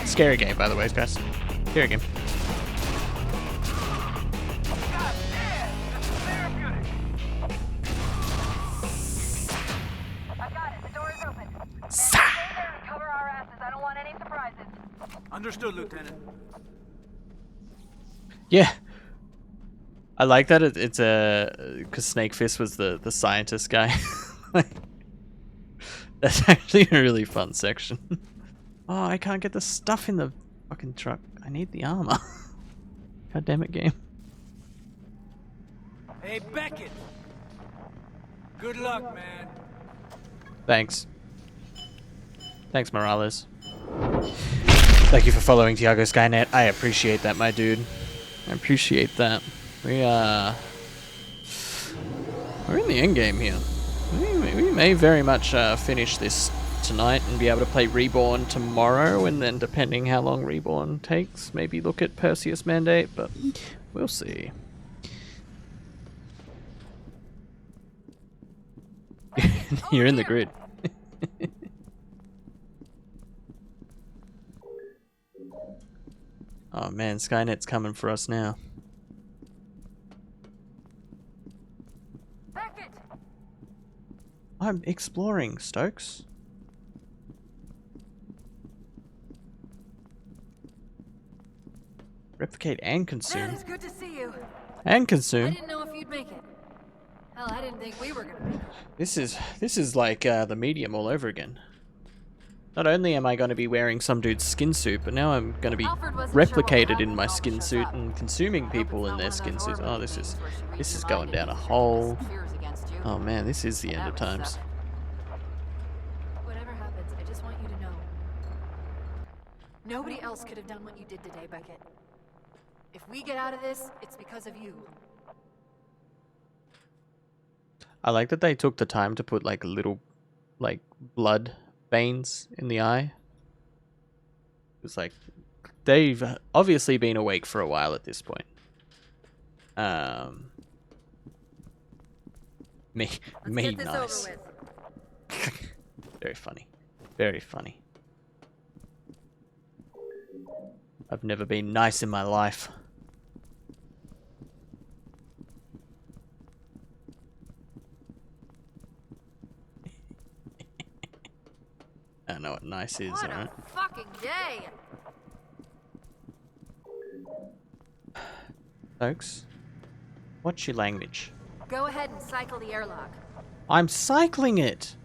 Scary game, by the way, guys. Scary game. Understood, Lieutenant. Yeah. I like that it's a... because Snake Fist was the scientist guy. That's actually a really fun section. Oh, I can't get the stuff in the fucking truck. I need the armor. God damn it, game. Hey, Beckett! Good luck, man. Thanks. Thanks, Morales. Thank you for following Tiago Skynet. I appreciate that, my dude. I appreciate that. We're in the end game here. We may very much finish this tonight and be able to play Reborn tomorrow, and then depending how long Reborn takes, maybe look at Perseus Mandate, but we'll see. You're in the grid. Oh man, Skynet's coming for us now. Beckett! I'm exploring, Stokes. Replicate and consume. Man, it's good to see you. And I consume. didn't know if you'd make it. Hell, I didn't think we were gonna make it. This is like the medium all over again. Not only am I going to be wearing some dude's skin suit, but now I'm going to be replicated in my skin suit and consuming people in their skin suits. Oh, this is going down a hole. Oh man, this is the end of times. Whatever happens, I just want you to know. Nobody else else could have done what you did today, Beckett. If we get out of this, it's because of you. I like that they took the time to put like little, like blood veins in the eye. It's like they've obviously been awake for a while at this point. Let's get this nice. over with. Very funny. Very funny. I've never been nice in my life. I don't know what nice is, What alright? a fucking day! Folks, what's your language? Go ahead and cycle the airlock. I'm cycling it!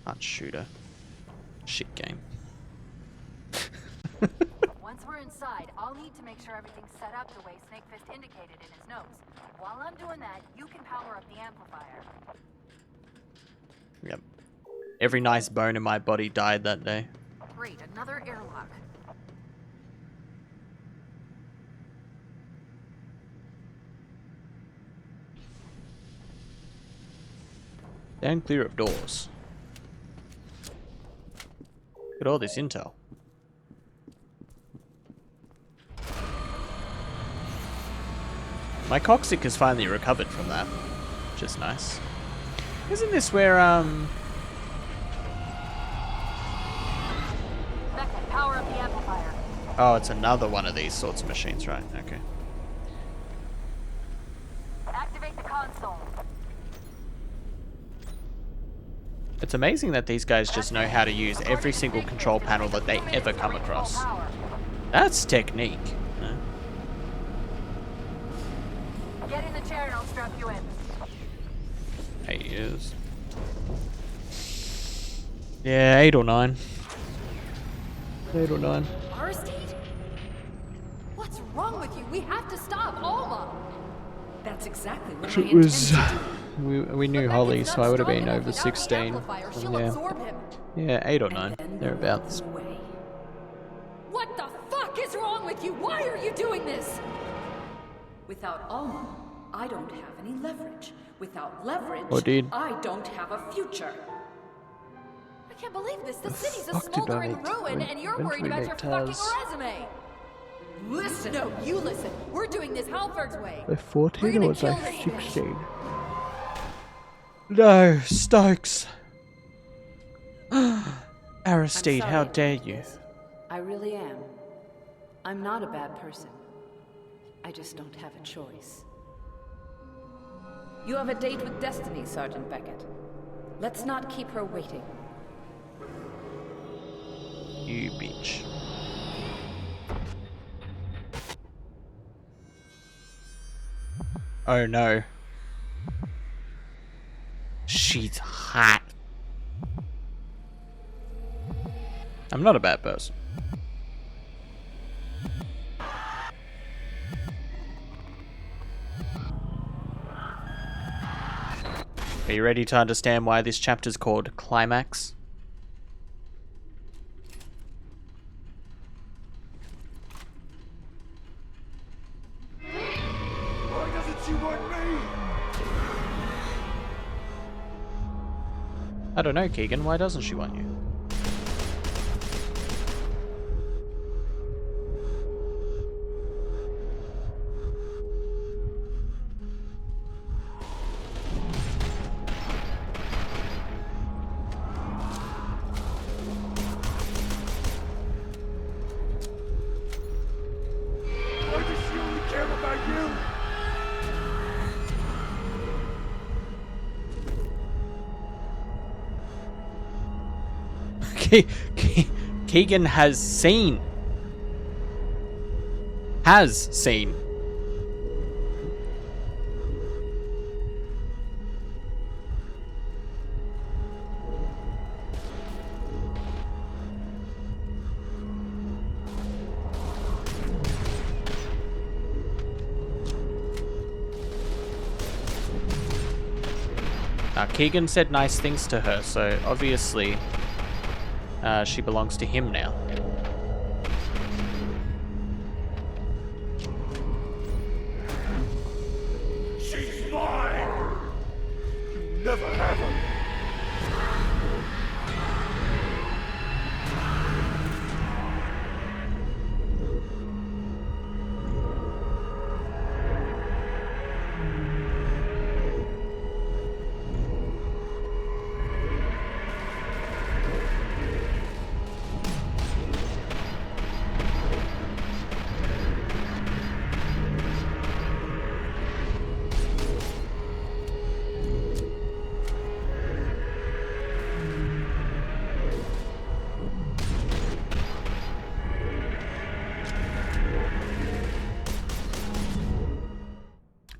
Can't shoot her. Shit game. Once we're inside, I'll need to make sure everything's set up the way Snakefist indicated in his notes. While I'm doing that, you can power up the amplifier. Yep. Every nice bone in my body died that day. Great, another airlock. Stand clear of doors. Look at all this intel. My coccyx has finally recovered from that, which is nice. Isn't this where, Beckett, power up the amplifier. Oh, it's another one of these sorts of machines, right? Okay. Activate the console. It's amazing that these guys just know how to use every single control panel that they ever come across. That's technique. You know? Get in the chair and I'll strap you in. He is. Yeah, 8 or 9. 8 or 9. Aristide? What's wrong with you? We have to stop Alma. That's exactly what It was. We knew Holly, so I would have been over 16. Yeah, 8 or 9. Thereabouts. What the fuck is wrong with you? Why are you doing this? Without Alma, I don't have any leverage. Without leverage, Or did. I don't have a future. I can't believe this. The city's a fuck did I smoldering need to ruin, and you're worried about your fucking resume. Listen. No, you listen. We're doing this Halford's way. Was I 14 or was I 16? No, Stokes. Aristide, how dare you? I really am. I'm not a bad person. I just don't have a choice. You have a date with Destiny, Sergeant Beckett. Let's not keep her waiting. You bitch. Oh no. She's hot. I'm not a bad person. Are you ready to understand why this chapter's called Climax? Why doesn't she want me? I don't know, Keegan. Why doesn't she want you? Why does she only care about you? Keegan has seen. Has seen. Keegan said nice things to her, so obviously she belongs to him now. She's mine! You never have her!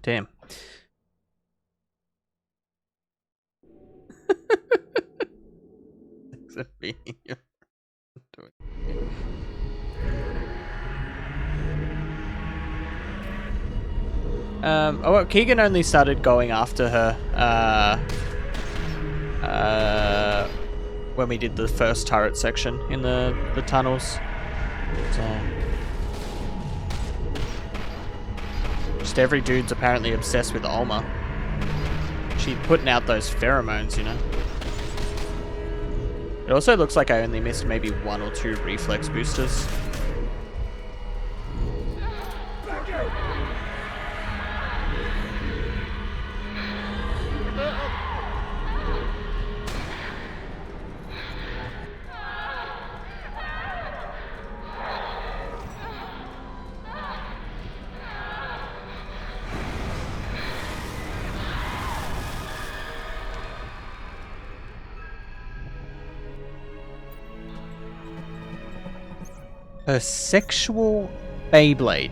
Damn. Oh, well, Keegan only started going after her when we did the first turret section in the tunnels. So, just every dude's apparently obsessed with Alma. She's putting out those pheromones, you know. It also looks like I only missed maybe 1 or 2 reflex boosters. Her sexual Beyblade.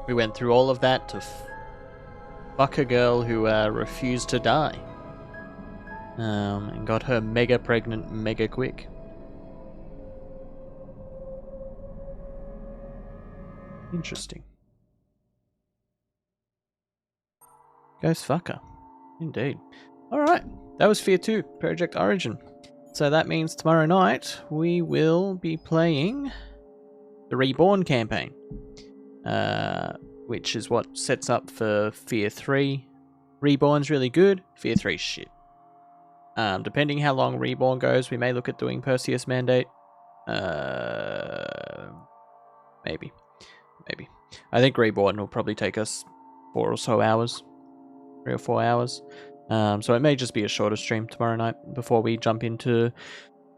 We went through all of that to fuck a girl who refused to die. And got her mega pregnant mega quick. Interesting. Ghost fucker. Indeed. Alright, that was F.E.A.R 2, Project Origin. So that means tomorrow night we will be playing the Reborn campaign. Which is what sets up for F.E.A.R 3. Reborn's really good, F.E.A.R 3's shit. Depending how long Reborn goes, we may look at doing Perseus Mandate. Maybe. I think Reborn will probably take us 4 or so hours. 3 or 4 hours. So it may just be a shorter stream tomorrow night before we jump into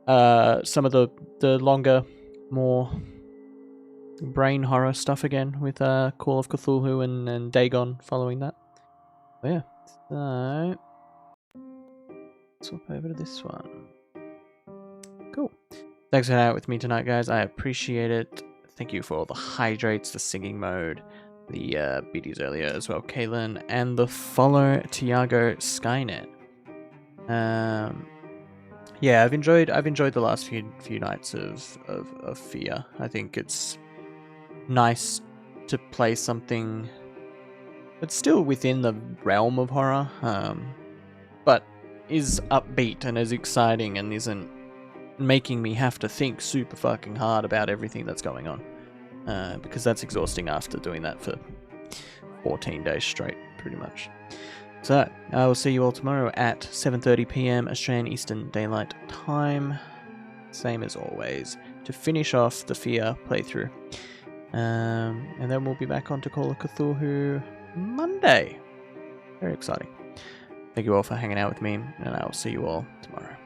some of the longer, more brain horror stuff again with Call of Cthulhu and Dagon following that. But yeah, so swap over to this one. Cool. Thanks for hanging out with me tonight, guys. I appreciate it. Thank you for all the hydrates, the singing mode, the biddies earlier as well, Kaylin, and the follow Tiago Skynet. Yeah, I've enjoyed the last few nights of F.E.A.R. I think it's nice to play something that's still within the realm of horror, but is upbeat and is exciting and isn't making me have to think super fucking hard about everything that's going on. because that's exhausting after doing that for 14 days straight, pretty much. So, I will see you all tomorrow at 7:30 PM Australian Eastern Daylight Time. Same as always, to finish off the F.E.A.R playthrough. And then we'll be back on to Call of Cthulhu Monday. Very exciting. Thank you all for hanging out with me, and I will see you all tomorrow.